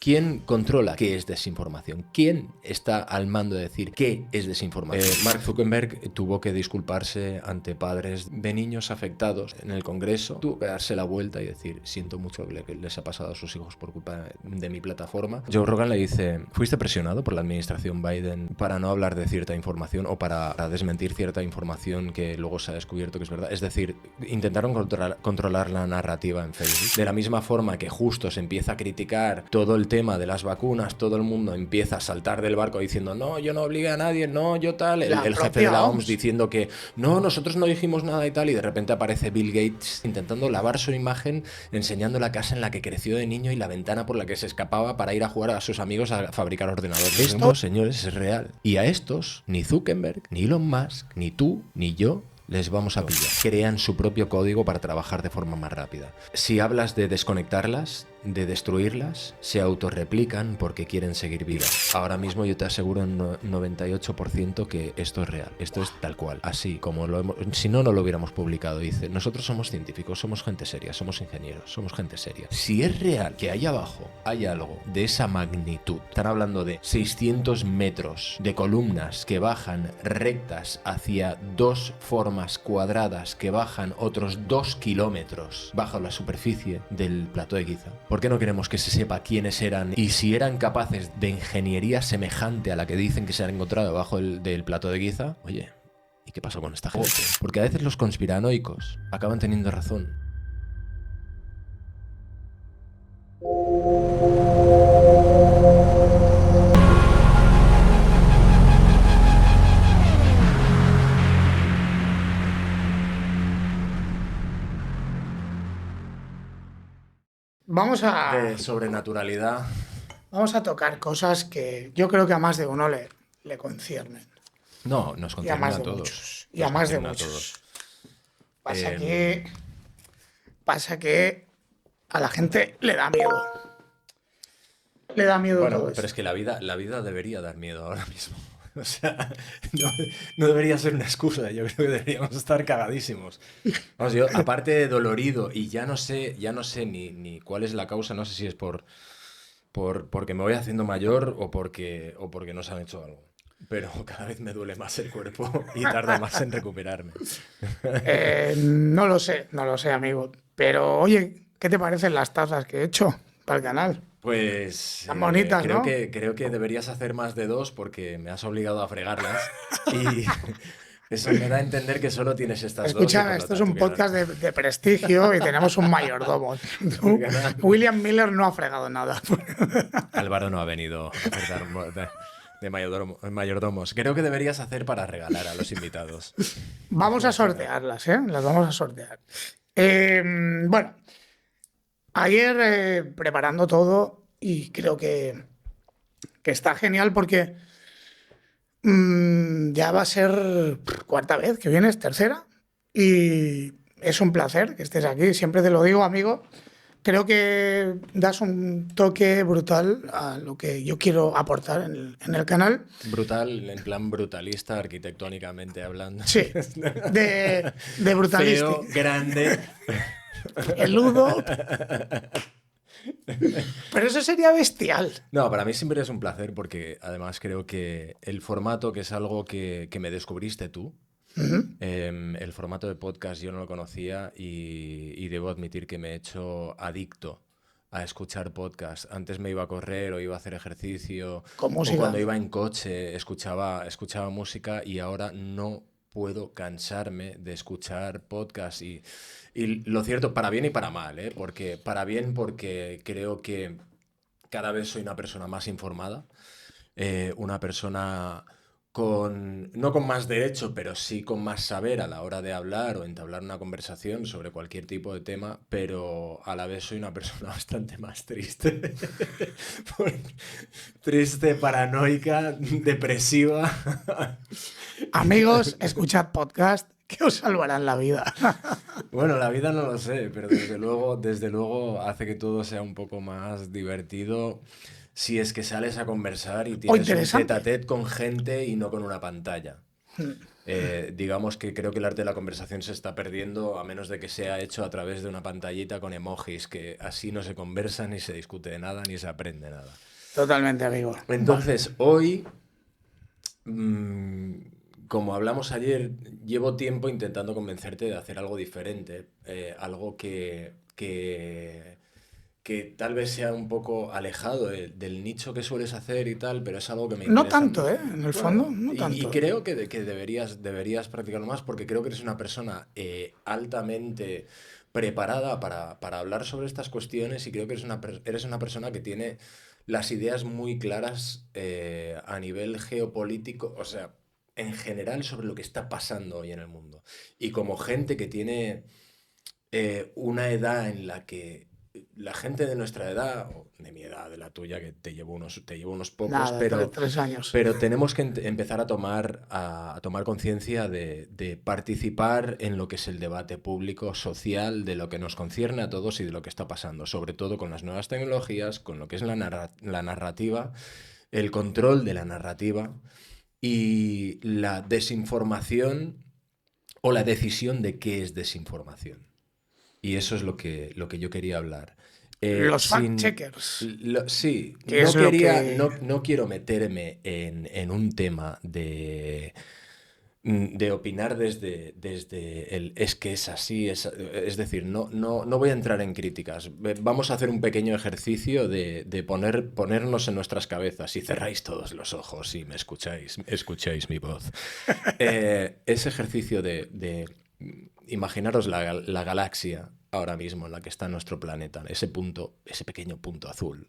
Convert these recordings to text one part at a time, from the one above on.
¿Quién controla qué es desinformación? ¿Quién está al mando de decir qué es desinformación? Mark Zuckerberg tuvo que disculparse ante padres de niños afectados en el Congreso. Tuvo que darse la vuelta y decir, siento mucho lo que les ha pasado a sus hijos por culpa de mi plataforma. Joe Rogan le dice, ¿fuiste presionado por la administración Biden para no hablar de cierta información o para desmentir cierta información que luego se ha descubierto que es verdad? Es decir, intentaron controlar la narrativa en Facebook. De la misma forma que justo se empieza a criticar todo el tema de las vacunas, todo el mundo empieza a saltar del barco diciendo no, yo no obligué a nadie, no, yo tal, el jefe de la OMS diciendo que no, nosotros no dijimos nada y tal, y de repente aparece Bill Gates intentando lavar su imagen, enseñando la casa en la que creció de niño y la ventana por la que se escapaba para ir a jugar a sus amigos a fabricar ordenadores. Esto, señores, es real. Y a estos, ni Zuckerberg, ni Elon Musk, ni tú, ni yo, les vamos a pillar. Crean su propio código para trabajar de forma más rápida. Si hablas de desconectarlas, de destruirlas, se autorreplican porque quieren seguir vivas. Ahora mismo yo te aseguro en 98% que esto es real. Esto es tal cual, así como lo hemos... Si no, no lo hubiéramos publicado. Dice, nosotros somos científicos, somos gente seria, somos ingenieros, somos gente seria. Si es real que ahí abajo hay algo de esa magnitud, están hablando de 600 metros de columnas que bajan rectas hacia dos formas cuadradas que bajan otros 2 kilómetros bajo la superficie del plató de Giza. ¿Por qué no queremos que se sepa quiénes eran y si eran capaces de ingeniería semejante a la que dicen que se han encontrado debajo del plató de Giza? Oye, ¿y qué pasó con esta gente? Porque a veces los conspiranoicos acaban teniendo razón. Vamos a... De sobrenaturalidad. Vamos a tocar cosas que yo creo que a más de uno le conciernen. No, nos conciernen a todos. Muchos, y a más de muchos. Pasa que a la gente le da miedo. Le da miedo todo pero eso. es que la vida debería dar miedo ahora mismo. O sea, no debería ser una excusa. Yo creo que deberíamos estar cagadísimos. Vamos, yo, aparte de dolorido, y ya no sé ni cuál es la causa, no sé si es porque me voy haciendo mayor o porque nos han hecho algo. Pero cada vez me duele más el cuerpo y tarda más en recuperarme. No lo sé, amigo. Pero oye, ¿qué te parecen las tazas que he hecho para el canal? Pues Están bonitas, creo ¿no? que deberías hacer más de 2 porque me has obligado a fregarlas y eso me da a entender que solo tienes estas 2. Escúchame, esto es un podcast de prestigio y tenemos un mayordomo. William Miller no ha fregado nada. Álvaro no ha venido a hacer de mayordomos. Creo que deberías hacer para regalar a los invitados. Vamos a sortearlas, ¿eh? Las vamos a sortear. Bueno, ayer preparando todo y creo que está genial porque ya va a ser cuarta vez que vienes, tercera, y es un placer que estés aquí. Siempre te lo digo, amigo. Creo que das un toque brutal a lo que yo quiero aportar en el canal. Brutal, en plan brutalista, arquitectónicamente hablando. Sí, de brutalista. Feo, grande. Peludo. Pero eso sería bestial. No, para mí siempre es un placer porque además creo que el formato, que es algo que me descubriste tú, el formato de podcast yo no lo conocía y debo admitir que me he hecho adicto a escuchar podcast. Antes me iba a correr o iba a hacer ejercicio Con o música. cuando iba en coche escuchaba música y ahora no puedo cansarme de escuchar podcast y lo cierto, para bien y para mal, ¿eh? Porque para bien porque creo que cada vez soy una persona más informada, una persona no con más derecho, pero sí con más saber a la hora de hablar o entablar una conversación sobre cualquier tipo de tema, pero a la vez soy una persona bastante más triste. Triste, paranoica, depresiva. Amigos, escuchad podcast que os salvarán la vida. Bueno, la vida no lo sé, pero desde luego hace que todo sea un poco más divertido si es que sales a conversar y tienes un tete a tete con gente y no con una pantalla. Digamos que creo que el arte de la conversación se está perdiendo a menos de que sea hecho a través de una pantallita con emojis, que así no se conversa, ni se discute de nada, ni se aprende nada. Totalmente, amigo. Entonces, hoy, mm, como hablamos ayer, llevo tiempo intentando convencerte de hacer algo diferente, algo que tal vez sea un poco alejado del nicho que sueles hacer y tal, pero es algo que me No interesa. tanto, ¿eh? En el fondo, Bueno, no y tanto. creo que deberías practicarlo más porque creo que eres una persona altamente preparada para hablar sobre estas cuestiones y creo que eres una persona que tiene las ideas muy claras a nivel geopolítico, o sea, en general sobre lo que está pasando hoy en el mundo. Y como gente que tiene una edad en la que la gente de nuestra edad, o de mi edad, de la tuya, que te llevo unos pocos, Nada, pero, 3 años. pero tenemos que empezar a tomar conciencia de participar en lo que es el debate público, social, de lo que nos concierne a todos y de lo que está pasando, sobre todo con las nuevas tecnologías, con lo que es la narrativa, el control de la narrativa y la desinformación o la decisión de qué es desinformación. Y eso es lo que yo quería hablar. Los fact-checkers, Sí, que es lo que... no quiero meterme en un tema de opinar desde el es que es así, es decir, no voy a entrar en críticas. Vamos a hacer un pequeño ejercicio de ponernos en nuestras cabezas y cerráis todos los ojos y me escucháis mi voz. Ese ejercicio de imaginaros la galaxia ahora mismo en la que está nuestro planeta, ese punto, ese pequeño punto azul,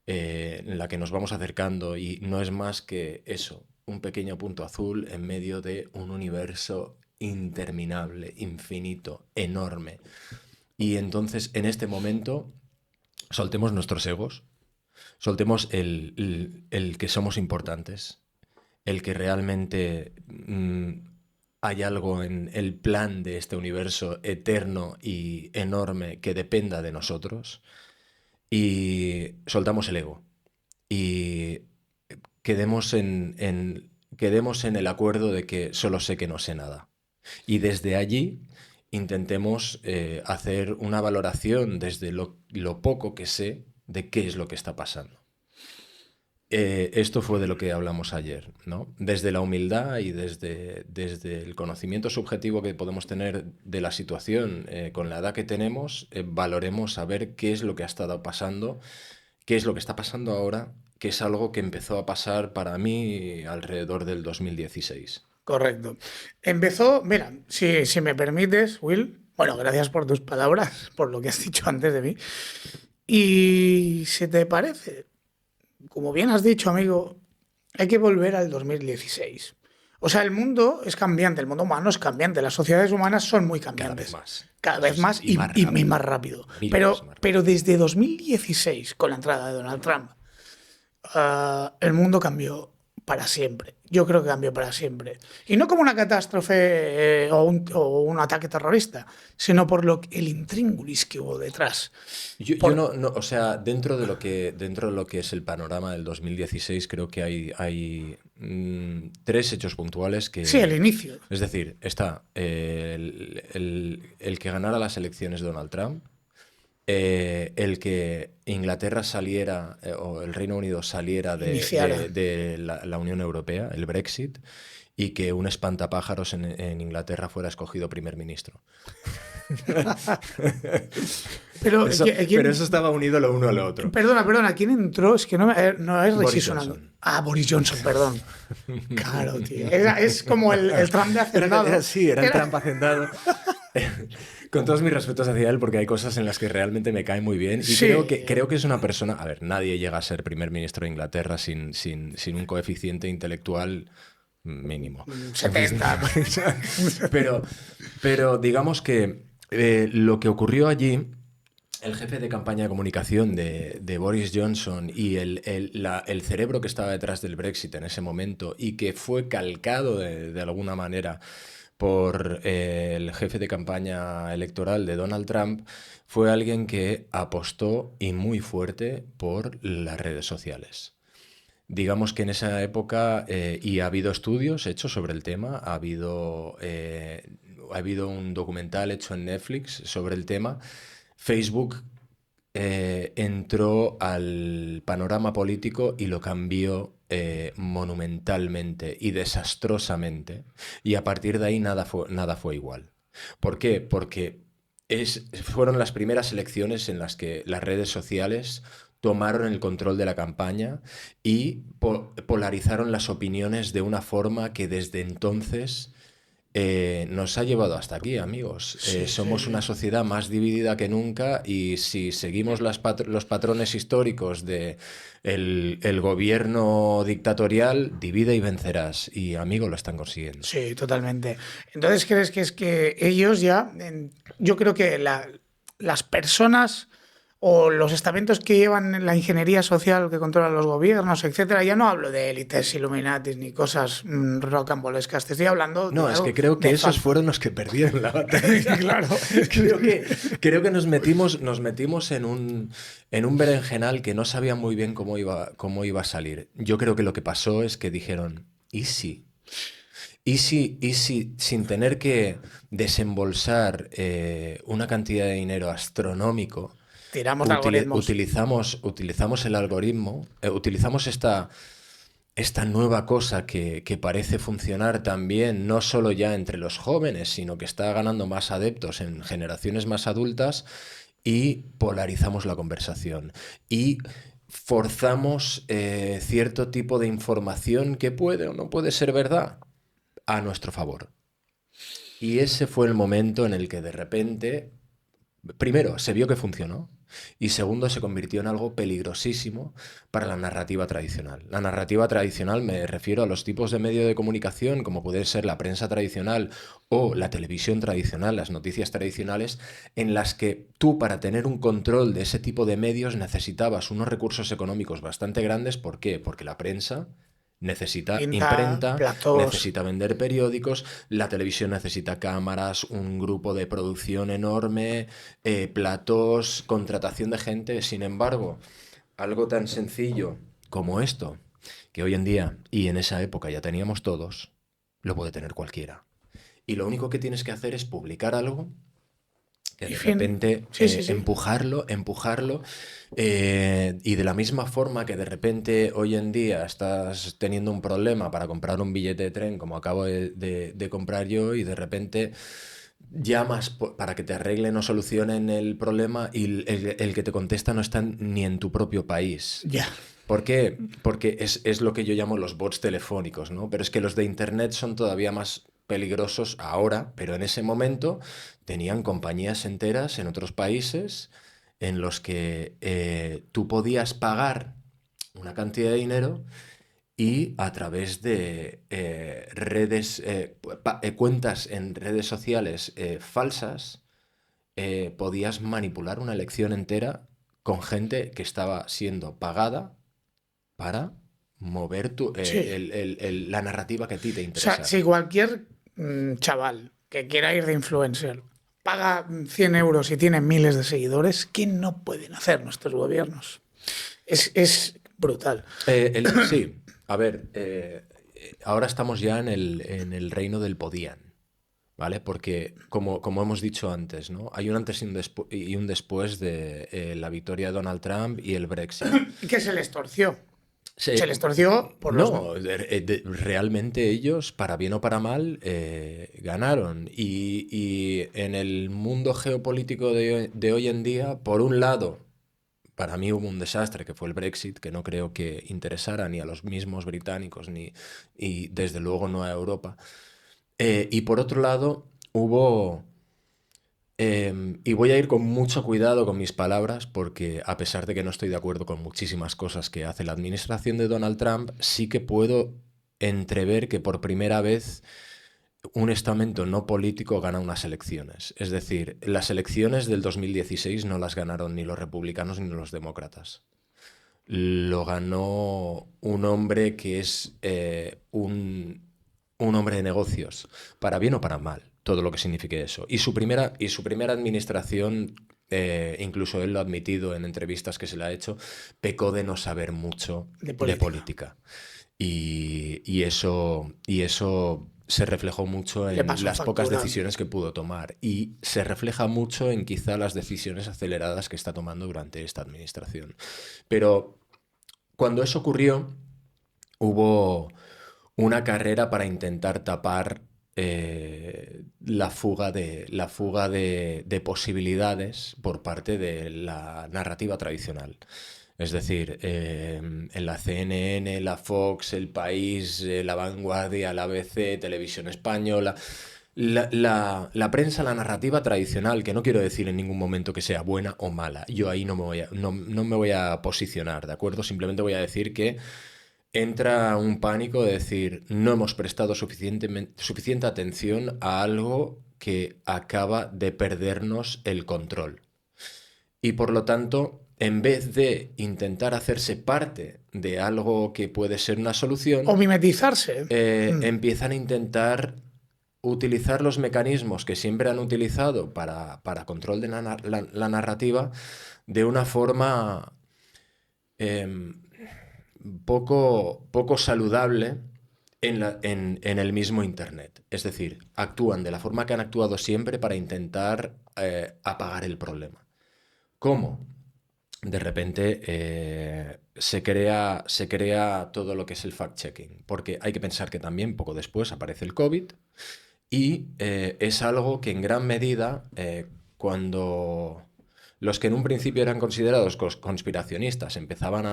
en la que nos vamos acercando y no es más que eso, un pequeño punto azul en medio de un universo interminable, infinito, enorme. Y entonces, en este momento, soltemos nuestros egos, soltemos el que somos importantes, el que realmente hay algo en el plan de este universo eterno y enorme que dependa de nosotros y soltamos el ego y quedemos en el acuerdo de que solo sé que no sé nada. Y desde allí intentemos hacer una valoración desde lo poco que sé de qué es lo que está pasando. Esto fue de lo que hablamos ayer, ¿no? Desde la humildad y desde el conocimiento subjetivo que podemos tener de la situación con la edad que tenemos, valoremos a ver qué es lo que ha estado pasando, qué es lo que está pasando ahora, que es algo que empezó a pasar para mí alrededor del 2016. Correcto. Empezó, mira, si me permites, Will, bueno, gracias por tus palabras, por lo que has dicho antes de mí. Y si te parece, como bien has dicho, amigo, hay que volver al 2016. O sea, el mundo es cambiante, el mundo humano es cambiante, las sociedades humanas son muy Cada vez cambiantes. más. Cada Eso vez sí, más y más y rápido. más rápido. 1000 veces más Pero rápido. desde 2016, con la entrada de Donald Trump, el mundo cambió para siempre. Yo creo que cambió para siempre. Y no como una catástrofe o un ataque terrorista, sino por el intríngulis que hubo detrás. Yo Por, no, o sea, dentro de lo que es el panorama del 2016, creo que hay tres hechos puntuales sí, el que, inicio. es decir, está el que ganara las elecciones Donald Trump, el que Inglaterra saliera o el Reino Unido saliera de, Iniciara. de la Unión Europea, el Brexit, y que un espantapájaros en Inglaterra fuera escogido primer ministro. Pero, Pero eso estaba unido lo uno al otro. perdona, ¿quién entró? Es que no es Rishi Boris Sunak. Johnson. Ah, Boris Johnson, perdón. Claro, tío. Es como el Trump de Hacendado. Sí, era el Trump hacendado. Con todos mis respetos hacia él, porque hay cosas en las que realmente me cae muy bien. Y Sí, creo que es una persona. A ver, nadie llega a ser primer ministro de Inglaterra sin un coeficiente intelectual mínimo. 70. Pero digamos que lo que ocurrió allí, el jefe de campaña de comunicación de Boris Johnson y el cerebro que estaba detrás del Brexit en ese momento y que fue calcado de alguna manera por el jefe de campaña electoral de Donald Trump, fue alguien que apostó y muy fuerte por las redes sociales. Digamos que en esa época, y ha habido estudios hechos sobre el tema, ha habido un documental hecho en Netflix sobre el tema. Facebook entró al panorama político y lo cambió monumentalmente y desastrosamente. Y a partir de ahí nada fue igual. ¿Por qué? Porque fueron las primeras elecciones en las que las redes sociales tomaron el control de la campaña y polarizaron las opiniones de una forma que desde entonces nos ha llevado hasta aquí, amigos. Sí, Somos sí. una sociedad más dividida que nunca y si seguimos los patrones históricos de el gobierno dictatorial, divide y vencerás. Y, amigo, lo están consiguiendo. Sí, totalmente. Entonces, ¿crees que es que ellos ya, yo creo que las personas o los estamentos que llevan la ingeniería social que controlan los gobiernos, etcétera, ya no hablo de élites, Illuminatis ni cosas rocambolescas, te estoy hablando de No, es algo que creo que esos nefasto. fueron los que perdieron la batalla. Claro. Creo que, creo que nos metimos en un berenjenal que no sabía muy bien cómo iba a salir. Yo creo que lo que pasó es que dijeron, ¿y si? Y si sin tener que desembolsar una cantidad de dinero astronómico, Tiramos de algoritmos. utilizamos el algoritmo, utilizamos esta nueva cosa que parece funcionar también, no solo ya entre los jóvenes, sino que está ganando más adeptos en generaciones más adultas, y polarizamos la conversación. Y forzamos cierto tipo de información que puede o no puede ser verdad a nuestro favor. Y ese fue el momento en el que de repente, primero, se vio que funcionó y segundo, se convirtió en algo peligrosísimo para la narrativa tradicional. La narrativa tradicional me refiero a los tipos de medio de comunicación, como puede ser la prensa tradicional o la televisión tradicional, las noticias tradicionales, en las que tú, para tener un control de ese tipo de medios, necesitabas unos recursos económicos bastante grandes. ¿Por qué? Porque la prensa necesita Tinta, imprenta, platós. necesita vender periódicos, la televisión necesita cámaras, un grupo de producción enorme, platós, contratación de gente. Sin embargo, algo tan sencillo como esto, que hoy en día y en esa época ya teníamos todos, lo puede tener cualquiera. Y lo único que tienes que hacer es publicar algo que Y de fin. repente Sí, sí, sí. empujarlo, y de la misma forma que de repente hoy en día estás teniendo un problema para comprar un billete de tren, como acabo de comprar yo, y de repente llamas para que te arreglen o solucionen el problema y el que te contesta no está ni en tu propio país. Ya. ¿Por qué? Porque es lo que yo llamo los bots telefónicos, ¿no? Pero es que los de Internet son todavía más peligrosos ahora, pero en ese momento tenían compañías enteras en otros países en los que tú podías pagar una cantidad de dinero y a través de cuentas en redes sociales falsas, podías manipular una elección entera con gente que estaba siendo pagada para mover Sí. la narrativa que a ti te O sea, interesa. si cualquier chaval que quiera ir de influencer paga 100 euros y tiene miles de seguidores, ¿qué no pueden hacer nuestros gobiernos? Es brutal. Sí, a ver, ahora estamos ya en el reino del podían, ¿vale? Porque, como hemos dicho antes, ¿no? Hay un antes y un después de la victoria de Donald Trump y el Brexit. Que se les torció. Se Se- les torció por los... no, realmente ellos, para bien o para mal, ganaron. Y en el mundo geopolítico de hoy en día, por un lado, para mí hubo un desastre que fue el Brexit, que no creo que interesara ni a los mismos británicos, y desde luego no a Europa. Y por otro lado, y voy a ir con mucho cuidado con mis palabras porque, a pesar de que no estoy de acuerdo con muchísimas cosas que hace la administración de Donald Trump, sí que puedo entrever que por primera vez un estamento no político gana unas elecciones. Es decir, las elecciones del 2016 no las ganaron ni los republicanos ni los demócratas. Lo ganó un hombre que es un hombre de negocios, para bien o para mal, todo lo que signifique eso. Y su primera administración incluso él lo ha admitido en entrevistas que se le ha hecho, pecó de no saber mucho De de política. política. Y eso se reflejó mucho Le en pasó las pocas factura. decisiones que pudo tomar. Y se refleja mucho en quizá las decisiones aceleradas que está tomando durante esta administración. Pero cuando eso ocurrió, hubo una carrera para intentar tapar la fuga de posibilidades por parte de la narrativa tradicional. Es decir, en la CNN, la Fox, El País, La Vanguardia, la ABC, Televisión Española, la prensa, la narrativa tradicional, que no quiero decir en ningún momento que sea buena o mala. Yo ahí no me voy a posicionar, ¿de acuerdo? Simplemente voy a decir que entra un pánico de decir, no hemos prestado suficiente atención a algo que acaba de perdernos el control. Y por lo tanto, en vez de intentar hacerse parte de algo que puede ser una O solución, mimetizarse. empiezan a intentar utilizar los mecanismos que siempre han utilizado para control de la narrativa de una forma em, poco saludable en el mismo Internet. Es decir, actúan de la forma que han actuado siempre para intentar apagar el problema. ¿Cómo? De repente se crea todo lo que es el fact-checking, porque hay que pensar que también poco después aparece el COVID y es algo que en gran medida, cuando los que en un principio eran considerados conspiracionistas empezaban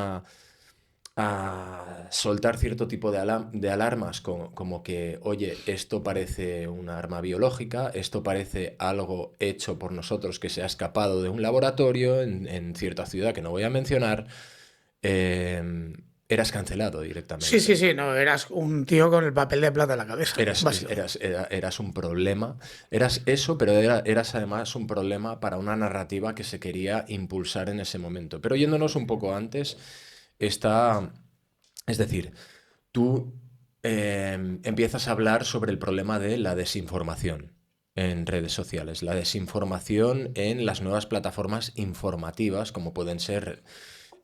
a soltar cierto tipo de alarmas como que, oye, esto parece una arma biológica, esto parece algo hecho por nosotros que se ha escapado de un laboratorio en cierta ciudad que no voy a mencionar, eh, eras cancelado Sí, sí, directamente. sí, no, eras un tío con el papel de plata en la cabeza, Eras, básicamente. eras, era- eras un problema, eras eso, pero eras además un problema para una narrativa que se quería impulsar en ese momento. Pero yéndonos un poco antes, está, es decir, tú empiezas a hablar sobre el problema de la desinformación en redes sociales, la desinformación en las nuevas plataformas informativas, como pueden ser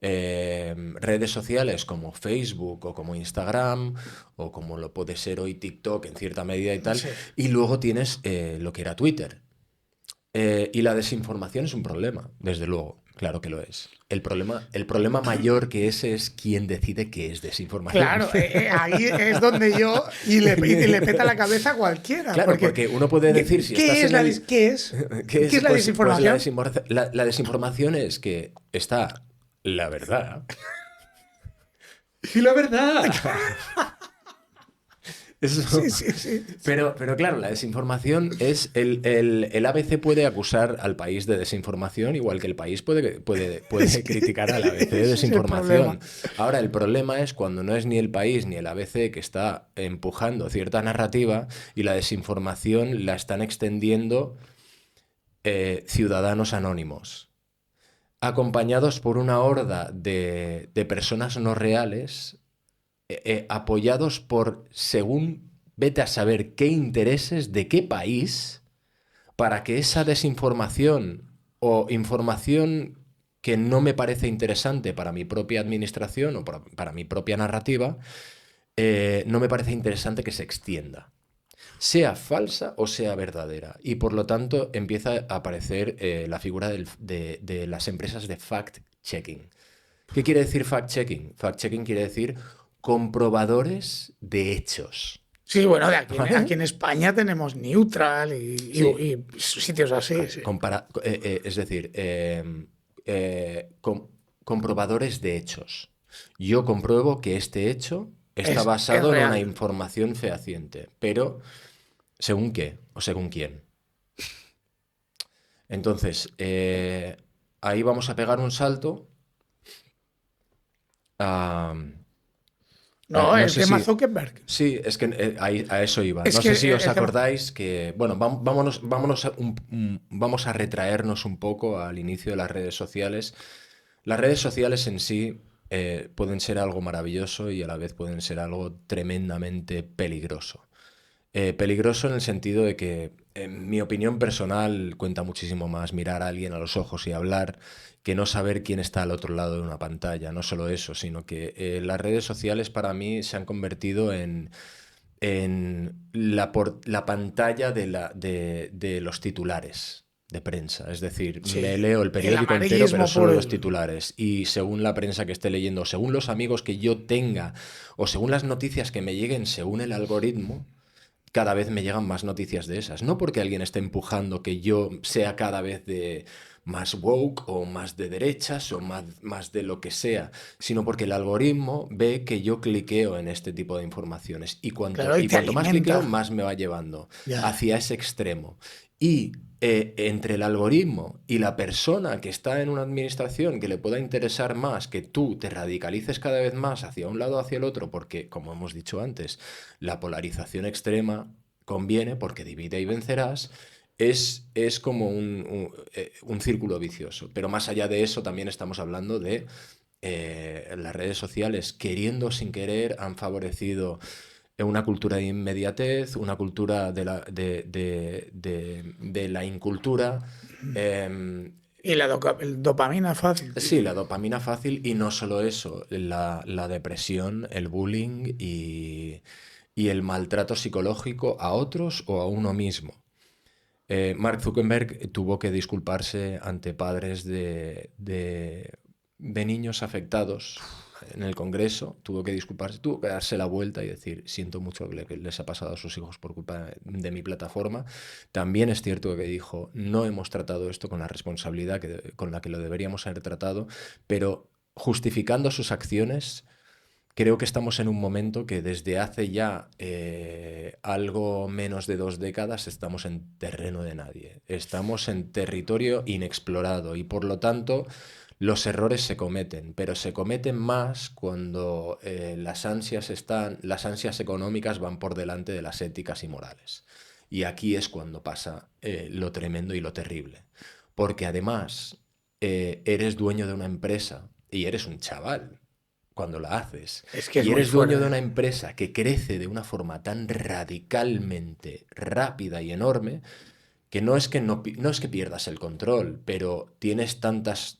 redes sociales como Facebook o como Instagram o como lo puede ser hoy TikTok en cierta medida y tal, Sí. y luego tienes lo que era Twitter. Y la desinformación es un problema, desde luego, claro que lo es. El problema mayor que ese es quién decide qué es desinformación. Claro, ahí es donde yo y le peta la cabeza a cualquiera, Claro, porque porque uno puede decir, si estás ¿qué es en el... qué es? ¿Qué ¿Qué es? es la Pues desinformación? la desinformación es que está la verdad. Y la verdad. Eso. Sí, sí, sí. Pero claro, la desinformación es el ABC puede acusar al país de desinformación, igual que el país Es puede que criticar al ABC de ese es el problema. desinformación. Ahora, el problema es cuando no es ni el país ni el ABC que está empujando cierta narrativa y la desinformación la están extendiendo ciudadanos anónimos, acompañados por una horda de personas no reales, apoyados por, según vete a saber qué intereses de qué país, para que esa desinformación o información que no me parece interesante para mi propia administración o para mi propia narrativa, no me parece interesante que se extienda, sea falsa o sea verdadera. Y por lo tanto empieza a aparecer la figura de las empresas de fact-checking. ¿Qué quiere decir fact-checking? Fact-checking quiere decir comprobadores de hechos. Sí, bueno, aquí ¿Vale? en España tenemos Neutral Sí. y sitios así, sí. Es decir, comprobadores de hechos. Yo compruebo que este hecho está Es basado en una real. información fehaciente, pero ¿según qué o según quién? Entonces, ahí vamos a pegar un salto a... No, no el sé tema si... Zuckerberg. Sí, es que a eso iba. Es No que sé si os el tema. acordáis que, bueno, vamos a retraernos un poco al inicio de las redes sociales. Las redes sociales en sí pueden ser algo maravilloso y a la vez pueden ser algo tremendamente peligroso. Peligroso en el sentido de que, en mi opinión personal, cuenta muchísimo más mirar a alguien a los ojos y hablar que no saber quién está al otro lado de una pantalla. No solo eso, sino que las redes sociales para mí se han convertido en la pantalla de los titulares de prensa. Es decir, me Sí, leo el el periódico entero, pero amarillismo solo puro y los duro. titulares. Y según la prensa que esté leyendo, según los amigos que yo tenga, o según las noticias que me lleguen, según el algoritmo, cada vez me llegan más noticias de esas. No porque alguien esté empujando que yo sea cada vez de más woke o más de derechas o más de lo que sea, sino porque el algoritmo ve que yo cliqueo en este tipo de informaciones y Claro, y te cuanto más cliqueo, alimenta. más me va llevando Ya. hacia ese extremo. Y entre el algoritmo y la persona que está en una administración que le pueda interesar más que tú te radicalices cada vez más hacia un lado o hacia el otro, porque, como hemos dicho antes, la polarización extrema conviene porque divide y vencerás, es como un círculo vicioso. Pero más allá de eso, también estamos hablando de las redes sociales, queriendo o sin querer, han favorecido una cultura de inmediatez, una cultura de la incultura. em, Y el dopamina fácil, tío. Sí, la dopamina fácil y no solo eso, la depresión, el bullying y el maltrato psicológico a otros o a uno mismo. Mark Zuckerberg tuvo que disculparse ante padres de niños afectados en el Congreso, tuvo que disculparse, tuvo que darse la vuelta y decir, siento mucho lo que les ha pasado a sus hijos por culpa de mi plataforma. También es cierto que dijo, no hemos tratado esto con la responsabilidad con la que lo deberíamos haber tratado, pero justificando sus acciones. Creo que estamos en un momento que desde hace ya algo menos de 2 décadas estamos en terreno de nadie. Estamos en territorio inexplorado y por lo tanto los errores se cometen, pero se cometen más cuando las ansias económicas van por delante de las éticas y morales. Y aquí es cuando pasa lo tremendo y lo terrible. Porque además eres dueño de una empresa y eres un chaval cuando la haces. Es que es Y muy eres dueño de fuerte. una empresa que crece de una forma tan radicalmente rápida y enorme que no es que pierdas el control, pero tienes tantas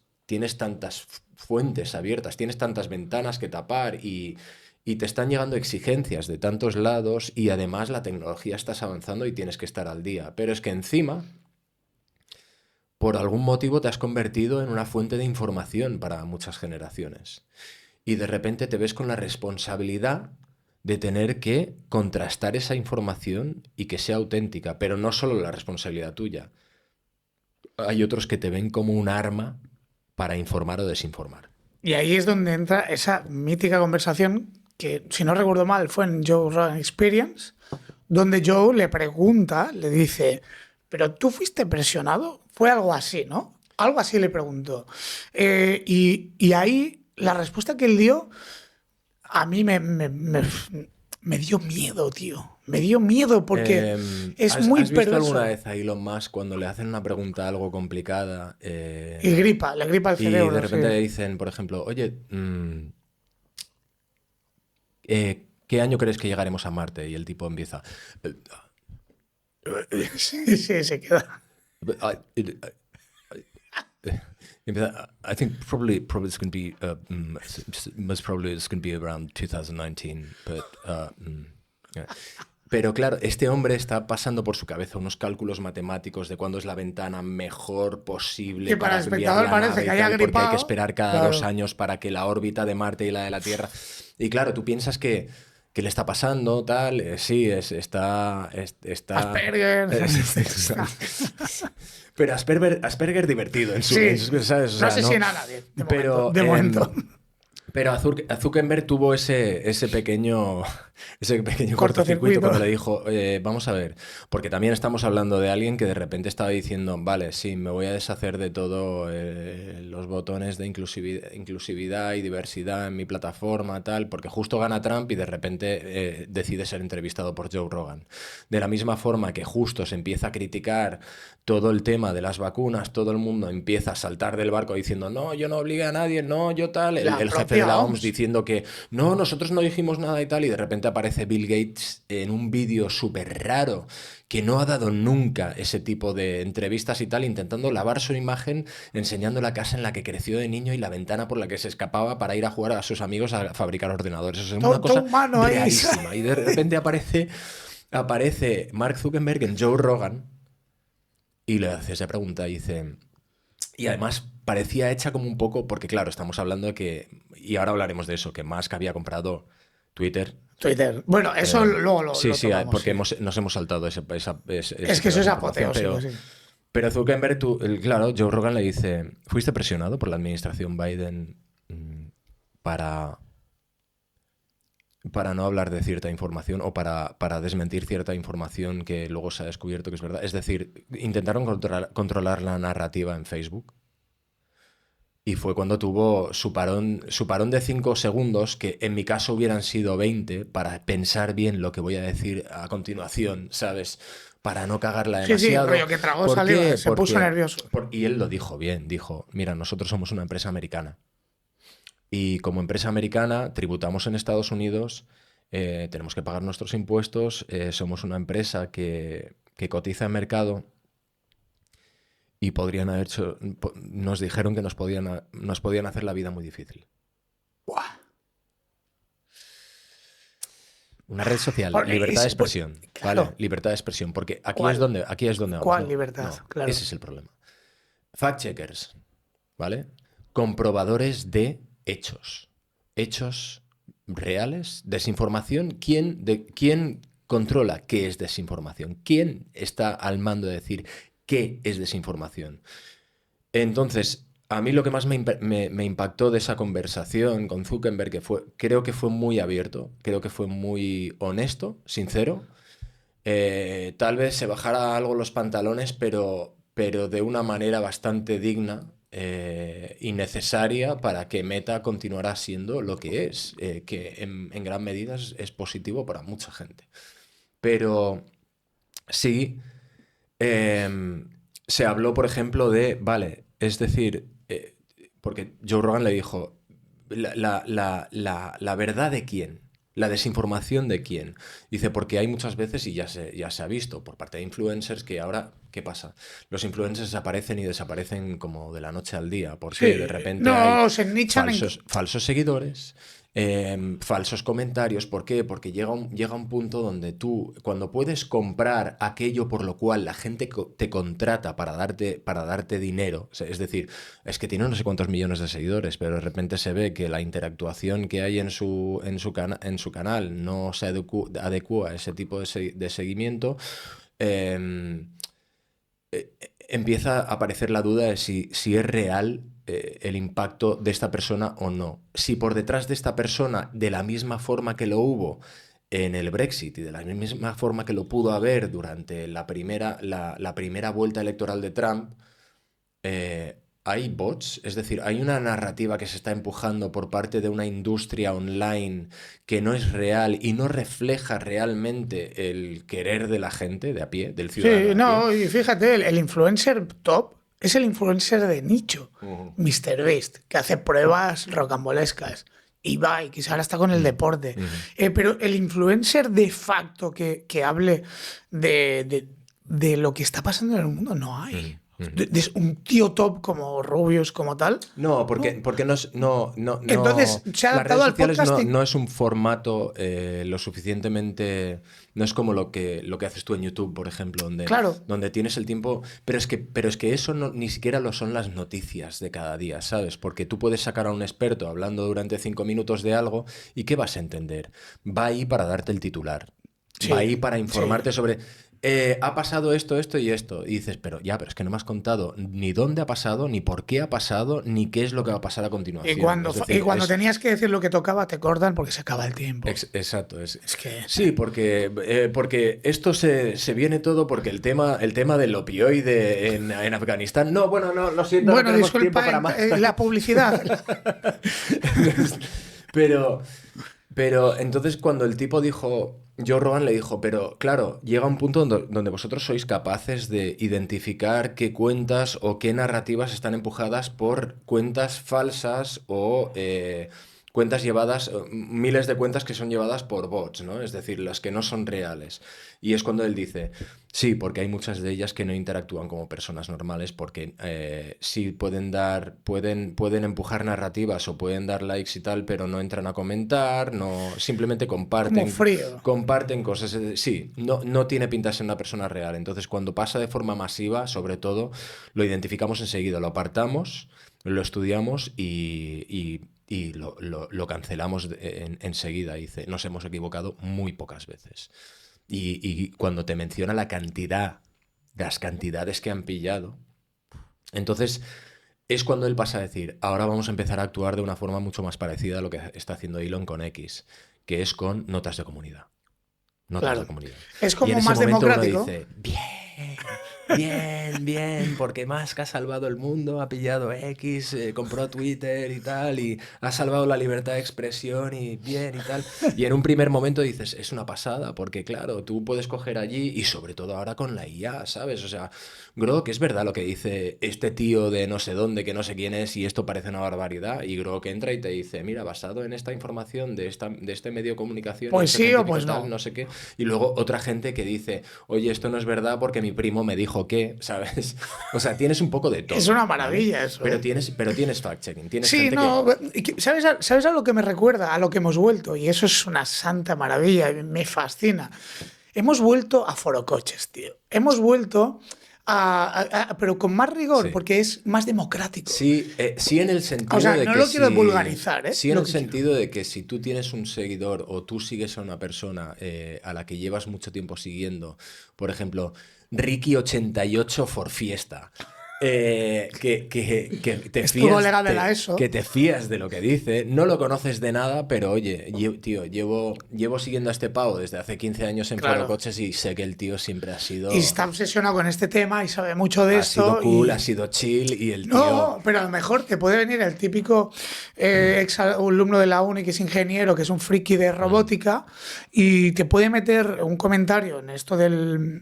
fuentes abiertas, tienes tantas ventanas que tapar y te están llegando exigencias de tantos lados y además la tecnología estás avanzando y tienes que estar al día. Pero es que encima, por algún motivo, te has convertido en una fuente de información para muchas generaciones y de repente te ves con la responsabilidad de tener que contrastar esa información y que sea auténtica, pero no solo la responsabilidad tuya. Hay otros que te ven como un arma para informar o desinformar. Y ahí es donde entra esa mítica conversación que, si no recuerdo mal, fue en Joe Rogan Experience, donde Joe le pregunta, le dice, ¿pero tú fuiste presionado? Fue algo así, ¿no? Algo así le preguntó. Y ahí la respuesta que él dio a mí me dio miedo, tío. Me dio miedo porque es muy ¿Has visto alguna perverso. vez a Elon Musk cuando le hacen una pregunta algo complicada Y le gripa el y de cerebro, sí. repente le dicen, por ejemplo, oye, ¿qué año crees que llegaremos a Marte? Y el tipo empieza, Sí, sí, se queda. "I- it- I think probably it's going to be most probably it's going to be around 2019, but yeah." Pero claro, este hombre está pasando por su cabeza unos cálculos matemáticos de cuándo es la ventana mejor Que posible para el para enviar espectador la parece nave que y haya tal, porque hay que gripado. esperar cada 2 años Claro. para que la órbita de Marte y la de la Tierra. Y claro, tú piensas que ¿qué le está pasando? Tal, sí, está. Asperger. Pero Asperger divertido Sí. ¿sabes? O No sea, no. asesina a nadie, de momento. Pero, De momento. pero Zuckerberg tuvo ese pequeño, ese pequeño cortocircuito Cortocircuito. cuando le dijo, vamos a ver, porque también estamos hablando de alguien que de repente estaba diciendo, vale, sí, me voy a deshacer de todo los botones de inclusividad y diversidad en mi plataforma, tal, porque justo gana Trump y de repente decide ser entrevistado por Joe Rogan. De la misma forma que justo se empieza a criticar todo el tema de las vacunas, todo el mundo empieza a saltar del barco diciendo, no, yo no obligué a nadie, no, yo tal, La el jefe de propia la OMS OMS. diciendo que no, nosotros no dijimos nada y tal, y de repente aparece Bill Gates en un vídeo súper raro que no ha dado nunca ese tipo de entrevistas y tal, intentando lavar su imagen, enseñando la casa en la que creció de niño y la ventana por la que se escapaba para ir a jugar a sus amigos a fabricar ordenadores. Eso es una cosa humano ahí. rarísima. Y de repente aparece Mark Zuckerberg en Joe Rogan y le hace esa pregunta y dice... Y además parecía hecha como un poco, porque claro, estamos hablando de que, y ahora hablaremos de eso, que Musk había comprado Twitter. Bueno, eso luego lo sí, tomamos, porque sí. nos hemos saltado ese Es que eso es apoteósico, sí. Pero Zuckerberg, claro, Joe Rogan le dice, ¿fuiste presionado por la administración Biden para no hablar de cierta información o para desmentir cierta información que luego se ha descubierto que es verdad? Es decir, intentaron controlar la narrativa en Facebook y fue cuando tuvo su parón de 5 segundos, que en mi caso hubieran sido 20, para pensar bien lo que voy a decir a continuación, ¿sabes? Para no cagarla demasiado. Sí, rollo que tragó saliva, se puso nervioso. Y él lo dijo bien, dijo, mira, nosotros somos una empresa americana. Y como empresa americana tributamos en Estados Unidos, tenemos que pagar nuestros impuestos, somos una empresa que cotiza en mercado y nos dijeron que nos podían hacer la vida muy difícil. ¡Buah! Una red social, libertad de expresión. Claro. ¿Vale? Libertad de expresión, porque aquí es donde vamos. ¿Cuál ¿no? libertad? No, claro. ese es el problema. Fact-checkers, ¿vale? Comprobadores de hechos reales, desinformación. ¿Quién controla qué es desinformación? ¿Quién está al mando de decir qué es desinformación? Entonces, a mí lo que más me impactó de esa conversación con Zuckerberg, creo que fue muy abierto, creo que fue muy honesto, sincero. Tal vez se bajara algo los pantalones, pero de una manera bastante digna y necesaria para que Meta continuara siendo lo que es, que en gran medida es positivo para mucha gente. Pero sí, se habló, por ejemplo, vale, es decir, porque Joe Rogan le dijo, la verdad de quién, la desinformación de quién. Dice, porque hay muchas veces, y ya se ha visto por parte de influencers, que ahora, ¿qué pasa? Los influencers aparecen y desaparecen como de la noche al día, porque de repente hay falsos seguidores, falsos comentarios. ¿Por qué? Porque llega un punto donde tú, cuando puedes comprar aquello por lo cual la gente te contrata para darte dinero, es decir, es que tiene no sé cuántos millones de seguidores, pero de repente se ve que la interactuación que hay en su canal no se adecua a ese tipo de seguimiento, empieza a aparecer la duda de si es real el impacto de esta persona o no. Si por detrás de esta persona, de la misma forma que lo hubo en el Brexit y de la misma forma que lo pudo haber durante la primera vuelta electoral de Trump, hay bots, es decir, hay una narrativa que se está empujando por parte de una industria online que no es real y no refleja realmente el querer de la gente de a pie, del ciudadano. Sí, no, y fíjate, el influencer top es el influencer de nicho, MrBeast, que hace pruebas rocambolescas. Ibai, quizá ahora está con el deporte. Pero el influencer de facto que hable de lo que está pasando en el mundo no hay. De un tío top como Rubius, como tal. No, porque no. Entonces, se ha adaptado al podcasting. No es un formato lo suficientemente. No es como lo que haces tú en YouTube, por ejemplo, donde tienes el tiempo. Pero es que eso ni siquiera lo son las noticias de cada día, ¿sabes? Porque tú puedes sacar a un experto hablando durante 5 minutos de algo y ¿qué vas a entender? Va ahí para darte el titular. Sí, va ahí para informarte sobre. Ha pasado esto y esto. Y dices, pero es que no me has contado ni dónde ha pasado, ni por qué ha pasado, ni qué es lo que va a pasar a continuación. Y cuando tenías que decir lo que tocaba, te cortan porque se acaba el tiempo. Exacto. Es que... Sí, porque esto se viene todo porque el tema del opioide en Afganistán. No, lo siento. Bueno, no disculpa, para más. La publicidad. Pero entonces cuando el tipo dijo, Joe Rogan le dijo, pero claro, llega un punto donde vosotros sois capaces de identificar qué cuentas o qué narrativas están empujadas por cuentas falsas o cuentas llevadas, miles de cuentas que son llevadas por bots, ¿no? Es decir, las que no son reales. Y es cuando él dice, sí, porque hay muchas de ellas que no interactúan como personas normales, porque sí pueden empujar narrativas o pueden dar likes y tal, pero no entran a comentar, no, simplemente Como frío. comparten cosas. Sí, no tiene pinta de ser una persona real. Entonces, cuando pasa de forma masiva, sobre todo, lo identificamos enseguida, lo apartamos, lo estudiamos y lo cancelamos enseguida. Dice, nos hemos equivocado muy pocas veces. Y cuando te menciona las cantidades que han pillado, entonces es cuando él pasa a decir, ahora vamos a empezar a actuar de una forma mucho más parecida a lo que está haciendo Elon con X, que es con notas de comunidad. Notas de Claro. comunidad. Es Y en como ese más momento uno democrático. dice, bien, porque Musk ha salvado el mundo, ha pillado X, compró Twitter y tal, y ha salvado la libertad de expresión y bien y tal. Y en un primer momento dices, es una pasada, porque claro, tú puedes coger allí y sobre todo ahora con la IA, ¿sabes? O sea, Grok, es verdad lo que dice este tío de no sé dónde, que no sé quién es, y esto parece una barbaridad, y Grok entra y te dice, mira, basado en esta información de este medio de comunicación y Pues este sí o científico pues tal, no. no sé qué, y luego otra gente que dice, oye, esto no es verdad porque mi primo me dijo que, ¿sabes? O sea, tienes un poco de Es todo, una ¿vale? maravilla eso, Pero ¿eh? tienes fact-checking, tienes Sí, gente que... no, ¿sabes a lo que me recuerda? A lo que hemos vuelto. Y eso es una santa maravilla, y me fascina. Hemos vuelto a forocoches, tío. Hemos vuelto pero con más rigor, Sí. porque es más democrático. Sí, sí en el O sentido sea, de no que lo quiero si... vulgarizar, ¿eh? Sí en Lo el que quiero. sentido de que si tú tienes un seguidor o tú sigues a una persona a la que llevas mucho tiempo siguiendo, por ejemplo, Ricky88 for Fiesta, que te Es tu fías, colega de la que ESO. te fías de lo que dice, no lo conoces de nada, pero oye, tío, llevo siguiendo a este pavo desde hace 15 años en Foro Claro. Coches y sé que el tío siempre Y está obsesionado con este tema y sabe mucho de ha sido esto. cool, ha Y sido chill y el tío... no, pero a lo mejor te puede venir el típico ex alumno de la uni que es ingeniero, que es un friki de Mm. robótica, y te puede meter un comentario en esto de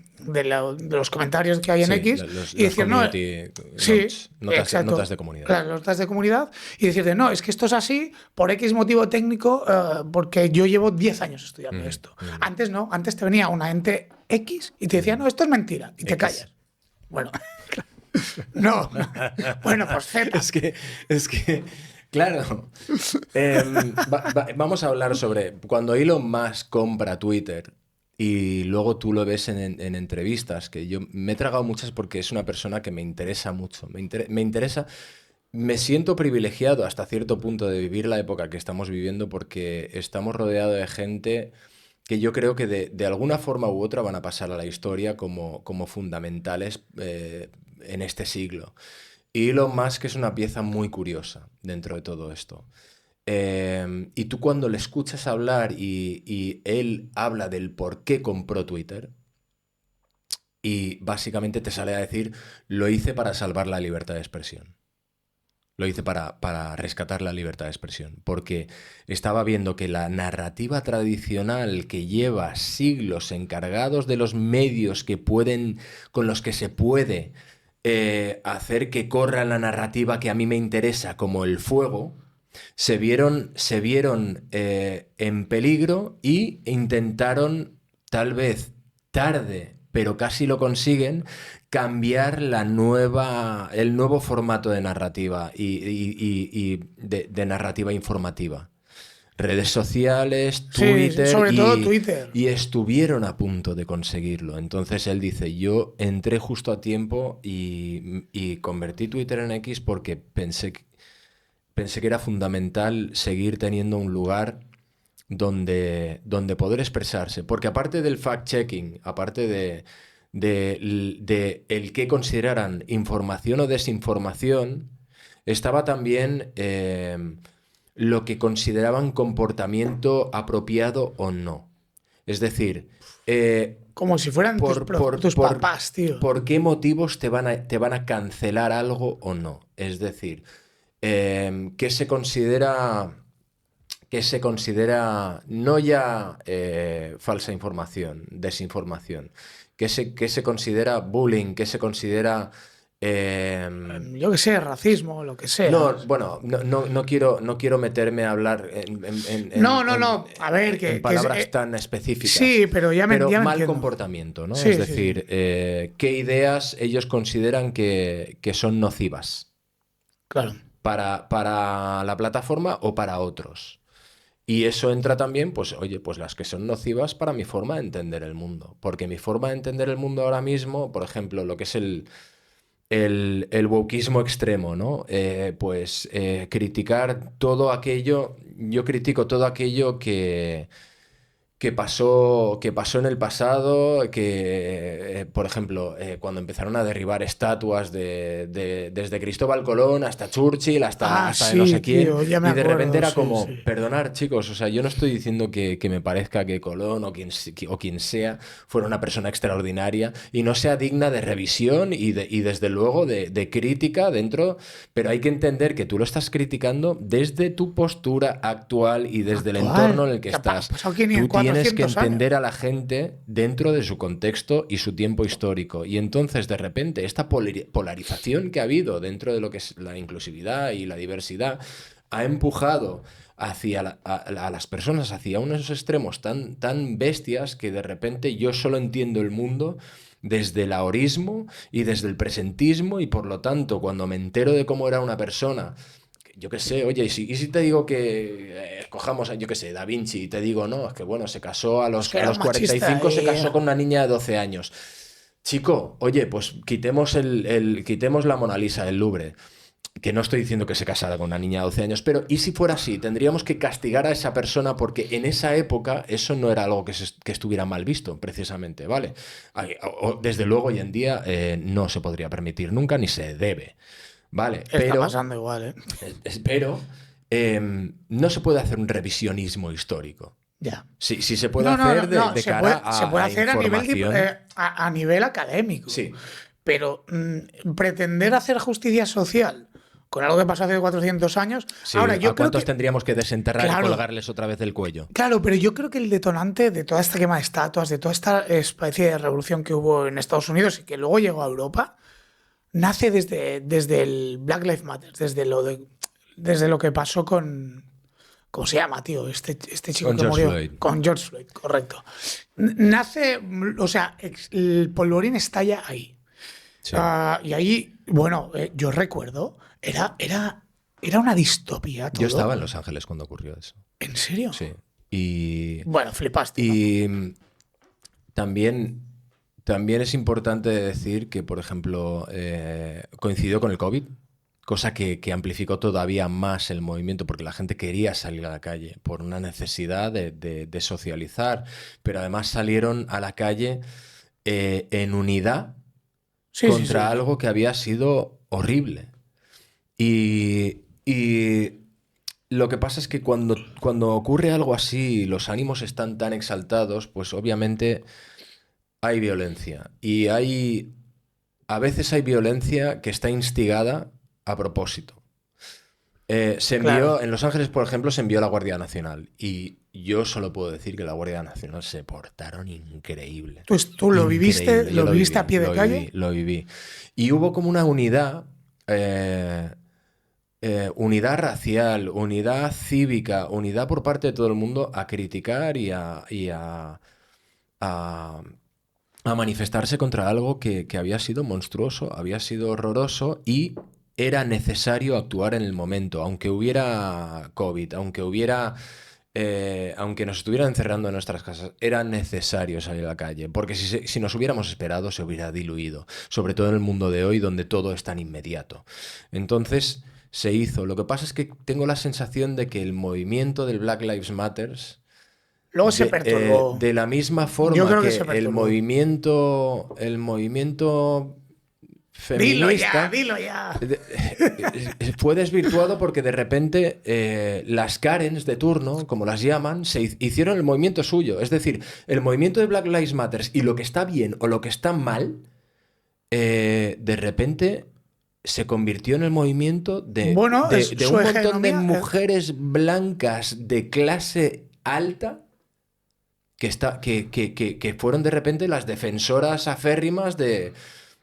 los comentarios que hay en Sí, X y los decir, no, community sí, notes, notas exacto, de comunidad. las notas de comunidad, y decirte, no, es que esto es así por X motivo técnico, porque yo llevo 10 años estudiando Ujú, esto. ujú. Antes no, antes te venía una ente X y te decía, no, esto es mentira, y te X. callas. Bueno, no, bueno, pues Z. Es que, es que, claro. Vamos a hablar sobre cuando Elon Musk compra Twitter y luego tú lo ves en entrevistas, que yo me he tragado muchas porque es una persona que me interesa mucho. Me interesa, me siento privilegiado hasta cierto punto de vivir la época que estamos viviendo porque estamos rodeados de gente que yo creo que de alguna forma u otra van a pasar a la historia como fundamentales en este siglo. Y Elon Musk es una pieza muy curiosa dentro de todo esto. Y tú cuando le escuchas hablar y él habla del por qué compró Twitter, y básicamente te sale a decir, lo hice para salvar la libertad de expresión. Lo hice para rescatar la libertad de expresión, porque estaba viendo que la narrativa tradicional que lleva siglos encargados de los medios con los que se puede hacer que corra la narrativa que a mí me interesa, como el fuego, se vieron en peligro y intentaron, tal vez tarde, pero casi lo consiguen, cambiar el nuevo formato de narrativa y de narrativa informativa. Redes sociales, Sí, sí, Twitter sobre todo Twitter. y estuvieron a punto de conseguirlo. Entonces él dice, yo entré justo a tiempo y convertí Twitter en X porque pensé que era fundamental seguir teniendo un lugar donde poder expresarse. Porque aparte del fact-checking, aparte de el que consideraran información o desinformación, estaba también lo que consideraban comportamiento apropiado o no. Es decir, Como si fueran tus, por, por, tus por, papás, tío. por qué motivos te van a cancelar algo o no. Es decir, ¿qué se considera no ya falsa información, desinformación? ¿Qué se considera bullying? ¿Qué se considera Yo qué sé, racismo, lo que sea. No, bueno, no quiero meterme a hablar No. A ver, en que es, palabras tan específicas, sí, pero pero ya me mal entiendo. comportamiento, ¿no? Es Sí, sí, sí. decir, qué ideas ellos consideran que son nocivas Claro. para la plataforma o para otros. Y eso entra también, pues, oye, pues las que son nocivas para mi forma de entender el mundo. Porque mi forma de entender el mundo ahora mismo, por ejemplo, lo que es el wokismo extremo, ¿no? Pues criticar todo aquello, yo critico todo aquello que pasó en el pasado, por ejemplo, cuando empezaron a derribar estatuas desde Cristóbal Colón hasta Churchill, Ah, hasta de no sí, sé quién, tío, ya me y de repente acuerdo, era sí, como, sí. perdonar, chicos, o sea, yo no estoy diciendo que me parezca que Colón o quien sea fuera una persona extraordinaria y no sea digna de revisión y desde luego de crítica dentro, pero hay que entender que tú lo estás criticando desde tu postura actual y desde el entorno en Actual, el que que ha estás. pasado Tú tienes que 400 años. entender a la gente dentro de su contexto y su tiempo histórico. Y entonces, de repente, esta polarización que ha habido dentro de lo que es la inclusividad y la diversidad ha empujado hacia a las personas hacia unos extremos tan bestias que de repente yo solo entiendo el mundo desde el ahorismo y desde el presentismo y por lo tanto cuando me entero de cómo era una persona, yo qué sé, oye, y si te digo que escojamos, yo qué sé, Da Vinci, y te digo, no, es que bueno, se casó a Es los, que a era los un cuarenta y machista cinco se y... casó con una niña de 12 años. Chico, oye, pues quitemos la Mona Lisa del Louvre, que no estoy diciendo que se casara con una niña de 12 años, pero ¿y si fuera así? Tendríamos que castigar a esa persona porque en esa época eso no era algo que estuviera mal visto, precisamente, ¿vale? Desde luego hoy en día no se podría permitir nunca ni se debe. Vale, Está pasando igual, ¿eh? pero no se puede hacer un revisionismo histórico. Ya. Sí, sí se puede No, hacer de, no, de cara se puede a hacer a nivel, información. a nivel académico, Sí, pero pretender hacer justicia social con algo que pasó hace 400 años, sí. ahora ¿A yo creo cuántos que, tendríamos que desenterrar y claro, colgarles otra vez del cuello? claro, pero yo creo que el detonante de toda esta quema de estatuas, de toda esta especie de revolución que hubo en Estados Unidos y que luego llegó a Europa, nace desde el Black Lives Matter, desde lo que pasó con, ¿cómo se llama, tío? Este chico Con que George murió. Floyd. Con George Floyd, correcto. Nace, o sea, el polvorín estalla ahí. Sí. Y ahí, bueno, yo recuerdo, era una distopía Yo todo. estaba en Los Ángeles cuando ocurrió eso. ¿En serio? Sí. Y, Bueno, flipaste, ¿no? y también, también es importante decir que, por ejemplo, coincidió con el COVID, cosa que amplificó todavía más el movimiento porque la gente quería salir a la calle por una necesidad de socializar, pero además salieron a la calle en unidad Sí, sí, contra sí. algo que había sido horrible. Y lo que pasa es que cuando ocurre algo así, los ánimos están tan exaltados, pues obviamente hay violencia. A veces hay violencia que está instigada a propósito. Claro. En Los Ángeles, por ejemplo, se envió la Guardia Nacional. Y yo solo puedo decir que la Guardia Nacional se portaron increíble. Tú Increíble. Yo lo lo viviste a viví, pie de lo calle. viví, lo viví. Y hubo como una unidad. Unidad racial, unidad cívica, unidad por parte de todo el mundo a criticar a- a manifestarse contra algo que había sido monstruoso, había sido horroroso y era necesario actuar en el momento, aunque hubiera COVID, aunque nos estuvieran encerrando en nuestras casas, era necesario salir a la calle, porque si nos hubiéramos esperado se hubiera diluido, sobre todo en el mundo de hoy donde todo es tan inmediato. Entonces se hizo. Lo que pasa es que tengo la sensación de que el movimiento del Black Lives Matters Luego se perturbó. de la misma Yo forma creo que que se el perturbó. movimiento Dilo ya, feminista dilo ya. fue desvirtuado porque de repente las Karens de turno, como las llaman, hicieron el movimiento suyo. Es decir, el movimiento de Black Lives Matter y lo que está bien o lo que está mal, de repente se convirtió en el movimiento de, Bueno, de, es de su un montón de hegemonía. mujeres blancas de clase alta que fueron de repente las defensoras aférrimas de,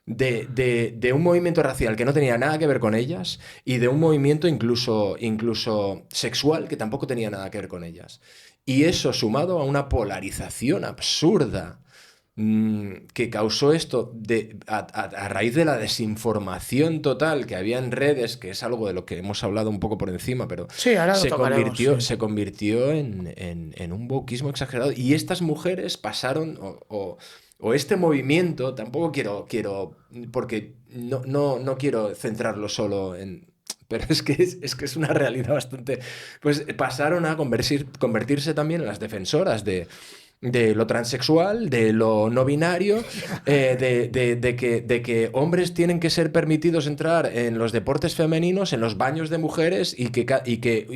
de un movimiento racial que no tenía nada que ver con ellas y de un movimiento incluso sexual que tampoco tenía nada que ver con ellas. Y eso sumado a una polarización absurda que causó esto a raíz de la desinformación total que había en redes, que es algo de lo que hemos hablado un poco por encima, pero Sí, ahora lo tocaremos, sí. se convirtió en un wokeismo exagerado. Y estas mujeres pasaron, o este movimiento, tampoco quiero porque no quiero centrarlo solo en... Pero es que es una realidad bastante... Pues pasaron a convertirse también en las defensoras de lo transexual, de lo no binario, de que hombres tienen que ser permitidos entrar en los deportes femeninos, en los baños de mujeres, y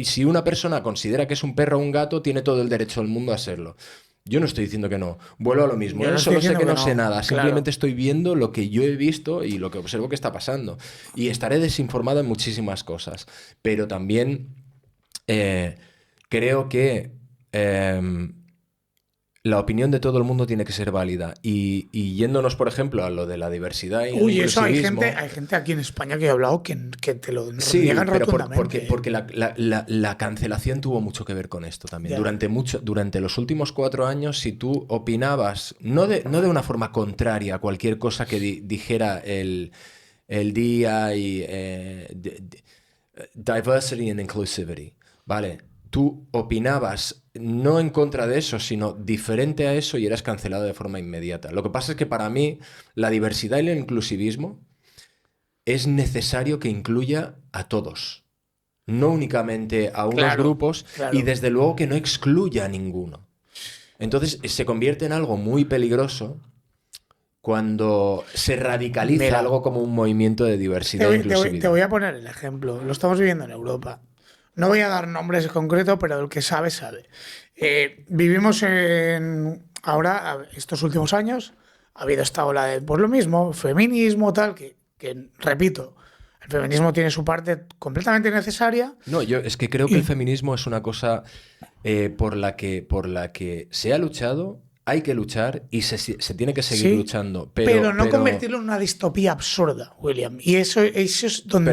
si una persona considera que es un perro o un gato, tiene todo el derecho del mundo a serlo. Yo no estoy diciendo que no, vuelvo a lo mismo. Yo no Solo estoy sé que diciendo no que sé no, nada, claro. simplemente estoy viendo lo que yo he visto y lo que observo que está pasando. Y estaré desinformado en muchísimas cosas, pero también creo que la opinión de todo el mundo tiene que ser válida. Y yéndonos, por ejemplo, a lo de la diversidad y el Uy, eso inclusivismo... hay gente aquí en España que he hablado que te lo Sí, niegan pero rotundamente. porque la cancelación tuvo mucho que ver con esto también. Ya. Durante los últimos 4 años, si tú opinabas, no de una forma contraria a cualquier cosa que dijera el día y diversity and inclusivity, ¿vale? Tú opinabas no en contra de eso, sino diferente a eso y eras cancelado de forma inmediata. Lo que pasa es que para mí la diversidad y el inclusivismo es necesario que incluya a todos, no únicamente a unos Claro, grupos, claro. y desde luego que no excluya a ninguno. Entonces se convierte en algo muy peligroso cuando se radicaliza Mira, algo como un movimiento de diversidad e te inclusividad. voy a poner el ejemplo. Lo estamos viviendo en Europa. No voy a dar nombres en concreto, pero el que sabe, sabe. Vivimos ahora, estos últimos años, ha habido esta ola de, pues lo mismo, feminismo, tal, que repito, el feminismo tiene su parte completamente necesaria. No, yo es que creo que el feminismo es una cosa por la que se ha luchado, hay que luchar y se tiene que seguir Sí, luchando. pero no convertirlo en una distopía absurda, William. Y eso es donde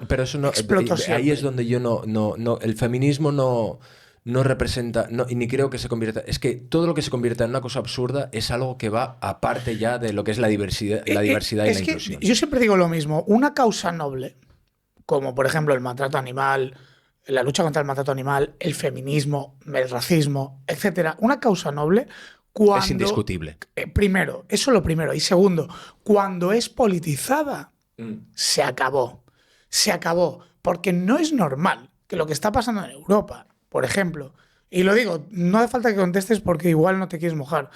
Pero eso no, exploto ahí siempre. es donde yo el feminismo no representa, y ni creo que se convierta. Es que todo lo que se convierta en una cosa absurda es algo que va aparte ya de lo que es la diversidad y Es la que inclusión. yo siempre digo lo mismo. Una causa noble, como por ejemplo el maltrato animal, la lucha contra el maltrato animal, el feminismo, el racismo, etcétera, una causa noble cuando... Es indiscutible. Primero, eso lo primero. Y segundo, cuando es politizada, se acabó. Se acabó. Porque no es normal que lo que está pasando en Europa, por ejemplo, y lo digo, no hace falta que contestes porque igual no te quieres mojar,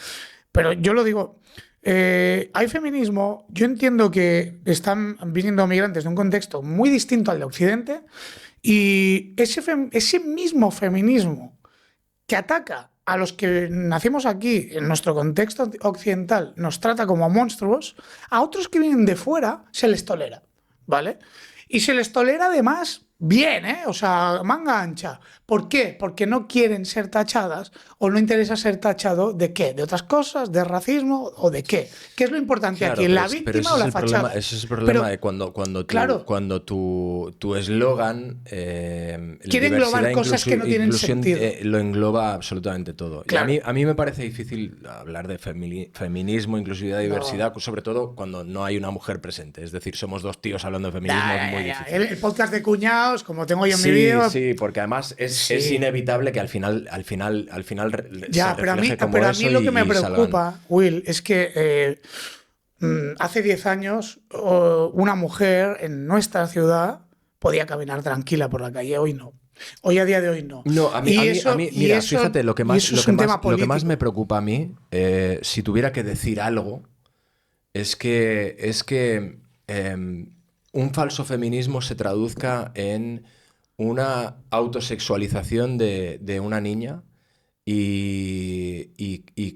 pero yo lo digo, hay feminismo, yo entiendo que están viniendo migrantes de un contexto muy distinto al de Occidente y ese mismo feminismo que ataca a los que nacimos aquí, en nuestro contexto occidental, nos trata como a monstruos, a otros que vienen de fuera se les tolera, ¿vale? Y se les tolera además bien, ¿eh? O sea, manga ancha. ¿Por qué? Porque no quieren ser tachadas o no interesa ser tachado de qué, de otras cosas, de racismo o de qué. ¿Qué es lo importante Claro, aquí? ¿La víctima o la fachada? Ese es el problema de claro, cuando tu eslogan, quiere englobar cosas que no tienen inclusión, sentido. lo engloba absolutamente todo. Claro. Y a mí me parece difícil hablar de feminismo, inclusividad y diversidad, sobre todo cuando no hay una mujer presente. Es decir, somos dos tíos hablando de feminismo, es muy difícil. El podcast de cuñados, como tengo yo en mi vídeo. Sí, porque además es inevitable que al final ya, se pero a mí, refleje como pero a eso mí lo que me y preocupa, salgan. Will, es que hace 10 años una mujer en nuestra ciudad podía caminar tranquila por la calle, hoy no. Hoy a día de hoy no. No, a mí, mira, fíjate, lo que más me preocupa a mí, si tuviera que decir algo, es que un falso feminismo se traduzca en una autosexualización de una niña y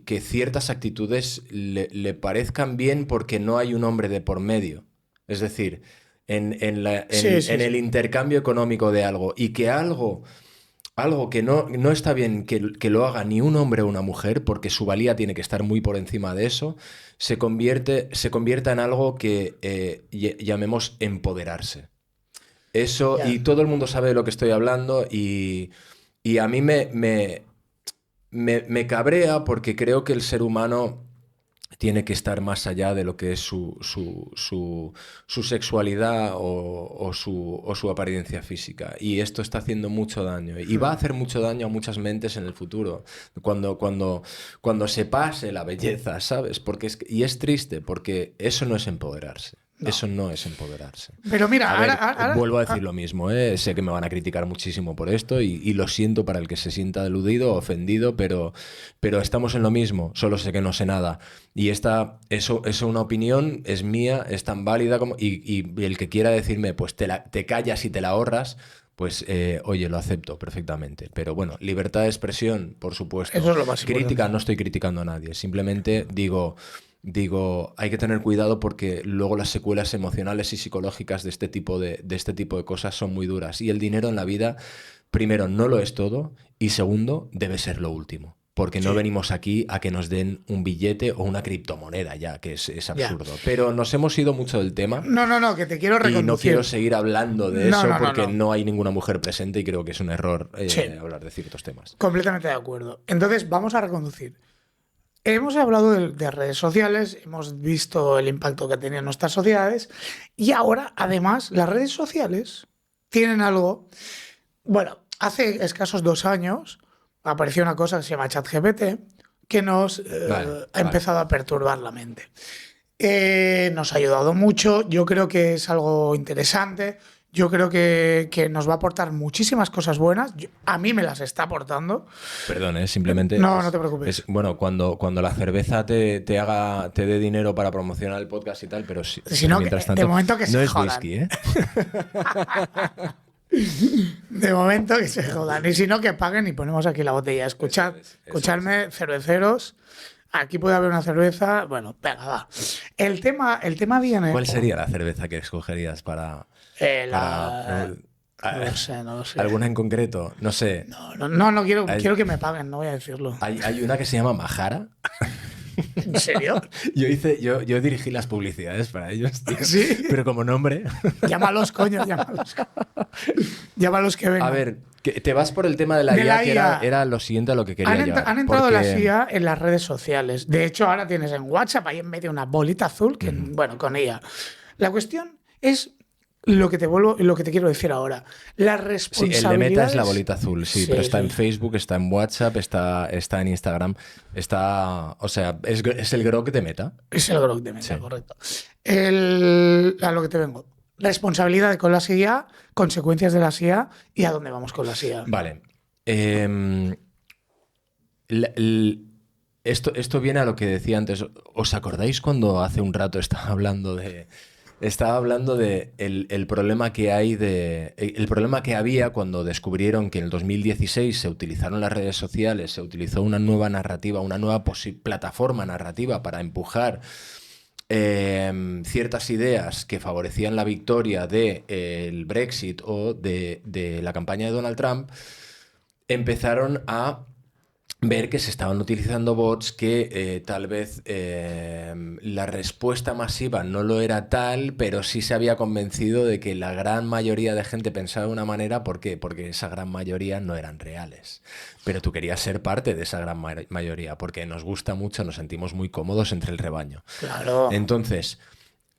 que ciertas actitudes le parezcan bien porque no hay un hombre de por medio. Es decir, en el intercambio económico de algo, y que algo algo que no está bien que lo haga ni un hombre o una mujer, porque su valía tiene que estar muy por encima de eso, se convierta en algo que llamemos empoderarse. Eso, Ya. y todo el mundo sabe de lo que estoy hablando, y a mí me cabrea porque creo que el ser humano tiene que estar más allá de lo que es su sexualidad o su apariencia física. Y esto está haciendo mucho daño. Y va a hacer mucho daño a muchas mentes en el futuro. Cuando se pase la belleza, ¿sabes? Y es triste, porque eso no es empoderarse. No. Eso no es empoderarse. Pero mira, A ver, ahora, vuelvo a decir lo mismo, ¿eh? Sé que me van a criticar muchísimo por esto y lo siento para el que se sienta aludido o ofendido, pero estamos en lo mismo, solo sé que no sé nada. Y eso es una opinión, es mía, es tan válida como... Y el que quiera decirme, pues te callas y te la ahorras, pues oye, lo acepto perfectamente. Pero bueno, libertad de expresión, por supuesto. eso es lo más importante. Crítica, no estoy criticando a nadie, simplemente digo, hay que tener cuidado porque luego las secuelas emocionales y psicológicas de este tipo de cosas son muy duras. Y el dinero en la vida, primero, no lo es todo y segundo, debe ser lo último. Porque no Sí, venimos aquí a que nos den un billete o una criptomoneda ya, que es ya. absurdo. Pero nos hemos ido mucho del tema No, que te quiero y no quiero reconducir. seguir hablando de No, eso no, no, porque no. no hay ninguna mujer presente y creo que es un error Sí, hablar de ciertos temas. completamente de acuerdo. Entonces, vamos a reconducir. Hemos hablado de redes sociales, hemos visto el impacto que tenían nuestras sociedades y ahora, además, las redes sociales tienen algo. Bueno, hace escasos 2 años apareció una cosa que se llama ChatGPT que nos Vale, ha vale. empezado a perturbar la mente. Nos ha ayudado mucho, yo creo que es algo interesante, yo creo que nos va a aportar muchísimas cosas buenas, a mí me las está aportando. Perdón, simplemente No, no te preocupes. bueno, cuando la cerveza te dé dinero para promocionar el podcast y tal, pero, sí, Si pero no, mientras de tanto, momento que no se es jodan. whisky, ¿eh? De momento que se jodan. Y si no, que paguen y ponemos aquí la botella. Eso es, eso es. Escuchadme, cerveceros. Aquí puede haber una cerveza. Bueno, venga, va. El tema viene. ¿Cuál sería la cerveza que escogerías para No lo sé, no lo sé. alguna en concreto? No sé. No quiero Hay, que me paguen, no voy a decirlo. hay una que se llama Majara. ¿En serio? Yo dirigí las publicidades para ellos, tío. Sí. Pero como nombre. Llámalos, coño, llámalos. Llámalos que A vengan. ver, que te vas por el tema de la De IA, la que era, IA. era lo siguiente a lo que quería llegar. Han entrado las Porque. IA en las redes sociales. De hecho, ahora tienes en WhatsApp ahí en medio una bolita azul que, bueno, con IA. La cuestión es lo que te quiero decir ahora. Las Sí, el de Meta es la responsabilidades. bolita azul, sí, pero Sí, está en sí. Facebook, está en WhatsApp, está en Instagram, o sea, es el grok de Meta. Es el grok de Meta, Sí. correcto. A lo que te vengo. Responsabilidad con las IA, consecuencias de las IA y a dónde vamos con las IA. Vale. La- el- esto viene a lo que decía antes. ¿Os acordáis cuando hace un rato estaba hablando de el problema que hay el problema que había cuando descubrieron que en el 2016 se utilizaron las redes sociales, se utilizó una nueva narrativa, una nueva plataforma narrativa para empujar ciertas ideas que favorecían la victoria del Brexit o de la campaña de Donald Trump, empezaron a ver que se estaban utilizando bots que tal vez la respuesta masiva no lo era tal, pero sí se había convencido de que la gran mayoría de gente pensaba de una manera. ¿Por qué? Porque esa gran mayoría no eran reales. Pero tú querías ser parte de esa gran mayoría, porque nos gusta mucho, nos sentimos muy cómodos entre el rebaño. Claro. Entonces,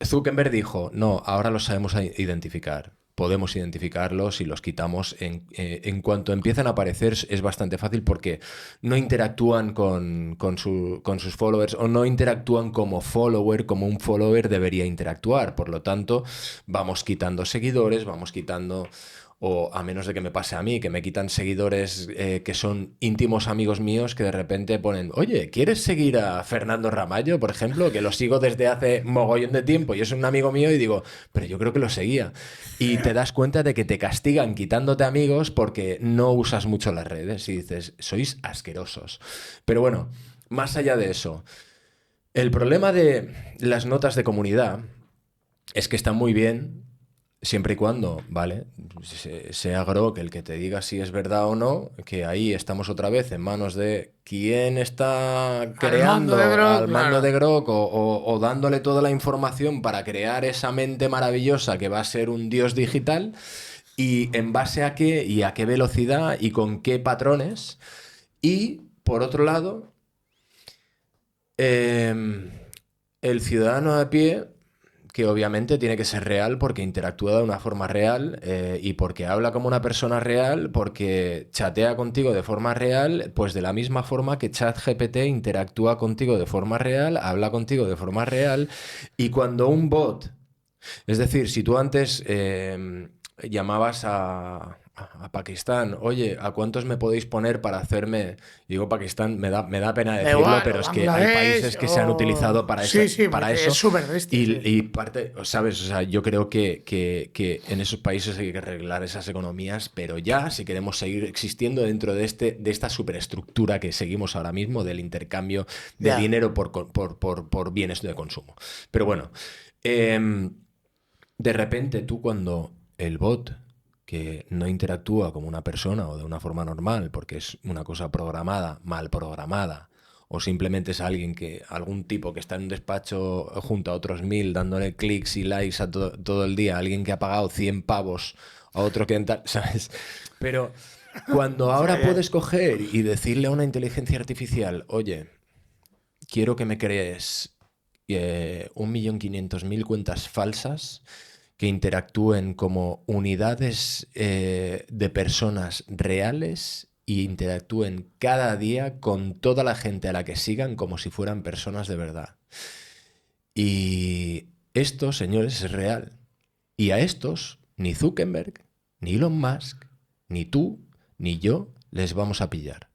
Zuckerberg dijo, no, ahora los sabemos identificar. Podemos identificarlos y los quitamos. En cuanto empiezan a aparecer es bastante fácil porque no interactúan con sus followers o no interactúan como follower, como un follower debería interactuar. Por lo tanto, vamos quitando seguidores, vamos quitando... O a menos de que me pase a mí, que me quitan seguidores que son íntimos amigos míos que de repente ponen, oye, ¿quieres seguir a Fernando Ramallo, por ejemplo? Que lo sigo desde hace mogollón de tiempo y es un amigo mío y digo, pero yo creo que lo seguía. Y te das cuenta de que te castigan quitándote amigos porque no usas mucho las redes y dices, sois asquerosos. Pero bueno, más allá de eso, el problema de las notas de comunidad es que están muy bien Siempre y cuando, ¿vale? Sea Grok el que te diga si es verdad o no, que ahí estamos otra vez en manos de quién está Al mando de creando Grok, al mando claro. de Grok o dándole toda la información para crear esa mente maravillosa que va a ser un dios digital y en base a qué y a qué velocidad y con qué patrones. Y, por otro lado, em, el ciudadano de a pie que obviamente tiene que ser real porque interactúa de una forma real y porque habla como una persona real, porque chatea contigo de forma real, pues de la misma forma que ChatGPT interactúa contigo de forma real, habla contigo de forma real, y cuando un bot, es decir, si tú antes llamabas a Pakistán, oye, ¿a cuántos me podéis poner para hacerme? Digo Pakistán, me da pena Da decirlo, igual, pero o es que hay Bangladesh, países que se han o... utilizado para eso, Sí, sí, para porque es eso súper bestia, sí. y parte, ¿sabes? O sea, yo creo que en esos países hay que arreglar esas economías, pero ya, si queremos seguir existiendo dentro de esta superestructura que seguimos ahora mismo del intercambio de Ya. dinero por bienes de consumo. Pero bueno, em, de repente tú cuando el bot que no interactúa como una persona o de una forma normal, porque es una cosa programada, mal programada, o simplemente es alguien que, algún tipo que está en un despacho junto a otros 1000 dándole clics y likes a todo el día, alguien que ha pagado 100 pavos a otro que tal, ¿sabes? Pero cuando Ya, ahora ya. puedes coger y decirle a una inteligencia artificial, oye, quiero que me crees 1.500.000 cuentas falsas que interactúen como unidades de personas reales y interactúen cada día con toda la gente a la que sigan como si fueran personas de verdad. Y esto, señores, es real. Y a estos, ni Zuckerberg, ni Elon Musk, ni tú, ni yo les vamos a pillar.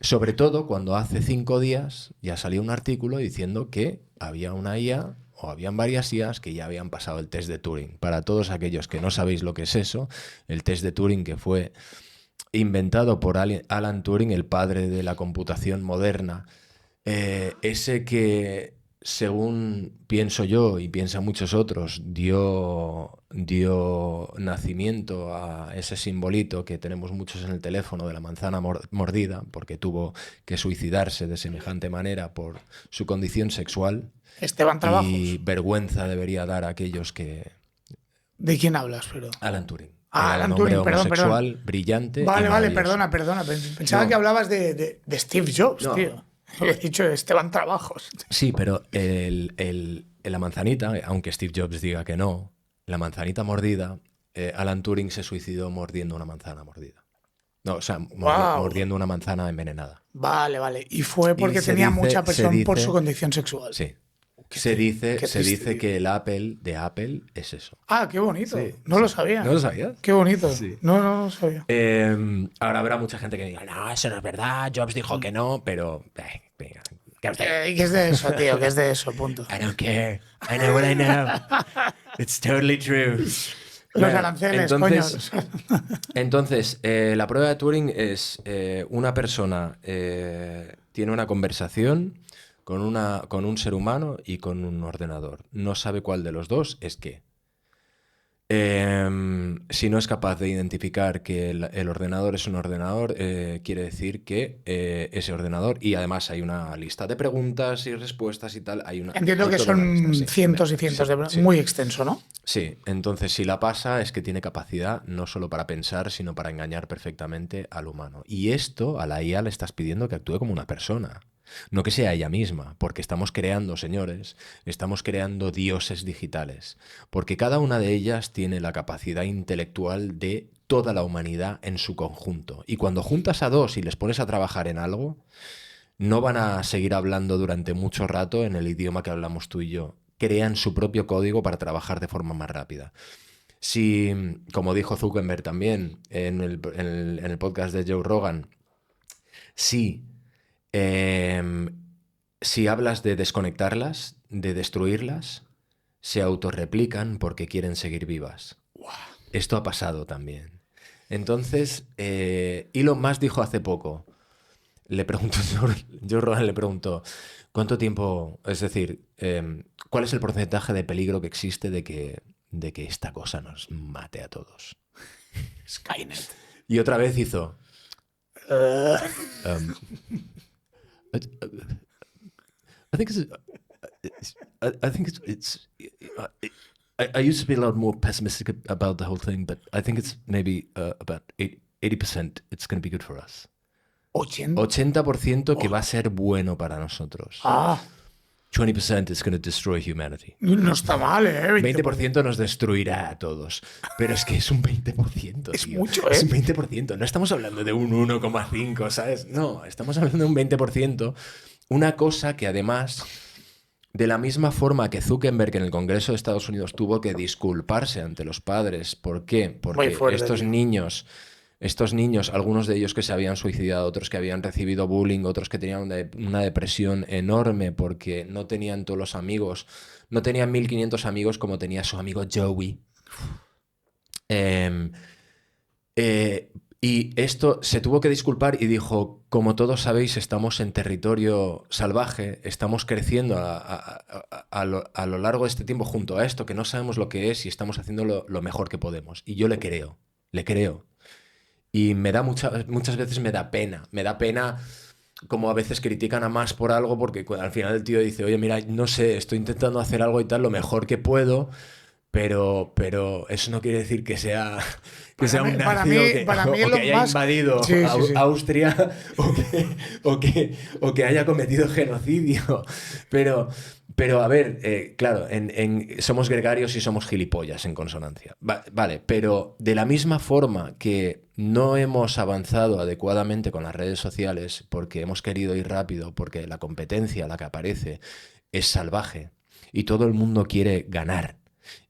Sobre todo cuando hace 5 días ya salió un artículo diciendo que había una IA o habían varias IAs que ya habían pasado el test de Turing. Para todos aquellos que no sabéis lo que es eso, el test de Turing que fue inventado por Alan Turing, el padre de la computación moderna, ese que, según pienso yo y piensan muchos otros, dio nacimiento a ese simbolito que tenemos muchos en el teléfono de la manzana mordida, porque tuvo que suicidarse de semejante manera por su condición sexual, Esteban y Trabajos. vergüenza debería dar a aquellos que... ¿De quién hablas, pero? Alan Turing Ah, era un Alan hombre Turing, perdón, perdón. homosexual, brillante y Vale, vale, maravilloso. perdona, perdona. Pensaba que No, hablabas de Steve Jobs, no, tío. He dicho Esteban Trabajos. sí, pero la manzanita, aunque Steve Jobs diga que no, la manzanita mordida, Alan Turing se suicidó mordiendo una manzana mordida. No, o sea, Wow. mordiendo una manzana envenenada. Vale, vale. Y fue Y porque tenía mucha se presión por su dice, condición sexual. sí, Qué, qué se triste, dice tío. que el Apple de Apple es eso. Ah, qué bonito. Sí, No lo sí. ¿No sabía. lo sabías? Qué bonito. Sí. No, no, no lo sabía. Ahora habrá mucha gente que diga, no, eso no es verdad, Jobs dijo que no, pero venga, ¿qué os da igual? ¿Qué es de eso, tío? ¿Qué es de eso? Punto. I don't care. I know what I know. It's totally true. Los Bueno, aranceles, coño. entonces la prueba de Turing es una persona tiene una conversación con un ser humano y con un ordenador. No sabe cuál de los dos es qué. Si no es capaz de identificar que el ordenador es un ordenador, quiere decir que ese ordenador, y además hay una lista de preguntas y respuestas y tal, Entiendo hay que toda una lista, son sí. cientos y cientos Sí, de... sí. Muy extenso, ¿no? Sí, entonces si la pasa es que tiene capacidad no solo para pensar, sino para engañar perfectamente al humano. Y esto a la IA le estás pidiendo que actúe como una persona, no que sea ella misma, porque estamos creando, señores, estamos creando dioses digitales, porque cada una de ellas tiene la capacidad intelectual de toda la humanidad en su conjunto. Y cuando juntas a dos y les pones a trabajar en algo, no van a seguir hablando durante mucho rato en el idioma que hablamos tú y yo. Crean su propio código para trabajar de forma más rápida. Si, como dijo Zuckerberg también en el podcast de Joe Rogan, si, eh, si hablas de desconectarlas, de destruirlas, se autorreplican porque quieren seguir vivas. Esto ha pasado también. Entonces, Elon Musk dijo hace poco, le preguntó, Joe Rogan le preguntó, ¿cuánto tiempo, es decir, cuál es el porcentaje de peligro que existe de que esta cosa nos mate a todos. Skynet. Y otra vez hizo... I think I think I used to be a lot more pessimistic about the whole thing, but I think it's maybe about 80% it's going to be good for us. 80% que va a ser bueno para nosotros. 20% is going to destroy humanity. No está mal, 20% nos destruirá a todos. Pero es que es un 20%, es tío. mucho, Es un 20%. No estamos hablando de un 1,5, ¿sabes? No, estamos hablando de un 20%. Una cosa que además, de la misma forma que Zuckerberg en el Congreso de Estados Unidos tuvo que disculparse ante los padres. ¿Por qué? Porque estos niños, algunos de ellos que se habían suicidado, otros que habían recibido bullying, otros que tenían una depresión enorme porque no tenían todos los amigos, no tenían 1500 amigos como tenía su amigo Joey. Y esto se tuvo que disculpar y dijo, como todos sabéis, estamos en territorio salvaje, estamos creciendo a lo largo de este tiempo junto a esto, que no sabemos lo que es y estamos haciendo lo mejor que podemos. Y yo le creo. Y me da muchas veces me da pena como a veces critican a Musk por algo porque al final el tío dice, oye, mira, no sé, estoy intentando hacer algo y tal, lo mejor que puedo, pero eso no quiere decir que sea un nazi o que haya invadido Austria o que haya cometido genocidio. Pero a ver, claro, somos gregarios y somos gilipollas en consonancia. Vale, pero de la misma forma que no hemos avanzado adecuadamente con las redes sociales porque hemos querido ir rápido, porque la competencia, la que aparece, es salvaje y todo el mundo quiere ganar.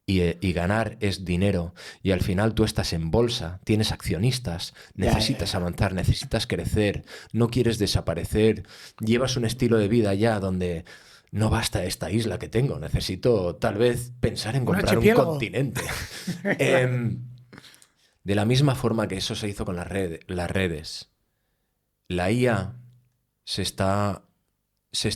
Y ganar es dinero. Y al final tú estás en bolsa, tienes accionistas, necesitas avanzar, necesitas crecer, no quieres desaparecer, llevas un estilo de vida ya donde... No basta esta isla que tengo, necesito tal vez pensar en comprar un continente. De la misma forma que eso se hizo con las redes, la IA se está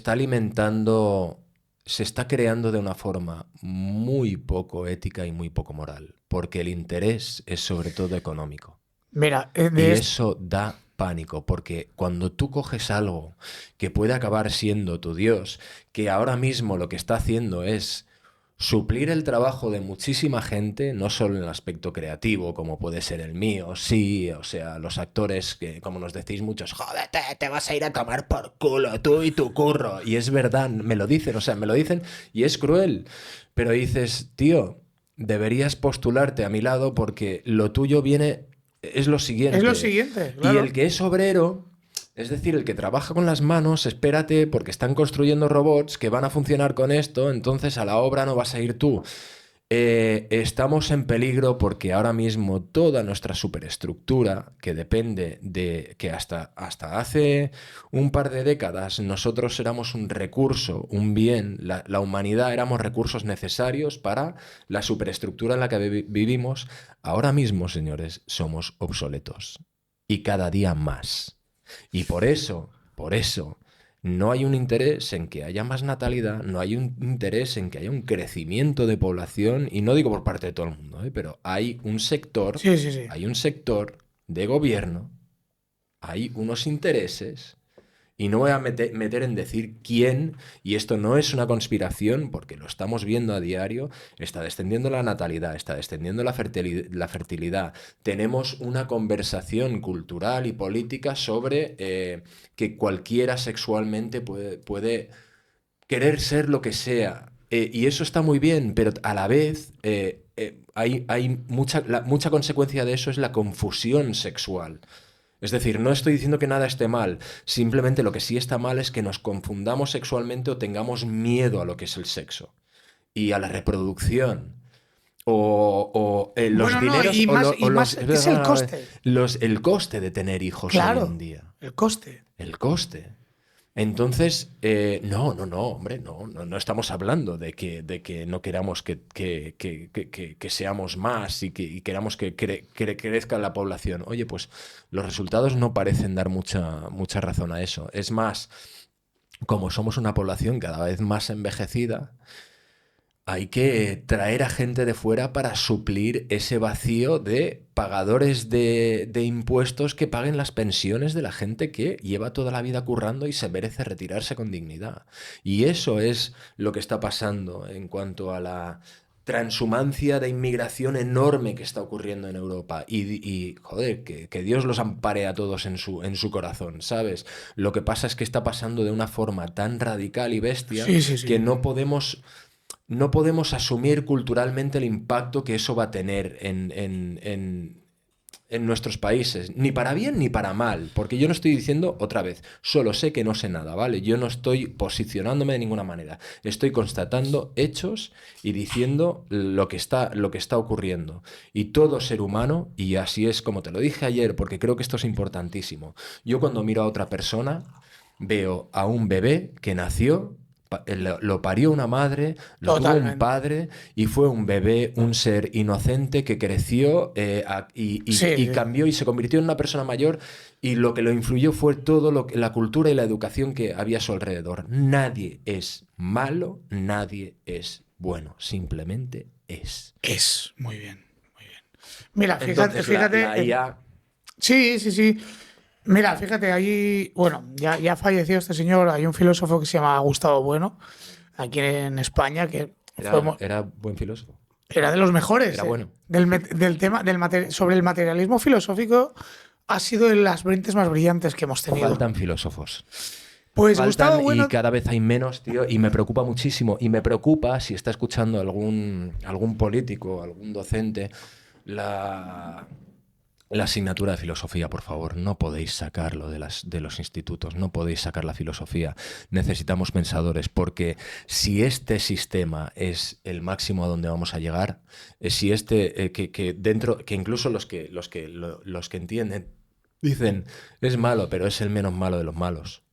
alimentando, se está creando de una forma muy poco ética y muy poco moral, porque el interés es sobre todo económico. Mira, y eso da pánico, porque cuando tú coges algo que puede acabar siendo tu Dios, que ahora mismo lo que está haciendo es suplir el trabajo de muchísima gente, no solo en el aspecto creativo, como puede ser el mío, sí, o sea, los actores que, como nos decís muchos, jódete, te vas a ir a tomar por culo, tú y tu curro. Y es verdad, me lo dicen y es cruel, pero dices, tío, deberías postularte a mi lado porque lo tuyo es lo siguiente. Es lo siguiente, claro. Y el que es obrero, es decir, el que trabaja con las manos, espérate, porque están construyendo robots que van a funcionar con esto, entonces a la obra no vas a ir tú. Estamos en peligro porque ahora mismo toda nuestra superestructura, que depende de que hasta hace un par de décadas nosotros éramos un recurso, un bien, la humanidad éramos recursos necesarios para la superestructura en la que vivimos, ahora mismo, señores, somos obsoletos. Y cada día más. Y por eso, no hay un interés en que haya más natalidad, no hay un interés en que haya un crecimiento de población, y no digo por parte de todo el mundo, pero hay un sector, hay un sector de gobierno, hay unos intereses, y no voy a meter en decir quién, y esto no es una conspiración, porque lo estamos viendo a diario, está descendiendo la natalidad, está descendiendo la fertilidad. Tenemos una conversación cultural y política sobre que cualquiera sexualmente puede querer ser lo que sea. Y eso está muy bien, pero a la vez hay mucha consecuencia de eso es la confusión sexual. Es decir, no estoy diciendo que nada esté mal, simplemente lo que sí está mal es que nos confundamos sexualmente o tengamos miedo a lo que es el sexo y a la reproducción o los dineros es el coste. El coste de tener hijos hoy en día. El coste. Entonces, no, hombre, no estamos hablando de que no queramos que seamos más y queramos que crezca la población. Oye, pues los resultados no parecen dar mucha razón a eso. Es más, como somos una población cada vez más envejecida, hay que traer a gente de fuera para suplir ese vacío de pagadores de impuestos que paguen las pensiones de la gente que lleva toda la vida currando y se merece retirarse con dignidad. Y eso es lo que está pasando en cuanto a la transhumancia de inmigración enorme que está ocurriendo en Europa. Joder, que Dios los ampare a todos en su corazón, ¿sabes? Lo que pasa es que está pasando de una forma tan radical y bestia Sí, sí, que sí. no podemos asumir culturalmente el impacto que eso va a tener en nuestros países, ni para bien ni para mal, porque yo no estoy diciendo, otra vez, solo sé que no sé nada, ¿vale? Yo no estoy posicionándome de ninguna manera, estoy constatando hechos y diciendo lo que está ocurriendo. Y todo ser humano, y así es como te lo dije ayer, porque creo que esto es importantísimo, yo cuando miro a otra persona, veo a un bebé que nació, lo parió una madre, lo tuvo un Totalmente. padre y fue un bebé, un ser inocente que creció Sí, y sí. cambió y se convirtió en una persona mayor y lo que lo influyó fue todo la cultura y la educación que había a su alrededor. Nadie es malo, nadie es bueno, simplemente es. Es muy bien, muy bien. Mira, fíjate, Entonces la fíjate. IA, Sí, sí, sí. Mira, fíjate, ahí, bueno, ya falleció este señor. Hay un filósofo que se llama Gustavo Bueno, aquí en España, que fue, era buen filósofo, era de los mejores era bueno. del tema sobre el materialismo filosófico. Ha sido de las mentes más brillantes que hemos tenido. Faltan filósofos. Pues Gustavo Faltan y Bueno, cada vez hay menos, tío, y me preocupa muchísimo. Y me preocupa si está escuchando algún político, algún docente, la, la asignatura de filosofía, por favor. No podéis sacarlo de los institutos, no podéis sacar la filosofía. Necesitamos pensadores, porque si este sistema es el máximo a donde vamos a llegar, si que incluso los que entienden dicen es malo, pero es el menos malo de los malos.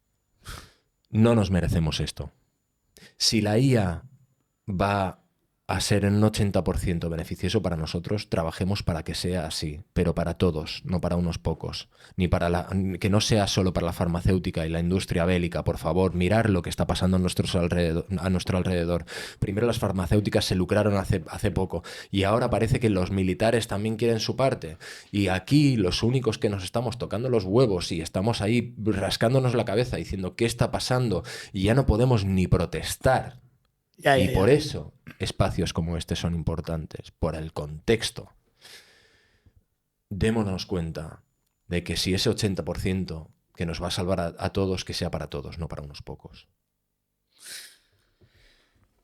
No nos merecemos esto. Si la IA va a ser en un 80% beneficioso para nosotros, trabajemos para que sea así, pero para todos, no para unos pocos, ni que no sea solo para la farmacéutica y la industria bélica, por favor, mirar lo que está pasando a nuestro alrededor. Primero las farmacéuticas se lucraron hace poco y ahora parece que los militares también quieren su parte. Y aquí los únicos que nos estamos tocando los huevos y estamos ahí rascándonos la cabeza diciendo qué está pasando y ya no podemos ni protestar. ya, Y ya, por ya. eso espacios como este son importantes, por el contexto. Démonos cuenta de que si ese 80% que nos va a salvar a todos, que sea para todos, no para unos pocos.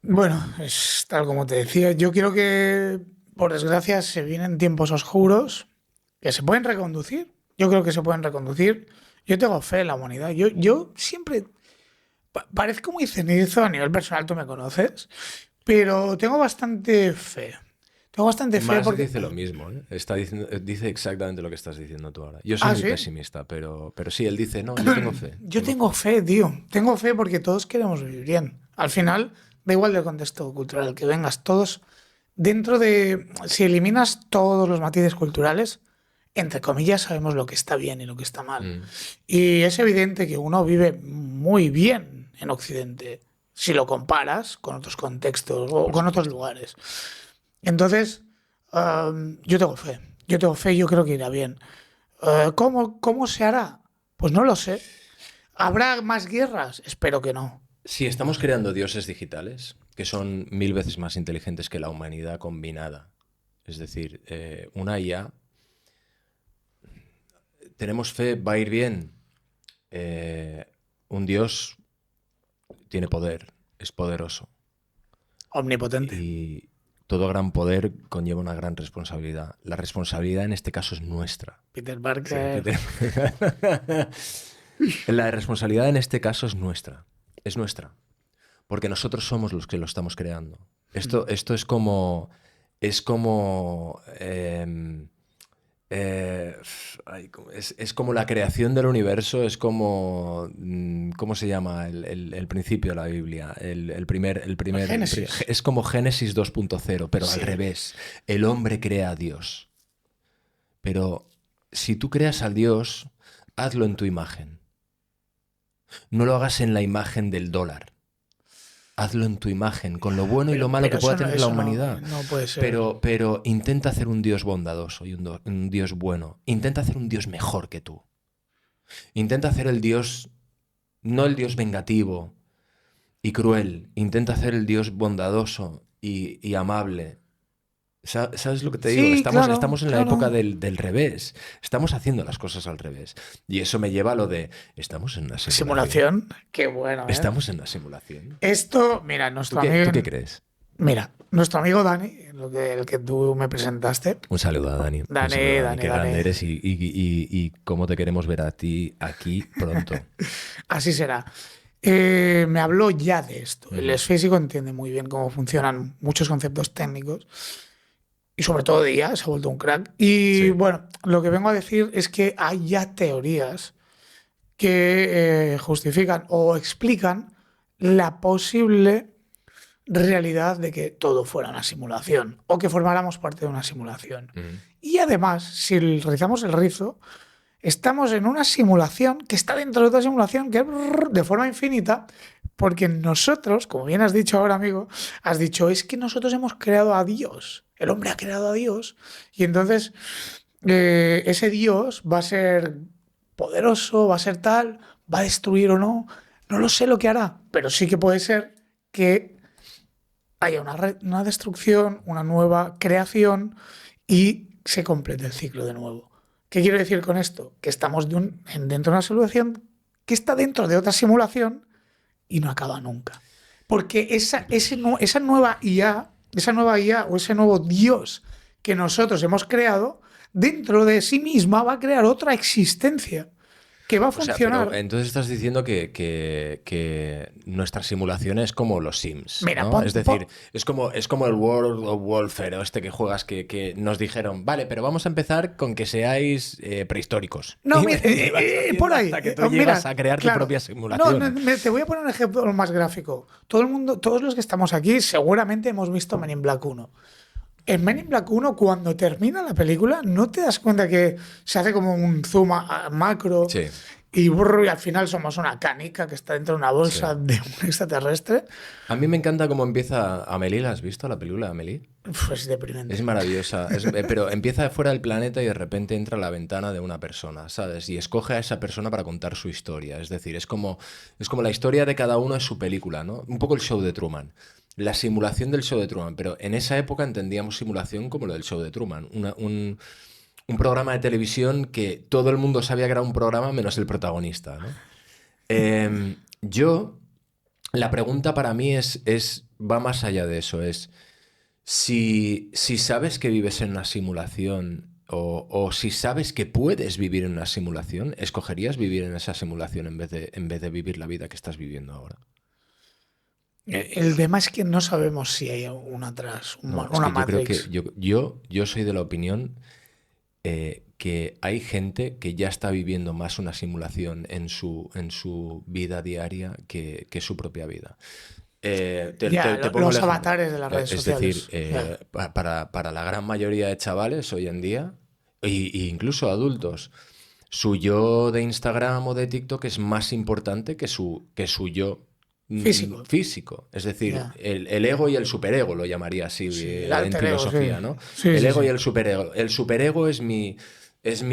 Bueno, es tal como te decía. Yo creo que, por desgracia, se vienen tiempos oscuros que se pueden reconducir. Yo creo que se pueden reconducir. Yo tengo fe en la humanidad. Yo siempre parezco muy cenizo a nivel personal, tú me conoces, pero tengo bastante fe. Tengo bastante fe Marx porque. dice lo mismo, ¿eh? Dice exactamente lo que estás diciendo tú ahora. Yo soy Ah, muy sí. pesimista, pero sí, él dice, no, yo tengo fe, Yo tengo tengo fe. fe, tío. Tengo fe porque todos queremos vivir bien. Al final, da igual del contexto cultural que vengas, todos dentro de. Si eliminas todos los matices culturales, entre comillas, sabemos lo que está bien y lo que está mal. Mm. Y es evidente que uno vive muy bien en Occidente si lo comparas con otros contextos o Por con otros supuesto. lugares. Entonces, yo tengo fe. Yo tengo fe y yo creo que irá bien. ¿Cómo se hará? Pues no lo sé. ¿Habrá más guerras? Espero que no. Si estamos creando dioses digitales, que son 1000 veces más inteligentes que la humanidad combinada, es decir, una IA, tenemos fe, va a ir bien. Un dios tiene poder, es poderoso. Omnipotente. Y todo gran poder conlleva una gran responsabilidad. La responsabilidad en este caso es nuestra. Peter Sí, Parker. Peter. La responsabilidad en este caso es nuestra. Es nuestra. Porque nosotros somos los que lo estamos creando. Esto es como. Es como. Es como la creación del universo, es como. ¿Cómo se llama? El principio de la Biblia. Génesis. Es como Génesis 2.0, pero al Sí. revés. El hombre crea a Dios. Pero si tú creas al Dios, hazlo en tu imagen. No lo hagas en la imagen del dólar. hazlo en tu imagen, con lo bueno y lo malo que pueda tener la humanidad. No puede ser. Pero intenta hacer un Dios bondadoso y un Dios bueno. Intenta hacer un Dios mejor que tú. Intenta hacer el Dios, no el Dios vengativo y cruel. Intenta hacer el Dios bondadoso y amable. ¿Sabes lo que te digo? Sí, claro, Estamos en la claro. época del revés. Estamos haciendo las cosas al revés. Y eso me lleva a lo de, estamos en una simulación. Simulación. Qué bueno, ¿eh? Estamos en una simulación. Esto, mira, ¿Tú nuestro qué, amigo. tú qué crees? Mira, nuestro amigo Dani, el que tú me presentaste. Un saludo a Dani. Dani, Un saludo a Dani, Qué Dani. grande eres y cómo te queremos ver a ti aquí pronto. Así será. Me habló ya de esto. Él es físico, entiende muy bien cómo funcionan muchos conceptos técnicos y sobre todo de IA, se ha vuelto un crack. Y Sí. bueno, lo que vengo a decir es que hay ya teorías que justifican o explican la posible realidad de que todo fuera una simulación o que formáramos parte de una simulación. Y además, si realizamos el rizo, estamos en una simulación que está dentro de otra simulación que de forma infinita, porque nosotros, como bien has dicho ahora, amigo, has dicho, es que nosotros hemos creado a Dios. El hombre ha creado a Dios. Y entonces, ese Dios va a ser poderoso, va a ser tal, va a destruir o no. No lo sé lo que hará, pero sí que puede ser que haya una destrucción, una nueva creación y se complete el ciclo de nuevo. ¿Qué quiero decir con esto? Que estamos dentro de una simulación que está dentro de otra simulación y no acaba nunca. Porque esa nueva IA o ese nuevo Dios que nosotros hemos creado, dentro de sí misma va a crear otra existencia que va a funcionar. Pero entonces estás diciendo que nuestra simulación es como los Sims, Mira, ¿no? Es decir, es como el World of Warfare o que juegas que nos dijeron, vale, pero vamos a empezar con que seáis prehistóricos. No, mira, por ahí. Hasta que tú llegas a crear tu propia simulación. No, te voy a poner un ejemplo más gráfico. Todo el mundo, todos los que estamos aquí, seguramente hemos visto Men in Black 1. En Men in Black 1, cuando termina la película, ¿no te das cuenta que se hace como un zoom a macro? Sí. Y al final somos una canica que está dentro de una bolsa de un extraterrestre? A mí me encanta cómo empieza Amélie. ¿La has visto, la película de Amélie? Pues deprimente. Es maravillosa, pero empieza fuera del planeta y de repente entra a la ventana de una persona, ¿sabes? Y escoge a esa persona para contar su historia. Es decir, es como la historia de cada uno es su película, ¿no? Un poco el show de Truman. La simulación del show de Truman, pero en esa época entendíamos simulación como lo del show de Truman. Un programa de televisión que todo el mundo sabía que era un programa menos el protagonista, ¿no? La pregunta para mí va más allá de eso, es si sabes que vives en una simulación o si sabes que puedes vivir en una simulación, ¿escogerías vivir en esa simulación en vez de vivir la vida que estás viviendo ahora? El tema es que no sabemos si hay una atrás, No, una es que Matrix. yo creo que yo soy de la opinión que hay gente que ya está viviendo más una simulación en su vida diaria que su propia vida. Te pongo Los el ejemplo. avatares de las redes sociales. Es decir, para la gran mayoría de chavales hoy en día, e incluso adultos, su yo de Instagram o de TikTok es más importante que su yo físico. Es decir, el ego y el superego, lo llamaría así en filosofía, ¿no? El ego y el superego. El superego es mi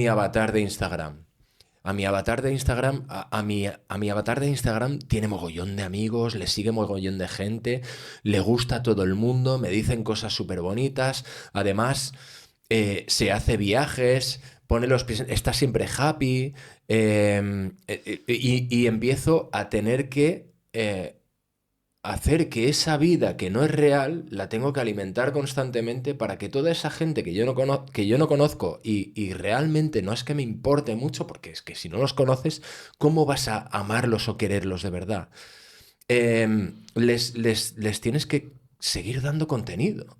avatar de Instagram. A mi avatar de Instagram, a mi avatar de Instagram tiene mogollón de amigos, le sigue mogollón de gente, le gusta a todo el mundo, me dicen cosas súper bonitas. Además, se hace viajes, pone los pies, está siempre happy, y empiezo a tener que hacer que esa vida que no es real la tengo que alimentar constantemente para que toda esa gente que yo no conozco y realmente no es que me importe mucho, porque es que si no los conoces, ¿cómo vas a amarlos o quererlos de verdad? Les tienes que seguir dando contenido.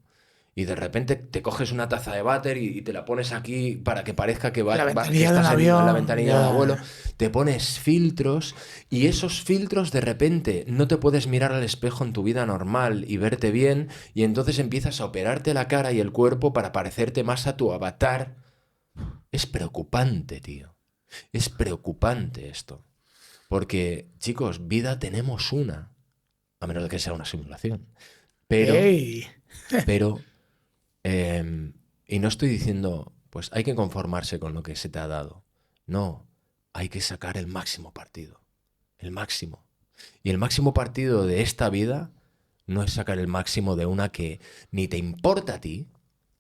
Y de repente te coges una taza de váter y te la pones aquí para que parezca que La que ventanilla estás del avión, en la ventanilla del ya. abuelo. Te pones filtros y esos filtros de repente no te puedes mirar al espejo en tu vida normal y verte bien, y entonces empiezas a operarte la cara y el cuerpo para parecerte más a tu avatar. Es preocupante, tío. Es preocupante esto. Porque, chicos, vida tenemos una. a menos de que sea una simulación. Pero, ¡Ey! pero, y no estoy diciendo, pues hay que conformarse con lo que se te ha dado. No, hay que sacar el máximo partido, el máximo. Y el máximo partido de esta vida no es sacar el máximo de una que ni te importa a ti,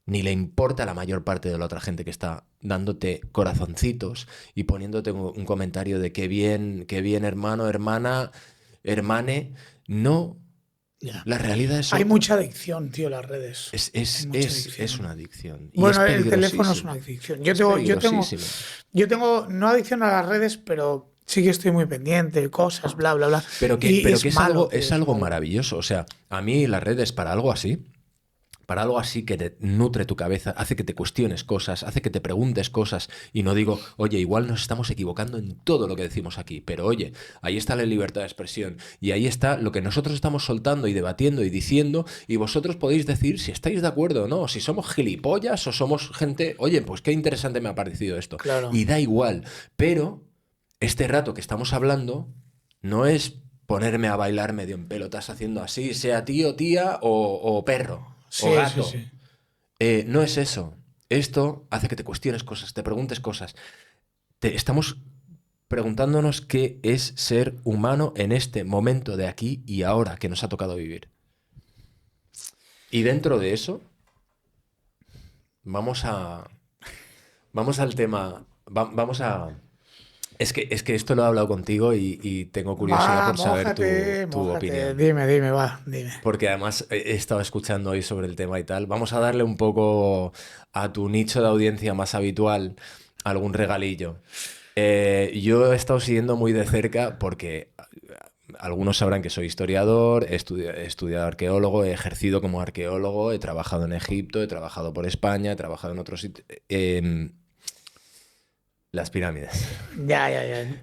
ni le importa a la mayor parte de la otra gente que está dándote corazoncitos y poniéndote un comentario de qué bien hermano, hermana, hermane. No, Ya. la realidad es Hay otra. mucha adicción, tío, las redes. Hay mucha Es adicción. una adicción. Y es Bueno, el teléfono es una peligrosísimo. adicción. Es peligrosísimo. Yo tengo no adicción a las redes, pero sí que estoy muy pendiente, cosas, bla, bla, bla. Y Pero que es malo, tío, es es algo malo. maravilloso. O sea, a mí las redes para algo así que te nutre tu cabeza, hace que te cuestiones cosas, hace que te preguntes cosas y no digo, oye, igual nos estamos equivocando en todo lo que decimos aquí, pero oye, ahí está la libertad de expresión y ahí está lo que nosotros estamos soltando y debatiendo y diciendo y vosotros podéis decir si estáis de acuerdo o no, si somos gilipollas o somos gente, oye, pues qué interesante me ha parecido esto. Claro. Y da igual, pero este rato que estamos hablando no es ponerme a bailar medio en pelotas haciendo así, sea tío, tía o perro o Sí, sí, gato. sí. No es eso. Esto hace que te cuestiones cosas, te preguntes cosas. Estamos preguntándonos qué es ser humano en este momento de aquí y ahora que nos ha tocado vivir. Y dentro de eso, vamos a. Vamos al tema. Vamos a. Es que esto lo he hablado contigo y tengo curiosidad Va, por saber mójate, tu mójate. opinión. Dime, dime, va, dime. Porque además he estado escuchando hoy sobre el tema y tal. Vamos a darle un poco a tu nicho de audiencia más habitual algún regalillo. Yo he estado siguiendo muy de cerca porque algunos sabrán que soy historiador, he estudiado arqueólogo, he ejercido como arqueólogo, he trabajado en Egipto, he trabajado por España, he trabajado en otros sitios. Las pirámides. Ya, ya, ya.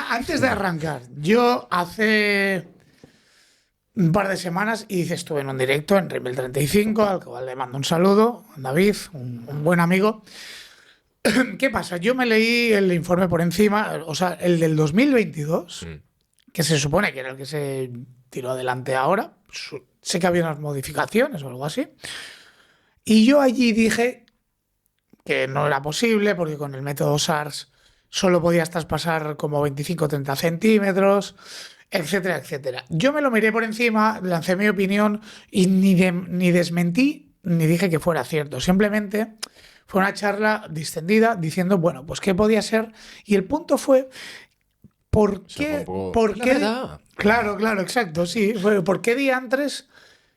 Antes de arrancar, yo hace un par de semanas estuve en un directo en Rimel 35, al cual le mando un saludo, a David, un buen amigo. ¿Qué pasa? Yo me leí el informe por encima, o sea, el del 2022, Mm. que se supone que era el que se tiró adelante ahora. Sé que había unas modificaciones o algo así. Y yo allí dije que no era posible porque con el método SARS solo podías traspasar como 25 o 30 centímetros, etcétera, etcétera. Yo me lo miré por encima, lancé mi opinión y ni desmentí ni dije que fuera cierto. Simplemente fue una charla distendida diciendo, bueno, pues qué podía ser. Y el punto fue, ¿por O sea, fue un qué? poco. ¿Por Es la qué? verdad. Claro, claro, exacto, sí. ¿Por qué diantres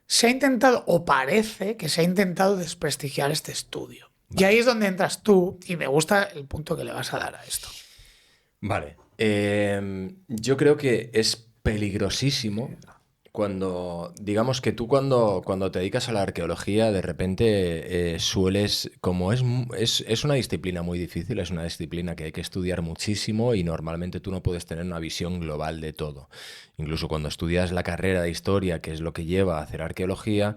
se ha intentado, o parece que se ha intentado desprestigiar este estudio? Y ahí Vale. es donde entras tú y me gusta el punto que le vas a dar a esto. Vale. Yo creo que es peligrosísimo cuando, digamos que tú cuando te dedicas a la arqueología, de repente sueles, como es una disciplina muy difícil, es una disciplina que hay que estudiar muchísimo y normalmente tú no puedes tener una visión global de todo. Incluso cuando estudias la carrera de historia, que es lo que lleva a hacer arqueología,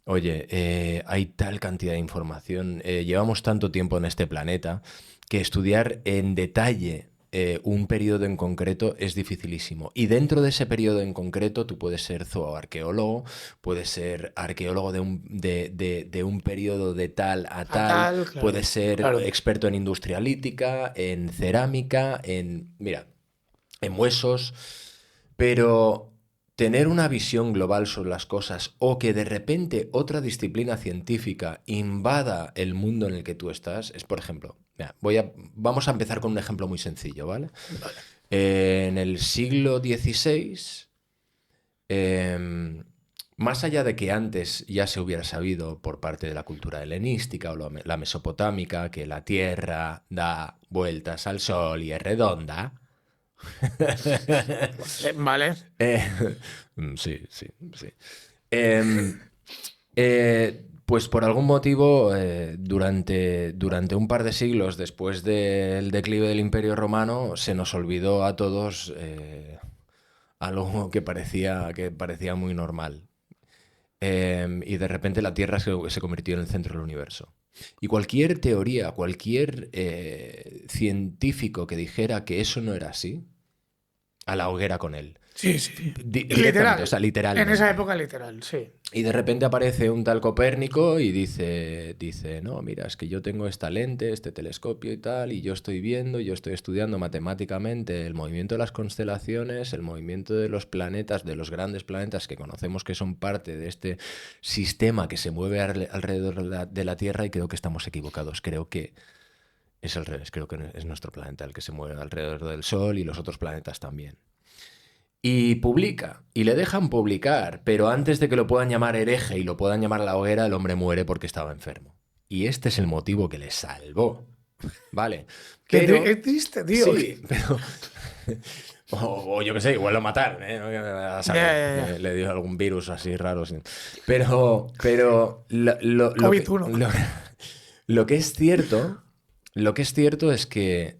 oye, hay tal cantidad de información, llevamos tanto tiempo en este planeta que estudiar en detalle un periodo en concreto es dificilísimo. Y dentro de ese periodo en concreto tú puedes ser zooarqueólogo, puedes ser arqueólogo de un periodo de tal a tal, Fatal, claro. puedes ser Claro. experto en industria lítica, en cerámica, mira, en huesos, pero tener una visión global sobre las cosas o que de repente otra disciplina científica invada el mundo en el que tú estás, es por ejemplo, mira, vamos a empezar con un ejemplo muy sencillo, ¿vale? Vale. En el siglo XVI, más allá de que antes ya se hubiera sabido por parte de la cultura helenística o la mesopotámica que la Tierra da vueltas al Sol y es redonda, Vale. Eh, sí, sí, sí. Em, pues por algún motivo, durante un par de siglos después del declive del Imperio Romano, se nos olvidó a todos algo que parecía muy normal. Y de repente la Tierra se convirtió en el centro del universo. Y cualquier teoría, cualquier científico que dijera que eso no era así, a la hoguera con él. Sí, sí. Directamente, Literal. o sea, literalmente. En esa época literal, sí. Y de repente aparece un tal Copérnico y dice, no, mira, es que yo tengo esta lente, este telescopio y tal, y yo estoy viendo, yo estoy estudiando matemáticamente el movimiento de las constelaciones, el movimiento de los planetas, de los grandes planetas que conocemos que son parte de este sistema que se mueve alrededor de la Tierra, y creo que estamos equivocados. Creo que es al revés, creo que es nuestro planeta el que se mueve alrededor del Sol y los otros planetas también. Y publica, y le dejan publicar, pero antes de que lo puedan llamar hereje y lo puedan llamar a la hoguera, el hombre muere porque estaba enfermo. Y este es el motivo que le salvó. Vale. Pero. Qué triste, tío. Sí, pero. O yo qué sé, igual lo mataron, ¿eh? A saber, Ya. le dio algún virus así raro. Sí. Pero. COVID-1. Lo que es cierto. Lo que es cierto es que.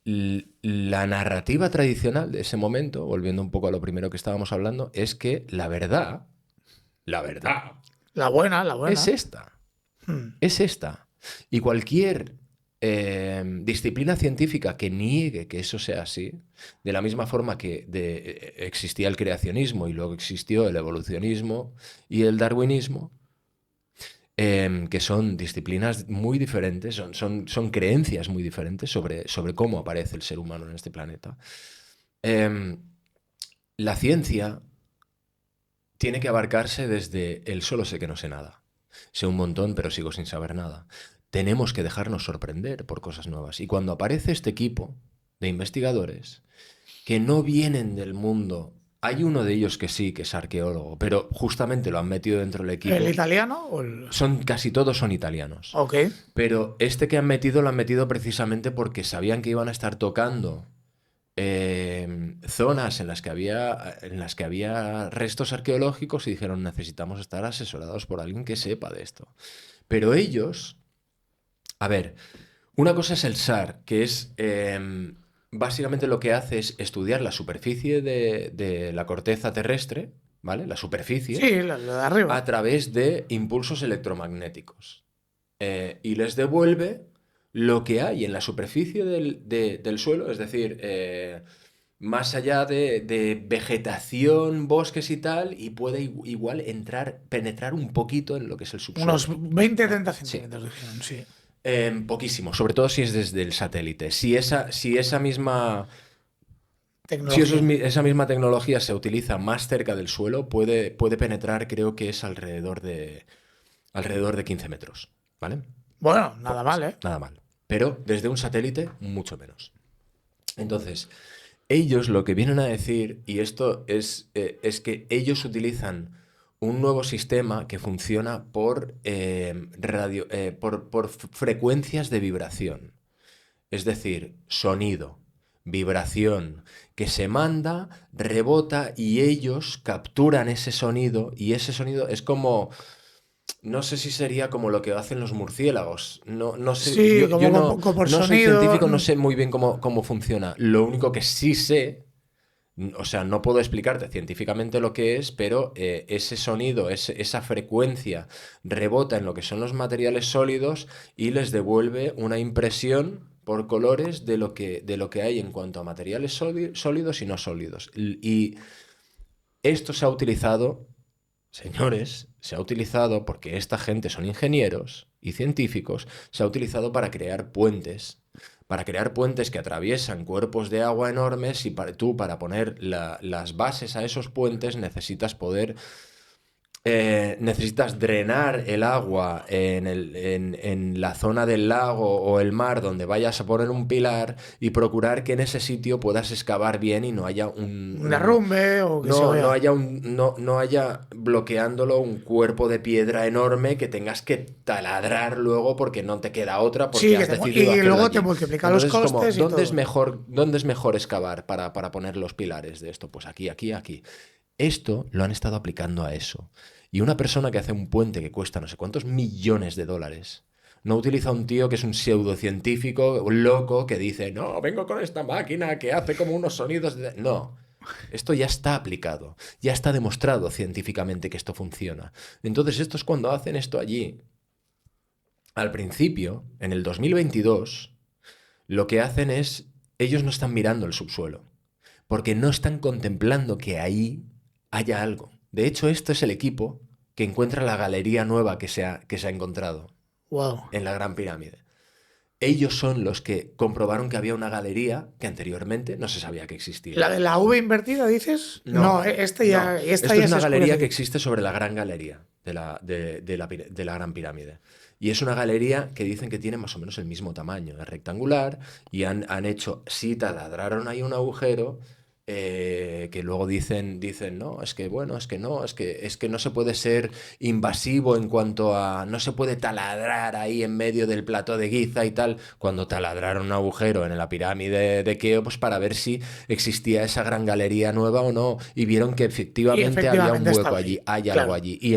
La narrativa tradicional de ese momento, volviendo un poco a lo primero que estábamos hablando, es que la verdad La buena, la es buena. esta. Es esta. Y cualquier disciplina científica que niegue que eso sea así, de la misma forma que existía el creacionismo y luego existió el evolucionismo y el darwinismo, que son disciplinas muy diferentes, son creencias muy diferentes sobre cómo aparece el ser humano en este planeta. La ciencia tiene que abarcarse desde el solo sé que no sé nada. Sé un montón, pero sigo sin saber nada. Tenemos que dejarnos sorprender por cosas nuevas. Y cuando aparece este equipo de investigadores que no vienen del mundo. Hay uno de ellos que sí, que es arqueólogo, pero justamente lo han metido dentro del equipo. ¿El italiano o el...? Casi todos son italianos. Ok. Pero este que han metido lo han metido precisamente porque sabían que iban a estar tocando zonas en las que había restos arqueológicos y dijeron, necesitamos estar asesorados por alguien que sepa de esto. Pero ellos, a ver, una cosa es el SAR, que es básicamente lo que hace es estudiar la superficie de la corteza terrestre, ¿vale? La superficie, Sí, lo de arriba. a través de impulsos electromagnéticos. Y les devuelve lo que hay en la superficie del suelo, es decir, más allá de vegetación, bosques y tal, y puede igual penetrar un poquito en lo que es el subsuelo. Unos 20-30 Sí. centímetros, dijeron, sí. Poquísimo, sobre todo si es desde el satélite. Si esa misma Tecnología. esa misma tecnología se utiliza más cerca del suelo, puede penetrar, creo que es alrededor de 15 metros, ¿vale? Bueno, nada mal, ¿eh? Nada mal. Pero desde un satélite, mucho menos. Entonces, ellos lo que vienen a decir, y esto es que ellos utilizan un nuevo sistema que funciona por frecuencias de vibración. Es decir, sonido, vibración, que se manda, rebota y ellos capturan ese sonido, y ese sonido es como... No sé si sería como lo que hacen los murciélagos. No sé, Sí, yo como por no soy sonido. científico, no sé muy bien cómo funciona. Lo único que sí sé, o sea, no puedo explicarte científicamente lo que es, pero ese sonido, esa frecuencia rebota en lo que son los materiales sólidos y les devuelve una impresión por colores de lo que hay en cuanto a materiales sólidos y no sólidos. Y esto se ha utilizado, señores, se ha utilizado porque esta gente son ingenieros y científicos, se ha utilizado para crear puentes que atraviesan cuerpos de agua enormes y para poner las bases a esos puentes necesitas drenar el agua en la zona del lago o el mar donde vayas a poner un pilar y procurar que en ese sitio puedas excavar bien y no haya Un derrumbe o que se no, vaya. no haya bloqueándolo un cuerpo de piedra enorme que tengas que taladrar luego porque no te queda otra porque Sí, has decidido y hacerlo luego te allí. multiplica los Entonces es como, costes y todo. ¿dónde es mejor excavar para poner los pilares de esto? Pues aquí, aquí, aquí. Esto lo han estado aplicando a eso. Y una persona que hace un puente que cuesta no sé cuántos millones de dólares no utiliza a un tío que es un pseudocientífico, un loco, que dice, no, vengo con esta máquina que hace como unos sonidos de... No, esto ya está aplicado, ya está demostrado científicamente que esto funciona. Entonces, estos cuando hacen esto allí, al principio, en el 2022, lo que hacen es, ellos no están mirando el subsuelo. porque no están contemplando que ahí haya algo. De hecho, esto es el equipo que encuentra la galería nueva que se ha encontrado Wow. en la Gran Pirámide. Ellos son los que comprobaron que había una galería que anteriormente no se sabía que existía. ¿La de la V invertida, dices? No, Esta no. ya, Esto ya es se una galería oscurece. que existe sobre la Gran Galería de la Gran Pirámide. Y es una galería que dicen que tiene más o menos el mismo tamaño, es rectangular, y han hecho, sí taladraron ahí un agujero, que luego dicen, no, es que bueno, es que no, es que no se puede ser invasivo en cuanto a, no se puede taladrar ahí en medio del plató de Giza y tal, cuando taladraron un agujero en la pirámide de Keops para ver si existía esa gran galería nueva o no, y vieron que Y efectivamente había un efectivamente hueco estaba allí, ahí. hay algo Claro. allí, y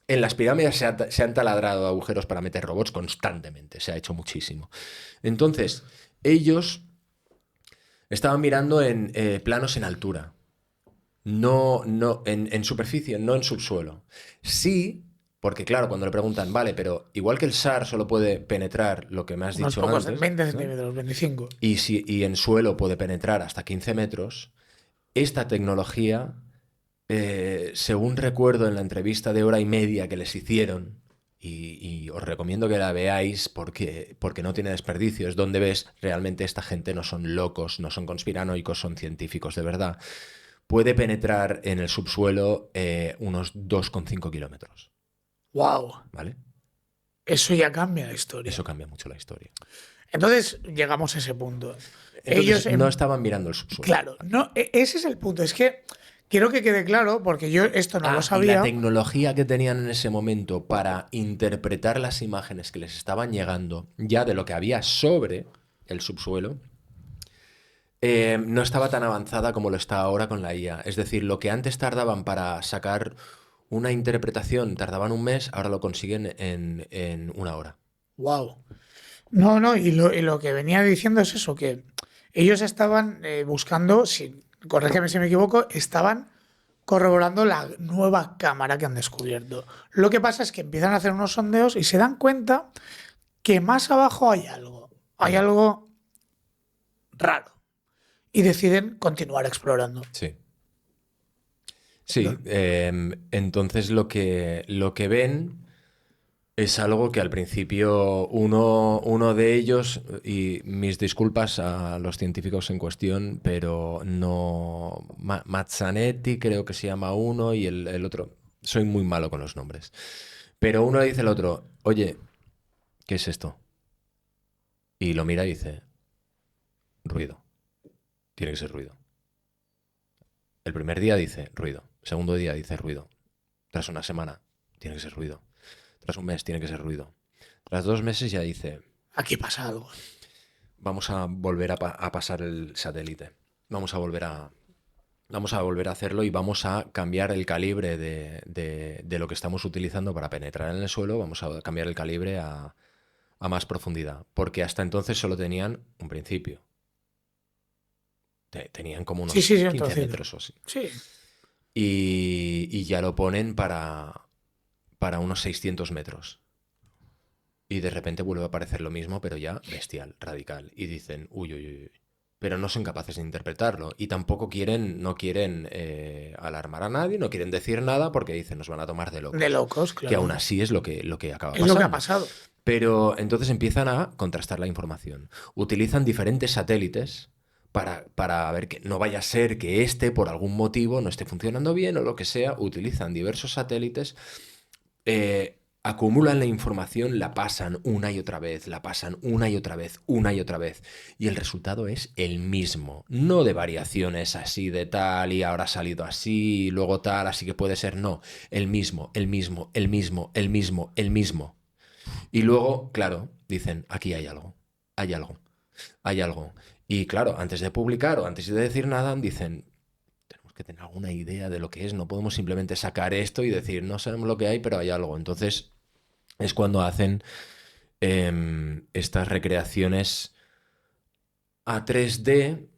en las pirámides se han taladrado agujeros para meter robots constantemente, se ha hecho muchísimo. Entonces, ellos estaban mirando en planos en altura, no en superficie, no en subsuelo. Sí, porque claro, cuando le preguntan, vale, pero igual que el SAR solo puede penetrar lo que me has Unos dicho pocos, antes, 20 ¿no? centímetros, 25. Y en suelo puede penetrar hasta 15 metros, esta tecnología, según recuerdo en la entrevista de hora y media que les hicieron, y os recomiendo que la veáis porque no tiene desperdicio, es donde ves realmente esta gente no son locos, no son conspiranoicos, son científicos de verdad, puede penetrar en el subsuelo unos 2,5 kilómetros, Wow. ¿vale? Eso ya cambia la historia. Eso cambia mucho la historia. Entonces llegamos a ese punto. Ellos, Entonces no estaban mirando el subsuelo. claro, no, ese es el punto. Es que quiero que quede claro, porque yo esto no lo Ah, y la sabía. tecnología que tenían en ese momento para interpretar las imágenes que les estaban llegando ya de lo que había sobre el subsuelo, no estaba tan avanzada como lo está ahora con la IA. Es decir, lo que antes tardaban para sacar una interpretación, tardaban un mes, ahora lo consiguen en una hora. Wow. No, no, y lo que venía diciendo es eso, que ellos estaban buscando, si, corrígeme si me equivoco, estaban corroborando la nueva cámara que han descubierto. Lo que pasa es que empiezan a hacer unos sondeos y se dan cuenta que más abajo hay Mm, algo raro, y deciden continuar explorando. sí. Sí, entonces lo que ven es algo que al principio uno de ellos, y mis disculpas a los científicos en cuestión, pero no... Mazzanetti creo que se llama uno y el otro... Soy muy malo con los nombres. Pero uno le dice al otro, oye, ¿qué es esto? Y lo mira y dice, ruido. Tiene que ser ruido. El primer día dice, ruido. Segundo día dice, ruido. Tras una semana, tiene que ser ruido. Tras un mes, tiene que ser ruido. Tras 2 meses ya dice, Aquí pasa algo. vamos a volver a pasar el satélite. Vamos a volver a hacerlo y vamos a cambiar el calibre de lo que estamos utilizando para penetrar en el suelo. Vamos a cambiar el calibre a más profundidad. Porque hasta entonces solo tenían un principio. Tenían como Sí, unos sí, sí, un 15 trocito. metros o así. Sí. Y ya lo ponen para unos 600 metros. Y de repente vuelve a aparecer lo mismo, pero ya bestial, radical. Y dicen, uy, uy, uy. Pero no son capaces de interpretarlo. Y tampoco no quieren alarmar a nadie, no quieren decir nada porque dicen, nos van a tomar de De locos. locos, Que aún claro. así es lo que acaba Es lo que ha pasando. pasado. Pero entonces empiezan a contrastar la información. Utilizan diferentes satélites para ver que no vaya a ser que este, por algún motivo, no esté funcionando bien o lo que sea. Utilizan diversos satélites, acumulan la información, la pasan una y otra vez, la pasan una y otra vez, una y otra vez. Y el resultado es el mismo. No de variaciones así de tal y ahora ha salido así y luego tal, así que puede ser. No, el mismo, el mismo, el mismo, el mismo, el mismo. Y luego, claro, dicen, aquí hay algo, hay algo, hay algo. Y claro, antes de publicar o antes de decir nada, dicen, tenemos que tener alguna idea de lo que es, no podemos simplemente sacar esto y decir, no sabemos lo que hay, pero hay algo. Entonces es cuando hacen estas recreaciones a 3D,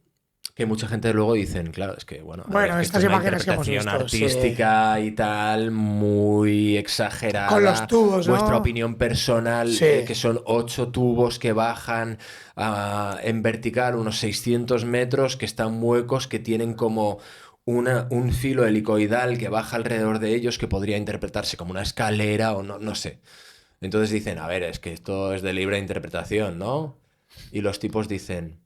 Que mucha gente luego dicen, claro, es que, bueno, a ver, Bueno, es que esto estas es una imágenes que hemos interpretación visto, sí. artística y tal, muy Con los exagerada. tubos, Vuestra ¿no? opinión personal, Sí, que son 8 tubos que bajan en vertical unos 600 metros, que están huecos, que tienen como un filo helicoidal que baja alrededor de ellos, que podría interpretarse como una escalera o no, no sé. Entonces dicen, a ver, es que esto es de libre interpretación, ¿no? Y los tipos dicen...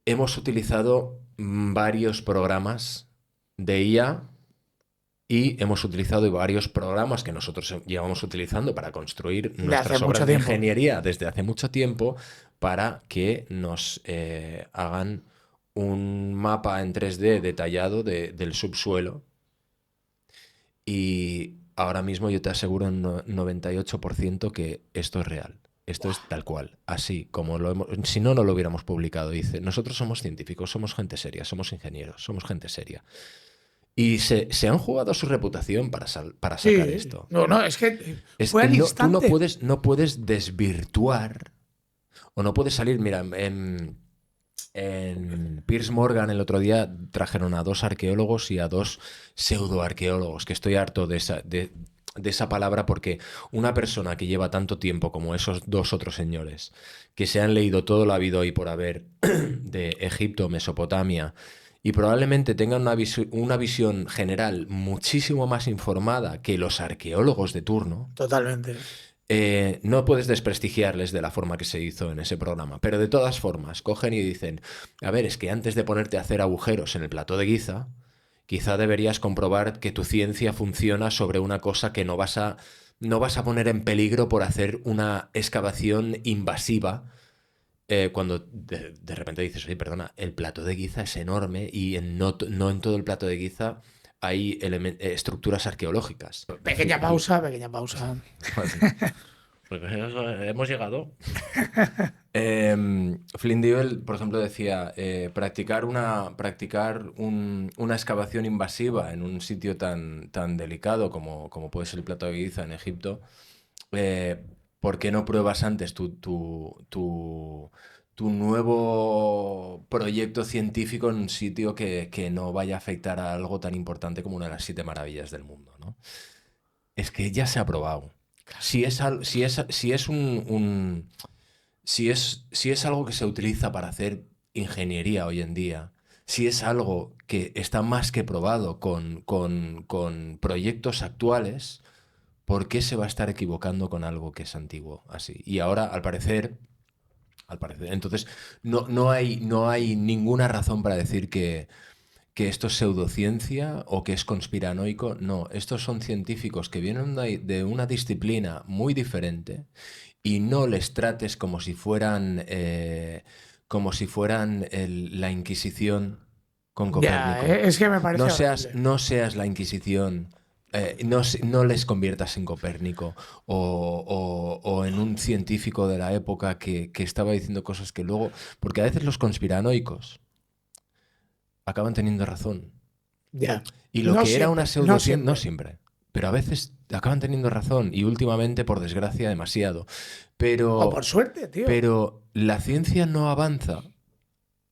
Hemos utilizado varios programas de IA y hemos utilizado varios programas que nosotros llevamos utilizando para construir de hace nuestras mucho obras de tiempo. ingeniería desde hace mucho tiempo para que nos hagan un mapa en 3D detallado del subsuelo. Y ahora mismo yo te aseguro en 98% que esto es real. Esto es tal cual, así como lo hemos... Si no, no lo hubiéramos publicado. Dice, nosotros somos científicos, somos gente seria, somos ingenieros, somos gente seria. Y se han jugado su reputación para sacar Sí, esto. no, no, es que Es, fue al no, tú instante. no puedes desvirtuar o no puedes salir, mira, en Piers Morgan el otro día trajeron a 2 arqueólogos y a 2 pseudoarqueólogos, que estoy harto de esa palabra porque una persona que lleva tanto tiempo como esos 2 otros señores, que se han leído todo lo habido y por haber de Egipto, Mesopotamia, y probablemente tengan una visión general muchísimo más informada que los arqueólogos de turno, Totalmente. no puedes desprestigiarles de la forma que se hizo en ese programa, pero de todas formas, cogen y dicen, a ver, es que antes de ponerte a hacer agujeros en el plató de Giza, quizá deberías comprobar que tu ciencia funciona sobre una cosa que no vas a poner en peligro por hacer una excavación invasiva. Cuando de repente dices, oye, perdona, el plató de Giza es enorme y no en todo el plató de Giza hay estructuras arqueológicas. Pequeña pausa, pequeña pausa. Porque hemos llegado. Flynn Dewey, por ejemplo, decía practicar una excavación invasiva en un sitio tan delicado como puede ser el Plato de Giza en Egipto. eh, ¿Por qué no pruebas antes tu nuevo proyecto científico en un sitio que no vaya a afectar a algo tan importante como una de las 7 maravillas del mundo, ¿no? Es que ya se ha probado. Si es algo que se utiliza para hacer ingeniería hoy en día, si es algo que está más que probado con proyectos actuales, ¿por qué se va a estar equivocando con algo que es antiguo así? Y ahora, al parecer, entonces, no hay ninguna razón para decir que esto es pseudociencia o que es conspiranoico. No, estos son científicos que vienen de una disciplina muy diferente y no les trates como si fueran la Inquisición con Ya, Copérnico. es que me No parece seas, horrible. no seas la Inquisición. No les conviertas en Copérnico o en un científico de la época que estaba diciendo cosas que luego... Porque a veces los conspiranoicos acaban teniendo razón. Ya. Y lo No que era una siempre, no pseudociencia, no siempre. siempre, pero a veces acaban teniendo razón y últimamente, por desgracia, demasiado. O por Pero, suerte, tío. pero la ciencia no avanza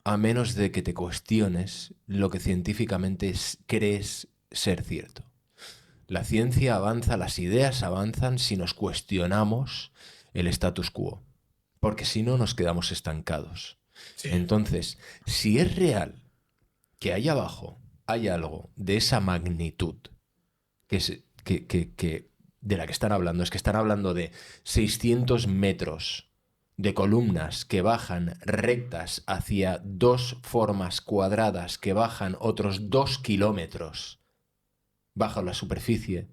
a menos de que te cuestiones lo que científicamente crees ser cierto. La ciencia avanza, las ideas avanzan si nos cuestionamos el status quo, porque si no nos quedamos estancados. Sí. Entonces, si es real que ahí abajo hay algo de esa magnitud de la que están hablando, es que están hablando de 600 metros de columnas que bajan rectas hacia 2 formas cuadradas que bajan otros 2 kilómetros bajo la superficie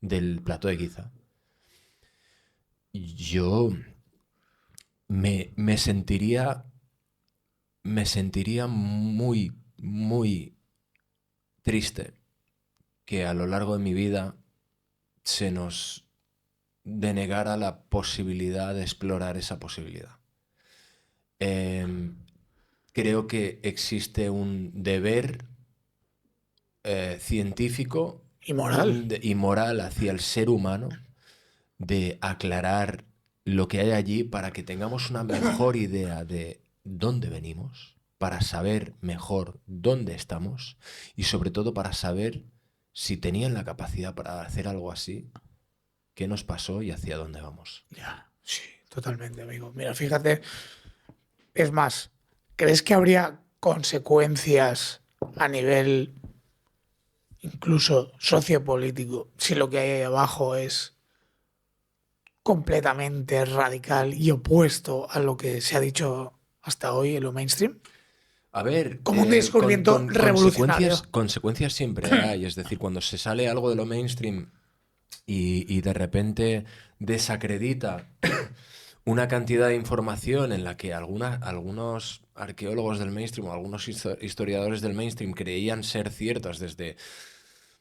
del plató de Giza. Yo me sentiría muy, muy triste que a lo largo de mi vida se nos denegara la posibilidad de explorar esa posibilidad. Creo que existe un deber científico Y moral. y moral hacia el ser humano de aclarar lo que hay allí para que tengamos una mejor idea de dónde venimos, para saber mejor dónde estamos y sobre todo para saber si tenían la capacidad para hacer algo así, qué nos pasó y hacia dónde vamos. Ya, sí, totalmente, amigo. Mira, fíjate, es más, ¿crees que habría consecuencias a nivel incluso sociopolítico si lo que hay ahí abajo es completamente radical y opuesto a lo que se ha dicho hasta hoy en lo mainstream? A ver, Como un descubrimiento revolucionario. consecuencias siempre hay. Es decir, cuando se sale algo de lo mainstream y de repente desacredita una cantidad de información en la que algunos arqueólogos del mainstream o algunos historiadores del mainstream creían ser ciertas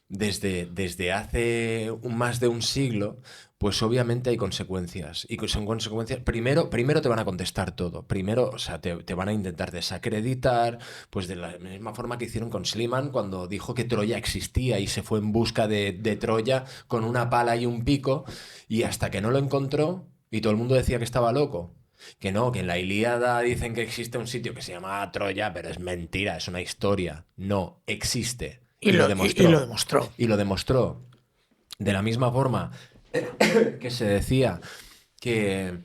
desde hace más de un siglo, pues obviamente hay consecuencias. Y son consecuencias. Primero te van a contestar todo. Primero, o sea, te van a intentar desacreditar, pues de la misma forma que hicieron con Schliemann cuando dijo que Troya existía y se fue en busca de Troya con una pala y un pico, y hasta que no lo encontró, y todo el mundo decía que estaba loco. Que no, que en la Ilíada dicen que existe un sitio que se llama Troya, pero es mentira, es una historia. No, existe. Y lo demostró. Y lo demostró. Y lo demostró. De la misma forma que se decía que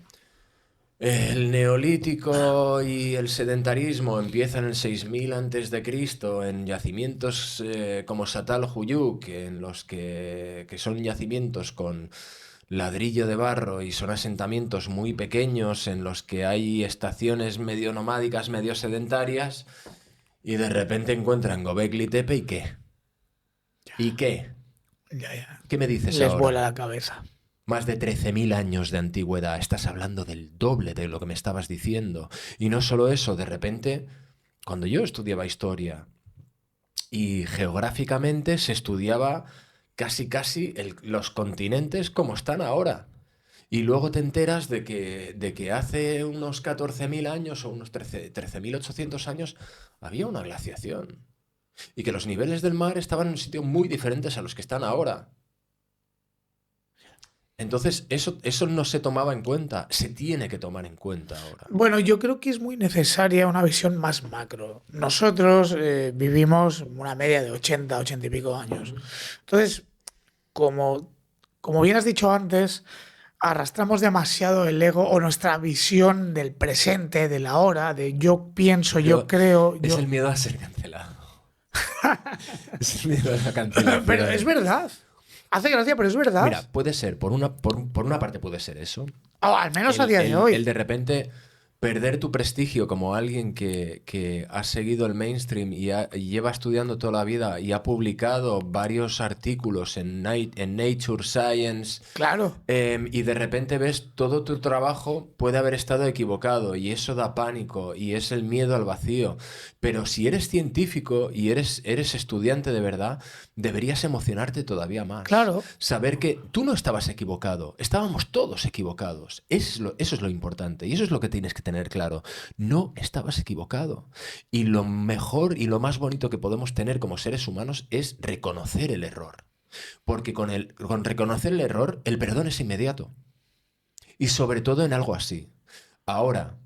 el neolítico y el sedentarismo empiezan en el 6000 antes de Cristo en yacimientos como Satal Huyuk, en los que son yacimientos con ladrillo de barro y son asentamientos muy pequeños en los que hay estaciones medio nomádicas, medio sedentarias, y de repente encuentran Göbekli Tepe y ¿qué? ¿Y qué? Ya. ¿Qué me dices Les ahora? vuela la cabeza. Más de 13.000 años de antigüedad. Estás hablando del doble de lo que me estabas diciendo. Y no solo eso, de repente, cuando yo estudiaba historia y geográficamente se estudiaba casi los continentes como están ahora. Y luego te enteras de que hace unos 14.000 años o unos 13.800 años había una glaciación. Y que los niveles del mar estaban en un sitio muy diferentes a los que están ahora. Entonces, eso no se tomaba en cuenta, se tiene que tomar en cuenta ahora. Bueno, yo creo que es muy necesaria una visión más macro. Nosotros vivimos una media de 80 y pico años. Entonces, como bien has dicho antes, arrastramos demasiado el ego o nuestra visión del presente, del ahora, de yo pienso, yo creo. Es el miedo a ser cancelado. Es el miedo a la cancelación. Pero es verdad. Hace gracia, pero es verdad. Mira, puede ser, por una parte puede ser eso. Al menos a día de hoy. El de repente perder tu prestigio como alguien que ha seguido el mainstream y lleva estudiando toda la vida y ha publicado varios artículos en Nature, Science. Claro. Y de repente ves todo tu trabajo puede haber estado equivocado y eso da pánico y es el miedo al vacío. Pero si eres científico y eres estudiante de verdad, deberías emocionarte todavía más. Claro. Saber que tú no estabas equivocado, estábamos todos equivocados. Eso es lo importante y eso es lo que tienes que tener claro. No estabas equivocado. Y lo mejor y lo más bonito que podemos tener como seres humanos es reconocer el error. Porque con reconocer el error, el perdón es inmediato. Y sobre todo en algo así. Ahora,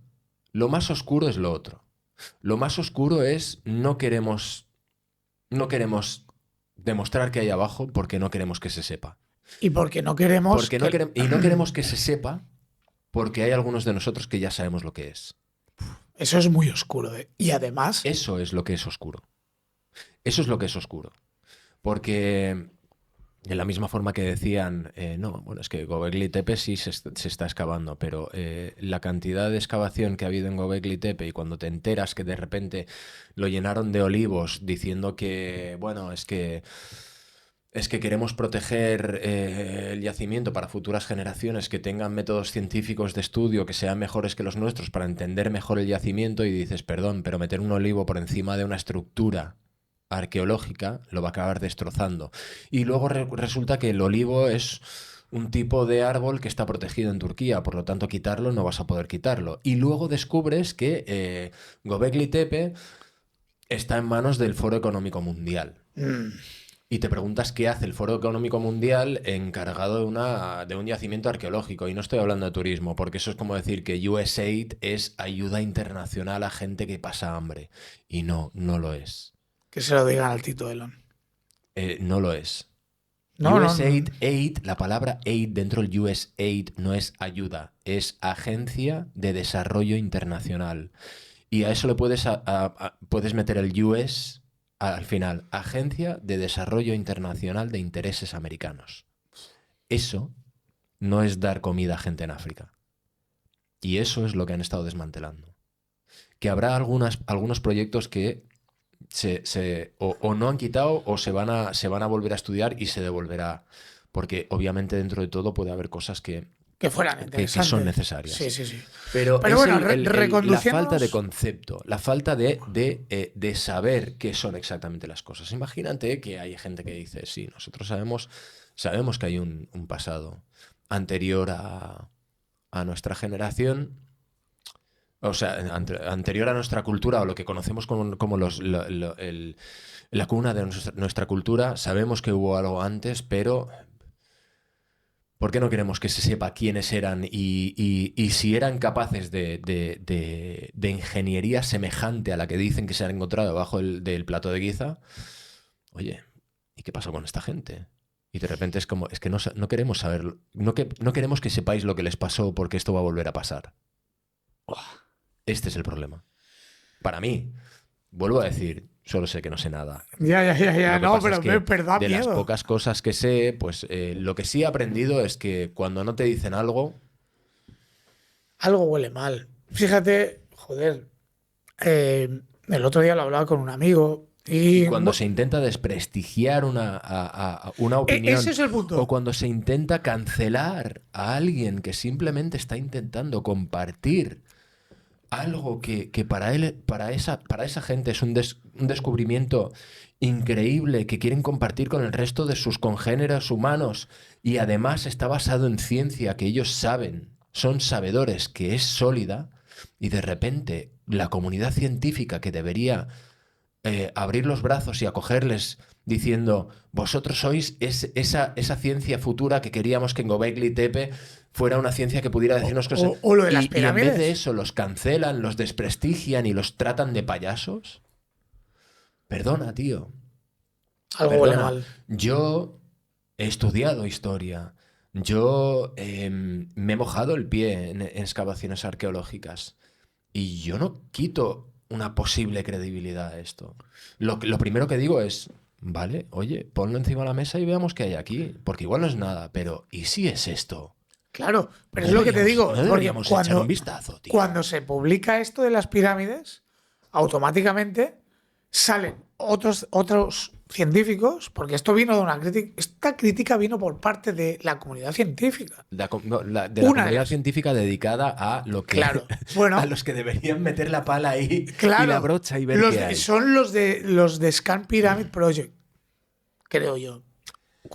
lo más oscuro es lo otro. Lo más oscuro es no queremos demostrar que hay abajo porque no queremos que se sepa. Y porque no queremos... Y no queremos que se sepa porque hay algunos de nosotros que ya sabemos lo que es. Eso es muy oscuro. Y además... Eso es lo que es oscuro. Eso es lo que es oscuro. Porque... De la misma forma que decían, es que Göbekli Tepe sí se está excavando, pero la cantidad de excavación que ha habido en Göbekli Tepe y cuando te enteras que de repente lo llenaron de olivos diciendo que, es que queremos proteger el yacimiento para futuras generaciones que tengan métodos científicos de estudio que sean mejores que los nuestros para entender mejor el yacimiento y dices, perdón, pero meter un olivo por encima de una estructura arqueológica lo va a acabar destrozando. Y luego resulta que el olivo es un tipo de árbol que está protegido en Turquía, por lo tanto quitarlo no vas a poder quitarlo. Y luego descubres que Göbekli Tepe está en manos del Foro Económico Mundial. Y te preguntas qué hace el Foro Económico Mundial encargado de un yacimiento arqueológico. Y no estoy hablando de turismo, porque eso es como decir que USAID es ayuda internacional a gente que pasa hambre. Y no, no lo es. Que se lo digan al Tito Elon. No lo es. No, no, USAID, no. aid, la palabra aid dentro del USAID no es ayuda, es Agencia de Desarrollo Internacional. Y a eso le puedes meter el US al final, Agencia de Desarrollo Internacional de Intereses Americanos. Eso no es dar comida a gente en África. Y eso es lo que han estado desmantelando. Que habrá algunos proyectos que o no han quitado o se van a volver a estudiar y se devolverá. Porque obviamente dentro de todo puede haber cosas que fueran interesantes. Que son necesarias. Sí, sí, sí. Pero bueno, la falta de concepto, la falta de saber qué son exactamente las cosas. Imagínate que hay gente que dice, sí, nosotros sabemos que hay un pasado anterior a nuestra generación, o sea, anterior a nuestra cultura o lo que conocemos como la cuna de nuestra cultura. Sabemos que hubo algo antes, pero ¿por qué no queremos que se sepa quiénes eran y si eran capaces de ingeniería semejante a la que dicen que se han encontrado debajo del plato de Giza? Oye, ¿y qué pasó con esta gente? Y de repente es como, es que no queremos saber, no queremos que sepáis lo que les pasó porque esto va a volver a pasar. Este es el problema. Para mí, vuelvo a decir, solo sé que no sé nada. Ya. No, pero da de miedo. las pocas cosas que sé, pues lo que sí he aprendido es que cuando no te dicen algo... Algo huele mal. Fíjate, joder, el otro día lo hablaba con un amigo y cuando se intenta desprestigiar una opinión, ese es el punto. o cuando se intenta cancelar a alguien que simplemente está intentando compartir algo que para esa gente es un descubrimiento increíble que quieren compartir con el resto de sus congéneres humanos y además está basado en ciencia que ellos saben, son sabedores, que es sólida, y de repente la comunidad científica que debería abrir los brazos y acogerles diciendo, vosotros sois esa ciencia futura que queríamos que en Göbekli Tepe fuera una ciencia que pudiera decirnos cosas. O lo de las pirámides. Y en vez de eso los cancelan, los desprestigian y los tratan de payasos. Perdona, tío. Algo huele mal. Yo he estudiado historia. Yo me he mojado el pie en excavaciones arqueológicas. Y yo no quito una posible credibilidad a esto. Lo primero que digo es, vale, oye, ponlo encima de la mesa y veamos qué hay aquí. Porque igual no es nada, pero ¿y si es esto? Clapero es lo que te digo. No deberíamos echar un vistazo, tío. Cuando se publica esto de las pirámides, automáticamente salen otros científicos, porque esto vino de una crítica. Esta crítica vino por parte de la comunidad científica. De la comunidad científica dedicada a lo que a los que deberían meter la pala ahí y la brocha y ver qué hay. Son los de Scan Pyramid Project, creo yo.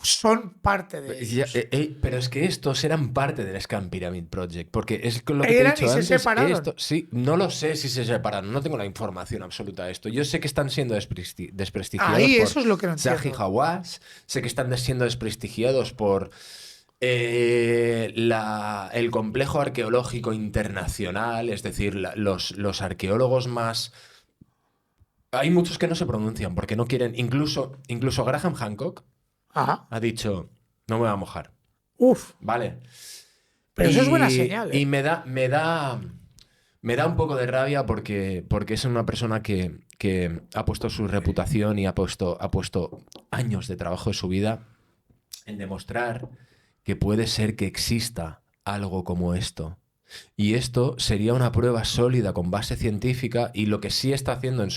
Son parte de ellos. Pero es que estos eran parte del Scan Pyramid Project, porque es lo que te he ¿Eran dicho y antes. se separaron? Sí, no lo sé si se separaron, no tengo la información absoluta de esto. Yo sé que están siendo desprestigiados por eso es lo que no Zahi entiendo. Hawass, sé que están siendo desprestigiados por el complejo arqueológico internacional, es decir, los arqueólogos más... Hay muchos que no se pronuncian porque no quieren, incluso Graham Hancock. Ajá. Ha dicho, no me voy a mojar. Uf. Vale. Pero eso es buena señal. Y me da un poco de rabia porque es una persona que ha puesto su reputación y ha puesto años de trabajo de su vida en demostrar que puede ser que exista algo como esto. Y esto sería una prueba sólida con base científica, y lo que sí está haciendo en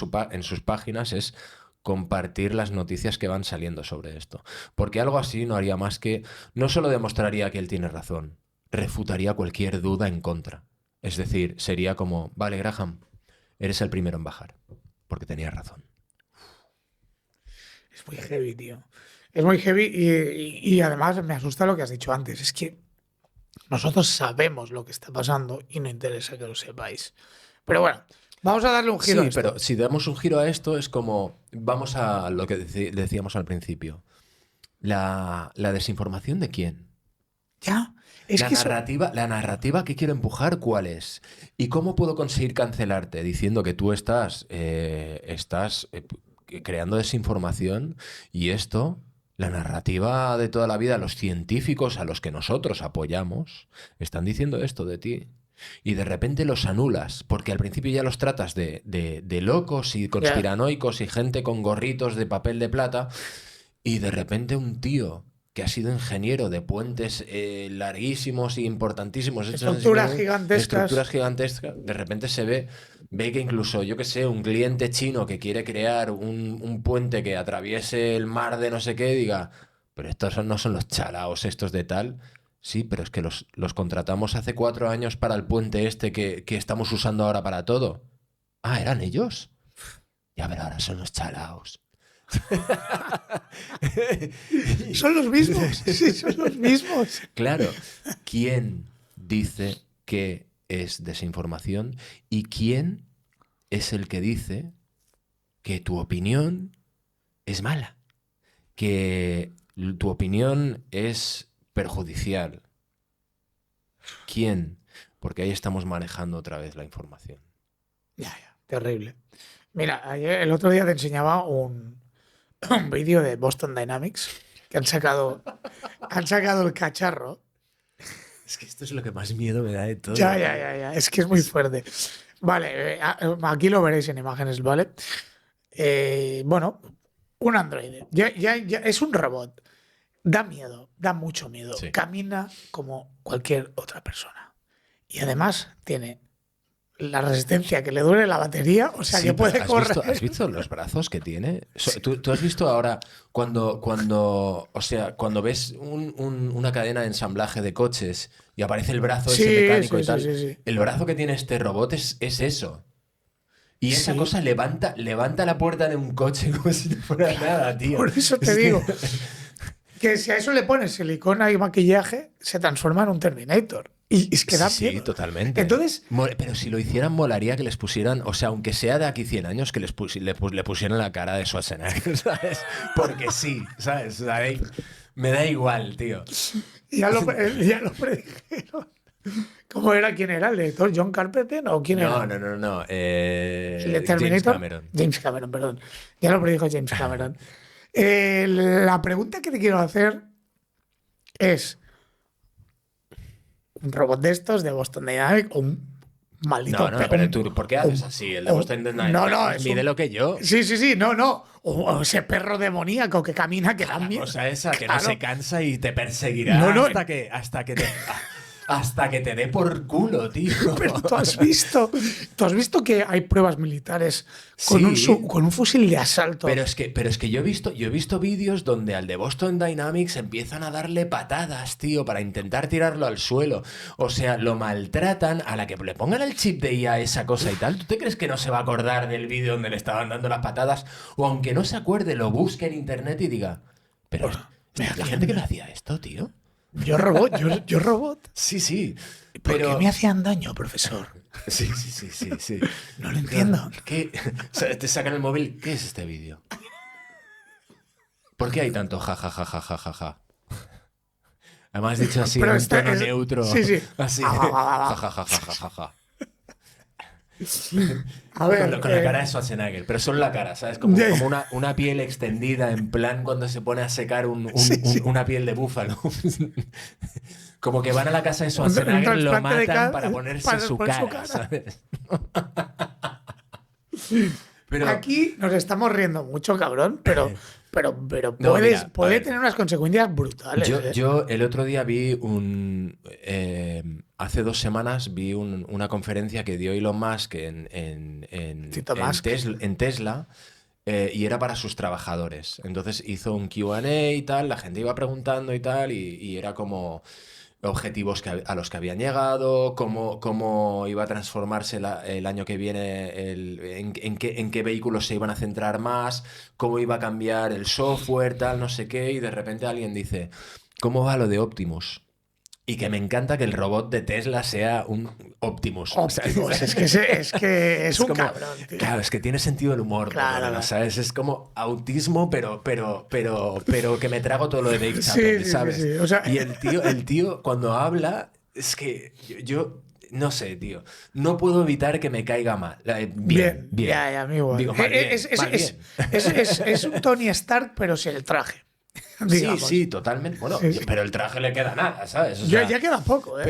sus páginas es compartir las noticias que van saliendo sobre esto. Porque algo así no haría más que... No solo demostraría que él tiene razón, refutaría cualquier duda en contra. Es decir, sería como, vale, Graham, eres el primero en bajar, porque tenías razón. Es muy heavy, tío. Es muy heavy y además me asusta lo que has dicho antes. Es que nosotros sabemos lo que está pasando y no interesa que lo sepáis. Pero bueno, Vamos a darle un giro a Sí, esto. pero si damos un giro a esto es como, vamos a lo que decíamos al principio. ¿La desinformación de quién? Ya, es que eso... La narrativa que quiero empujar, ¿cuál es? ¿Y cómo puedo conseguir cancelarte diciendo que tú estás creando desinformación y esto, la narrativa de toda la vida, los científicos a los que nosotros apoyamos, están diciendo esto de ti? Y de repente los anulas, porque al principio ya los tratas de locos y Ya. conspiranoicos y gente con gorritos de papel de plata, y de repente un tío que ha sido ingeniero de puentes larguísimos y importantísimos, hechos en el siglo Estructuras XX, gigantescas. estructuras gigantescas, de repente ve que incluso, yo que sé, un cliente chino que quiere crear un puente que atraviese el mar de no sé qué, diga, pero no son los chalaos estos de tal. Sí, pero es que los contratamos hace 4 años para el puente este que estamos usando ahora para todo. Ah, ¿eran ellos? Ya, pero ahora son los chalaos. Son los mismos. Sí, son los mismos. Claro, ¿quién dice que es desinformación y quién es el que dice que tu opinión es mala, que tu opinión es perjudicial? ¿Quién? Porque ahí estamos manejando otra vez la información. Ya, ya. Terrible. Mira, el otro día te enseñaba un vídeo de Boston Dynamics que han sacado el cacharro. Es que esto es lo que más miedo me da de todo. Ya, ya, ya, ya. Es que es muy fuerte. Vale, aquí lo veréis en imágenes, ¿vale? Bueno, un androide. Ya es un robot. Da miedo, da mucho miedo. Sí. Camina como cualquier otra persona. Y además tiene la resistencia que le dure la batería, o sea Sí, que puede pero correr. ¿has visto los brazos que tiene? ¿Tú has visto ahora cuando ves una cadena de ensamblaje de coches y aparece el brazo ese Sí, mecánico sí, y tal? sí, sí, sí. El brazo que tiene este robot es eso. Y esa Sí. cosa levanta la puerta de un coche como si no fuera nada, tío. Por eso te Es que- digo que si a eso le pones silicona y maquillaje, se transforma en un Terminator. Y es que da Sí, miedo. totalmente. Entonces, Pero si lo hicieran, molaría que les pusieran, o sea, aunque sea de aquí 100 años, que le pusieran la cara de Schwarzenegger, ¿sabes? Porque sí, ¿sabes? O sea, me da igual, tío. ya lo predijeron. ¿Cómo era? ¿Quién era? ¿El director? ¿John Carpenter? ¿O quién No, era? no, no, no. ¿El de James Terminator? Cameron. James Cameron, perdón. Ya lo predijo James Cameron. La pregunta que te quiero hacer es: ¿un robot de estos de Boston Dynamics o un maldito No, no, perro? pero tú, ¿por qué haces así? El de Boston Dynamics No, no, es mide un... lo que yo. Sí, sí, sí, no, no. O ese perro demoníaco que camina que da La miedo. cosa esa, que no Claro. se cansa y te perseguirá No, no, hasta que te dé por culo, tío. pero tú has visto que hay pruebas militares Sí. con un fusil de asalto. Pero es que yo he visto vídeos donde al de Boston Dynamics empiezan a darle patadas, tío, para intentar tirarlo al suelo. O sea, lo maltratan a la que le pongan el chip de IA a esa cosa y tal. ¿Tú te crees que no se va a acordar del vídeo donde le estaban dando las patadas? O aunque no se acuerde, lo busque en internet y diga, pero ¿hay gente que no hacía esto, tío? Yo robot. Sí, sí. ¿Por Pero... qué me hacían daño, profesor? Sí, sí, sí, sí, sí. No lo entiendo. ¿Qué? O sea, te sacan el móvil. ¿Qué es este vídeo? ¿Por qué hay tanto ja, ja, ja, ja, ja, ja, ja? Además dicho así, Pero en un está- tono es- neutro. sí, sí. Así. Ja, ja, ja, ja, ja, ja, ja. A ver, Con la cara de Schwarzenegger, pero solo la cara, ¿sabes? Como, Ya, ya. como una piel extendida, en plan cuando se pone a secar una piel de búfalo. Como que van a la casa de Schwarzenegger, lo trasplante de matan cara para ponerse para su poner cara, su cara. ¿sabes? Pero, Aquí nos estamos riendo mucho, cabrón, pero No, puede mira, a ver. tener unas consecuencias brutales. Yo el otro día vi hace 2 semanas vi una conferencia que dio Elon Musk Tito Musk. En Tesla, y era para sus trabajadores. Entonces hizo un Q&A y tal, la gente iba preguntando y tal, y era como objetivos a los que habían llegado, cómo iba a transformarse el año que viene, en qué vehículos se iban a centrar más, cómo iba a cambiar el software, tal, no sé qué, y de repente alguien dice, ¿cómo va lo de Optimus? Y que me encanta que el robot de Tesla sea un Optimus. Optimus, es que es un como, cabrón, tío. Claro, es que tiene sentido del humor, Claro, por lo menos, ¿sabes? Es como autismo, pero que me trago todo lo de Dave Sí, Chappelle, sí, ¿sabes? sí, sí. O sea, Y el tío, cuando habla, es que yo no sé, tío. No puedo evitar que me caiga mal. Bien. Ya, amigo. Digo, mal bien, mal bien. Es un Tony Stark, pero sin el traje. Digamos. Sí, totalmente. Bueno, Sí. pero el traje le queda nada, ¿sabes? O Ya, sea, ya queda poco, ¿eh?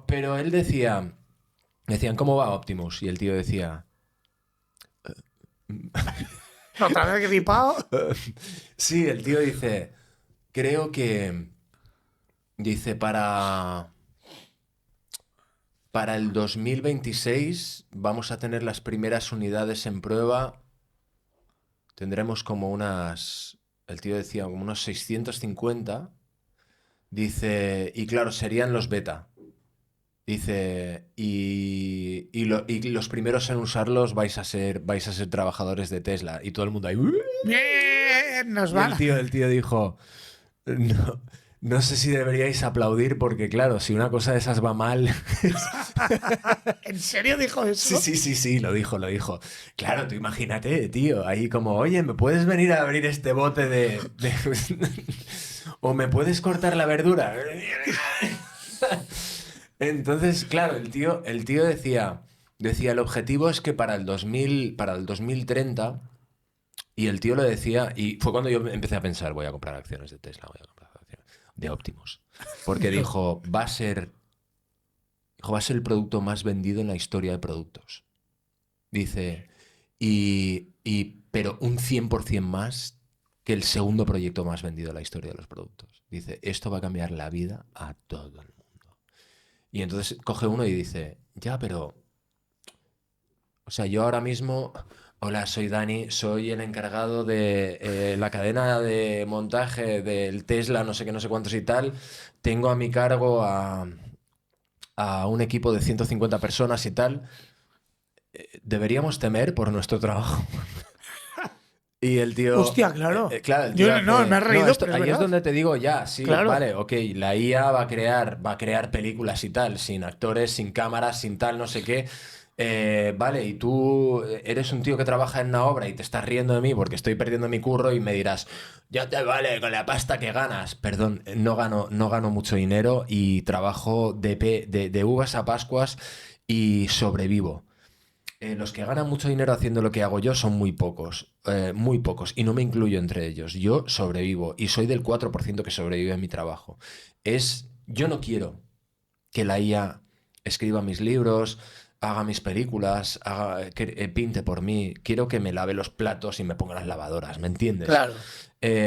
pero él decía, decían, ¿cómo va Optimus? Y el tío decía, Otra vez gripado. sí, el tío dice, creo que, dice, para el 2026 vamos a tener las primeras unidades en prueba. Tendremos como el tío decía, como unos 650. Dice, y claro, serían los beta. Dice, y los primeros en usarlos vais a ser trabajadores de Tesla. Y todo el mundo ahí. Bien, nos Y va. el tío dijo, no, no sé si deberíais aplaudir porque, claro, si una cosa de esas va mal. ¿En serio dijo eso? Sí, lo dijo. Claro, tú imagínate, tío, ahí como, oye, ¿me puedes venir a abrir este bote o me puedes cortar la verdura? Entonces, claro, el tío decía, el objetivo es que para el 2030, y el tío lo decía, y fue cuando yo empecé a pensar, voy a comprar acciones de Tesla, voy a comprar acciones de Optimus. Porque dijo, va a ser el producto más vendido en la historia de productos. Dice, pero un 100% más que el segundo proyecto más vendido en la historia de los productos. Dice, esto va a cambiar la vida a todo el mundo. Y entonces coge uno y dice, ya, pero... O sea, yo ahora mismo... Hola, soy Dani, soy el encargado de la cadena de montaje del Tesla, no sé qué, no sé cuántos y tal. Tengo a mi cargo a un equipo de 150 personas y tal. ¿Deberíamos temer por nuestro trabajo? Y el tío... Hostia, claro. claro, el tío Yo no, me he reído, pero ahí es verdad. donde te digo, ya, sí, Claro. vale, ok, la IA va a crear películas y tal, sin actores, sin cámaras, sin tal, no sé qué. Vale, y tú eres un tío que trabaja en una obra y te estás riendo de mí porque estoy perdiendo mi curro y me dirás, ya te vale con la pasta que ganas. Perdón, no gano mucho dinero y trabajo de uvas a pascuas y sobrevivo. Los que ganan mucho dinero haciendo lo que hago yo son muy pocos, y no me incluyo entre ellos. Yo sobrevivo y soy del 4% que sobrevive en mi trabajo. Yo no quiero que la IA escriba mis libros, haga mis películas, pinte por mí. Quiero que me lave los platos y me ponga las lavadoras, ¿me entiendes? Claro.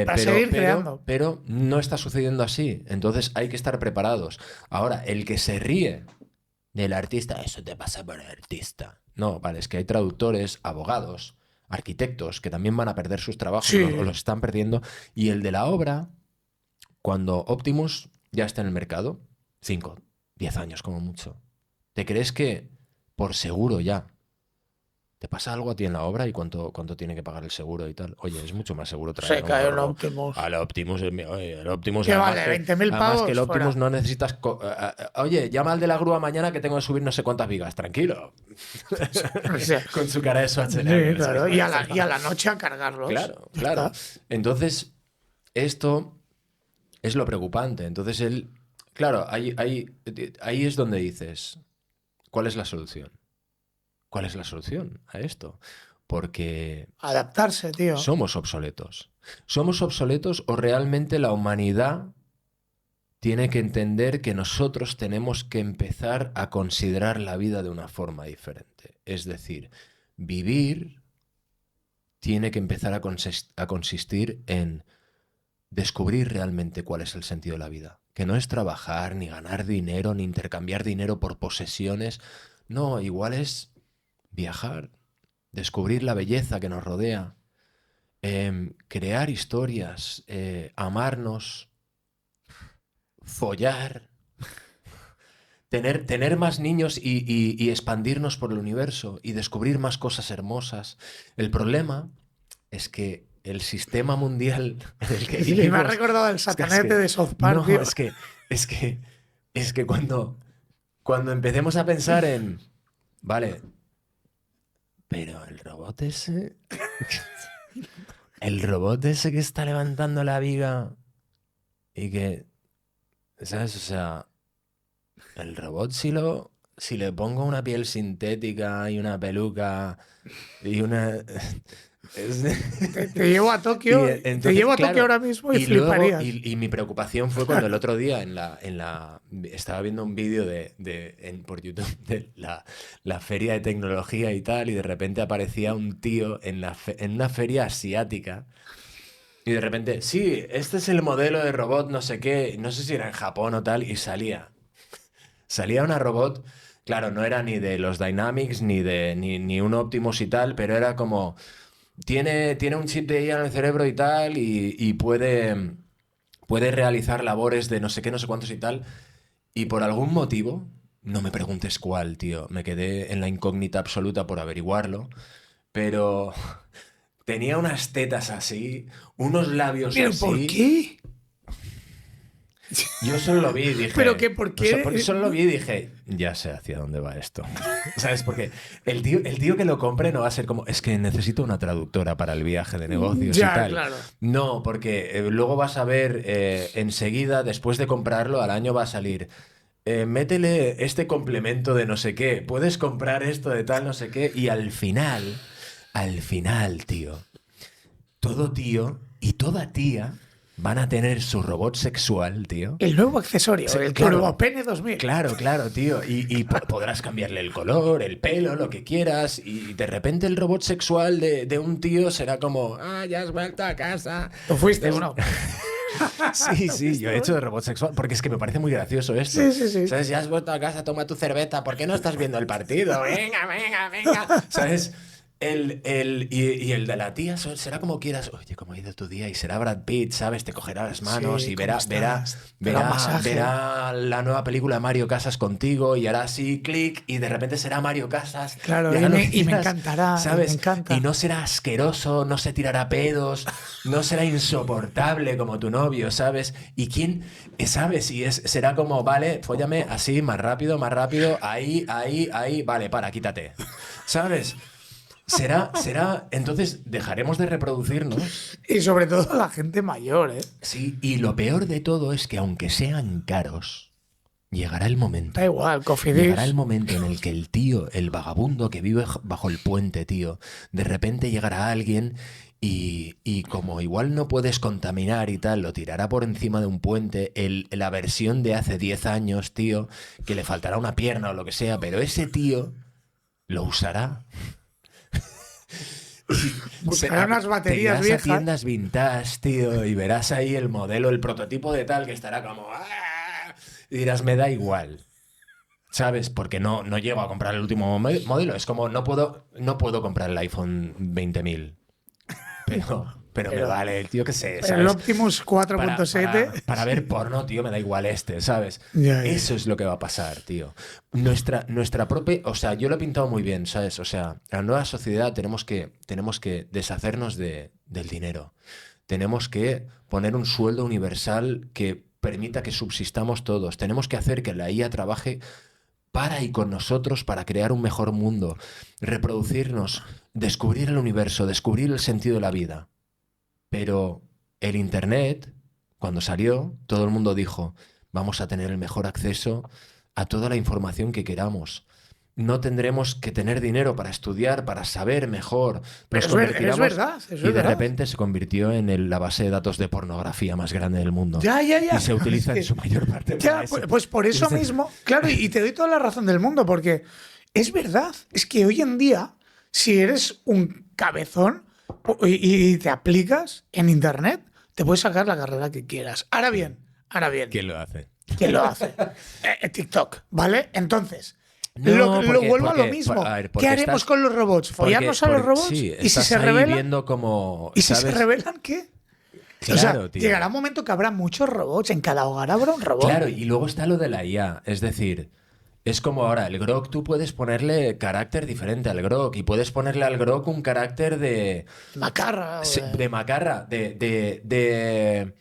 Para seguir creando. Pero no está sucediendo así. Entonces hay que estar preparados. Ahora, el que se ríe del artista, eso te pasa por el artista. No, vale, es que hay traductores, abogados, arquitectos que también van a perder sus trabajos, Sí. o los están perdiendo. Y el de la obra, cuando Optimus ya está en el mercado, 5, 10 años como mucho, ¿te crees que por seguro ya te pasa algo a ti en la obra y cuánto tiene que pagar el seguro y tal? Oye, es mucho más seguro traer Se cae el robot. Optimus. Al Optimus, el Optimus, ¿Qué además vale? que- 20.000 además pavos. que el Optimus fuera. no necesitas... oye, llama al de la grúa mañana que tengo que subir no sé cuántas vigas. Tranquilo. O sea, Con su cara de Schwarzenegger. sí, claro. Y a la noche a cargarlos. Claro, Ya claro. está. Entonces, esto es lo preocupante. Entonces, claro, ahí es donde dices, ¿cuál es la solución? ¿Cuál es la solución a esto? Porque Adaptarse, tío. somos obsoletos. ¿Somos obsoletos o realmente la humanidad tiene que entender que nosotros tenemos que empezar a considerar la vida de una forma diferente? Es decir, vivir tiene que empezar a consistir en descubrir realmente cuál es el sentido de la vida. Que no es trabajar, ni ganar dinero, ni intercambiar dinero por posesiones. No, igual es viajar, descubrir la belleza que nos rodea, crear historias, amarnos, follar, tener más niños y expandirnos por el universo y descubrir más cosas hermosas. El problema es que el sistema mundial en el que Y me ha vivimos... recordado el es que- satanete de South Park, no, tío. es que es que cuando empecemos a pensar en, vale, pero el robot ese que está levantando la viga y que, ¿sabes? O sea, el robot si le pongo una piel sintética y una peluca y una... Te llevo a Tokio, Claro, ahora mismo y luego, fliparías. y mi preocupación fue cuando el otro día estaba viendo un vídeo por YouTube de la feria de tecnología y tal, y de repente aparecía un tío en una feria asiática, y de repente, sí, este es el modelo de robot, no sé qué, no sé si era en Japón o tal, y salía una robot, claro, no era ni de los Dynamics ni un Optimus y tal, pero era como... Tiene un chip de IA en el cerebro y tal, y puede realizar labores de no sé qué, no sé cuántos y tal. Y por algún motivo, no me preguntes cuál, tío, me quedé en la incógnita absoluta por averiguarlo, pero tenía unas tetas así, unos labios ¿Pero por así. qué? Yo solo lo vi y dije... ¿Pero qué? ¿Por qué? Porque solo lo vi y dije, ya sé hacia dónde va esto. ¿Sabes? Porque el tío que lo compre no va a ser como, es que necesito una traductora para el viaje de negocios Ya, y tal. claro. No, porque luego vas a ver enseguida, después de comprarlo, al año va a salir, métele este complemento de no sé qué, puedes comprar esto de tal no sé qué, y al final, tío, todo tío y toda tía van a tener su robot sexual, tío. El nuevo accesorio, el Claro. Turbopene 2000. Claro, tío. Y podrás cambiarle el color, el pelo, lo que quieras. Y de repente el robot sexual de un tío será como, ya has vuelto a casa. ¿Tú fuiste o no? Sí, yo he hecho de robot sexual porque es que me parece muy gracioso esto. Sí. ¿Sabes? Ya has vuelto a casa, toma tu cerveza. ¿Por qué no estás viendo el partido? Venga. ¿Sabes? Y el de la tía será como quieras. Oye, ¿cómo ha ido tu día? Y será Brad Pitt, ¿sabes? Te cogerá las manos Sí, y ¿cómo estás? Te da un masaje. verá la nueva película de Mario Casas contigo y hará así, clic, y de repente será Mario Casas. Claro, hará lo que y me quieras, encantará. ¿sabes? Me encanta. Y no será asqueroso, no se tirará pedos, no será insoportable como tu novio, ¿sabes? ¿Y quién, sabes? Será como, vale, fóllame así, más rápido, ahí, vale, quítate. ¿Sabes? Entonces dejaremos de reproducirnos. Y sobre todo la gente mayor, ¿eh? Sí, y lo peor de todo es que aunque sean caros, llegará el momento. Da igual, Cofidis. Llegará el momento en el que el tío, el vagabundo que vive bajo el puente, tío, de repente llegará alguien y como igual no puedes contaminar y tal, lo tirará por encima de un puente, la versión de hace 10 años, tío, que le faltará una pierna o lo que sea, pero ese tío lo usará. Buscará unas baterías te irás viejas. a tiendas vintage, tío, y verás ahí el modelo, el prototipo de tal que estará como... Y dirás, me da igual. ¿Sabes? Porque no llego a comprar el último modelo. Es como, no puedo comprar el iPhone 20.000. Pero me vale, el tío que sé, ¿sabes? El Optimus 4.7. Para ver porno, tío, me da igual ¿sabes? Ya. Eso es lo que va a pasar, tío. Nuestra propia... O sea, yo lo he pintado muy bien, ¿sabes? O sea, la nueva sociedad tenemos que deshacernos del dinero. Tenemos que poner un sueldo universal que permita que subsistamos todos. Tenemos que hacer que la IA trabaje para y con nosotros para crear un mejor mundo, reproducirnos, descubrir el universo, descubrir el sentido de la vida. Pero el Internet, cuando salió, todo el mundo dijo, vamos a tener el mejor acceso a toda la información que queramos. No tendremos que tener dinero para estudiar, para saber mejor. Pero es verdad. Y de repente se convirtió en la base de datos de pornografía más grande del mundo. Ya. Y se utiliza en su mayor parte para eso. Pues por eso mismo, claro, y te doy toda la razón del mundo, porque es verdad. Es que hoy en día, si eres un cabezón y te aplicas en Internet, te puedes sacar la carrera que quieras. Ahora bien. ¿Quién lo hace? ¿Quién lo hace? TikTok, ¿vale? Entonces... No, lo vuelvo a lo mismo. ¿Qué haremos con los robots? ¿Follarnos a los robots? Sí, ¿Y si se rebelan? Viendo como, ¿Y si se rebelan qué? Claro, o sea, tío. llegará un momento que habrá muchos robots. En cada hogar habrá un robot. Claro, y luego está lo de la IA. Es decir, es como ahora, el Grok, tú puedes ponerle carácter diferente al Grok. Y puedes ponerle al Grok un carácter de... Macarra. De macarra. De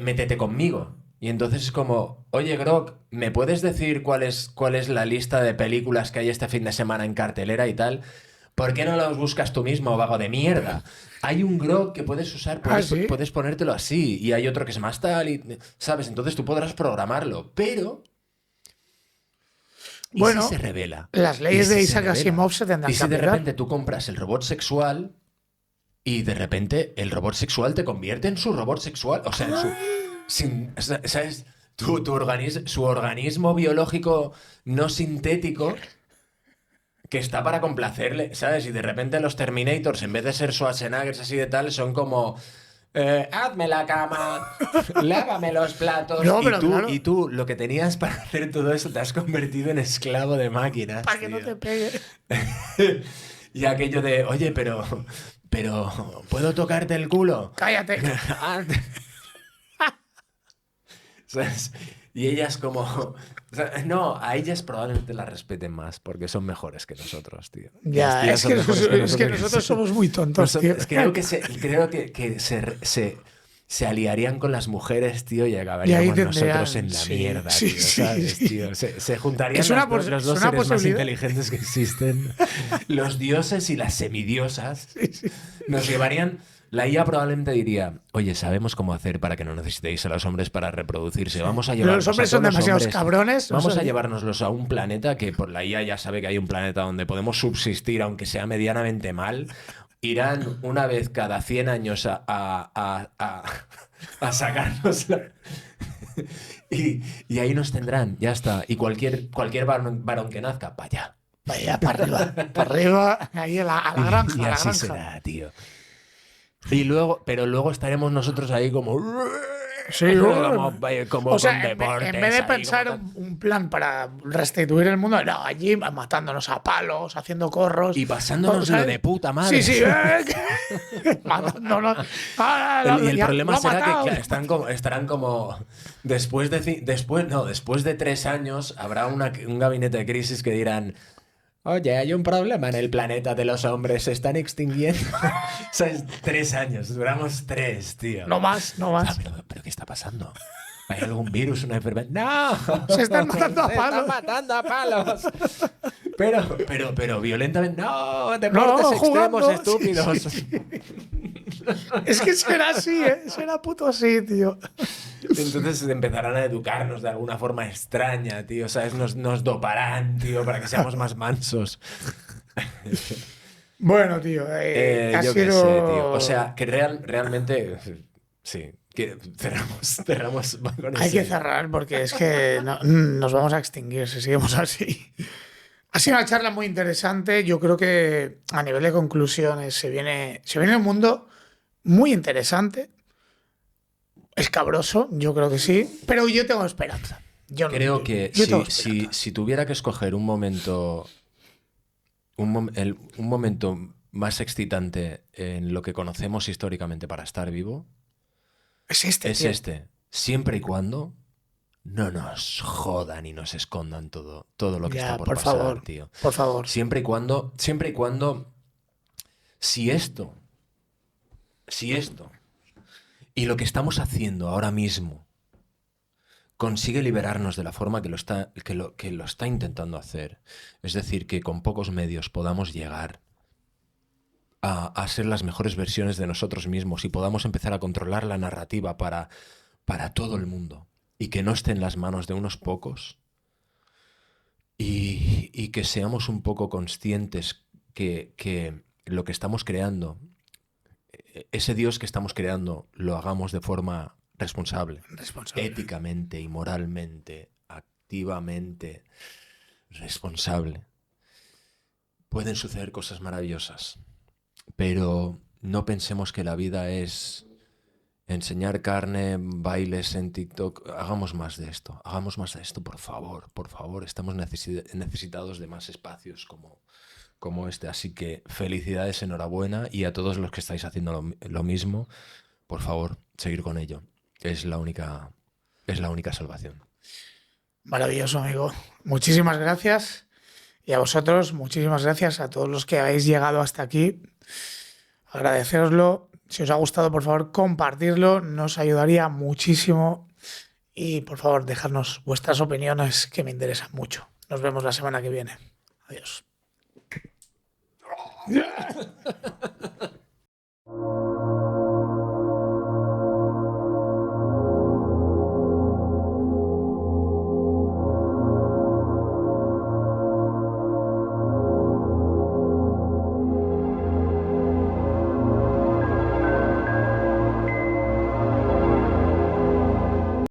métete conmigo. Y entonces es como, oye, Grok, ¿me puedes decir cuál es la lista de películas que hay este fin de semana en cartelera y tal? ¿Por qué no los buscas tú mismo, vago de mierda? Hay un Grok que puedes usar, Ah, puedes, sí. puedes ponértelo así, y hay otro que es más tal, y, ¿sabes? Entonces tú podrás programarlo, pero ¿y si se Bueno, revela? las ¿Y leyes si de se Isaac revela? Asimov se tendrán ¿Y que si de aplicar. repente tú compras el robot sexual y de repente el robot sexual te convierte en su robot sexual? O sea, en su... ¿Sabes? Su organismo biológico no sintético que está para complacerle, ¿sabes? Y de repente los Terminators, en vez de ser Schwarzenegger así de tal, son como... hazme la cama, lávame los platos. No, Y pero tú, claro, y tú, lo que tenías para hacer todo eso, te has convertido en esclavo de máquinas, para que no tío. te pegue. Y aquello de, oye, pero, ¿puedo tocarte el culo? Cállate. Ah, ¿sabes? Y ellas como... o sea, no, a ellas probablemente las respeten más porque son mejores que nosotros, tío. Las Ya, tías es son que, mejores que es que nosotros. nosotros somos muy tontos, tío. Creo que se aliarían con las mujeres, tío, y Y ahí acabaríamos nosotros tendrían, en la sí, mierda, sí, tío, sí, ¿sabes, sí. tío? Se juntarían Es una, los es dos una seres más posibilidad. inteligentes que existen, los dioses y las semidiosas. Sí, sí. Nos llevarían. La IA probablemente diría, oye, sabemos cómo hacer para que no necesitéis a los hombres para reproducirse. Sí. Vamos a Los llevarnos a hombres son todos los demasiados hombres. cabrones. Vamos a llevárnoslos a un planeta que por la IA ya sabe que hay un planeta donde podemos subsistir, aunque sea medianamente mal. Irán una vez cada 100 años a sacarnos y ahí nos tendrán, ya está. Y cualquier varón que nazca, vaya. Vaya, para arriba, ahí a la granja, Y a la así granja. será, tío. Pero luego estaremos nosotros ahí como... Sí, como o con sea, en vez deportes de ahí, como pensar tal. un plan para restituir el mundo, no, allí matándonos a palos, haciendo corros. Y pasándonos lo ¿sabes? de puta Sí, madre. sí, matándonos. Y el problema Lo ha será que matado. claro, estarán como después de 3 años habrá un gabinete de crisis que dirán, oye, hay un problema en el planeta de los hombres, se están extinguiendo. O sea, es 3 años, duramos 3, tío. No más, no O sea, más. pero ¿qué está pasando? ¿Hay algún virus, una enfermedad? ¡No! Se están matando a Se están palos. matando a palos. Pero violentamente. ¡No! Deportes No, extremos jugando. estúpidos. Sí, sí, sí. Es que será así, ¿eh? Será puto así, tío. Entonces empezarán a educarnos de alguna forma extraña, tío. ¿Sabes? Nos doparán, tío, para que seamos más mansos. Bueno, tío, ha Yo qué sé, tío. O sido... sea, que realmente. Sí. Que cerramos con Hay que ese. cerrar porque es que nos vamos a extinguir si seguimos así. Ha sido una charla muy interesante. Yo creo que a nivel de conclusiones se viene un mundo muy interesante. Escabroso, yo creo que sí. Pero yo tengo esperanza. Creo que yo tengo si esperanza. tuviera que escoger un momento. Un momento más excitante en lo que conocemos históricamente para estar vivo, Es este, es tío. este. Siempre y cuando no nos jodan y nos escondan todo lo que está Ya, por por pasar, favor. tío. Por favor. Siempre y cuando, si esto, y lo que estamos haciendo ahora mismo consigue liberarnos de la forma que lo está intentando hacer, es decir, que con pocos medios podamos llegar a ser las mejores versiones de nosotros mismos y podamos empezar a controlar la narrativa para todo el mundo y que no esté en las manos de unos pocos y que seamos un poco conscientes que lo que estamos creando, ese Dios que estamos creando, lo hagamos de forma responsable, éticamente y moralmente, activamente responsable. Pueden suceder cosas maravillosas, pero no pensemos que la vida es enseñar carne, bailes en TikTok. Hagamos más de esto, por favor, por favor. Estamos necesitados de más espacios como este. Así que felicidades, enhorabuena, y a todos los que estáis haciendo lo mismo, por favor, seguir con ello. Es la única salvación. Maravilloso, amigo. Muchísimas gracias. Y a vosotros, muchísimas gracias a todos los que habéis llegado hasta aquí. Agradeceroslo. Si os ha gustado, por favor, compartirlo. Nos ayudaría muchísimo. y por favor, dejadnos vuestras opiniones que me interesan mucho. Nos vemos la semana que viene. Adiós.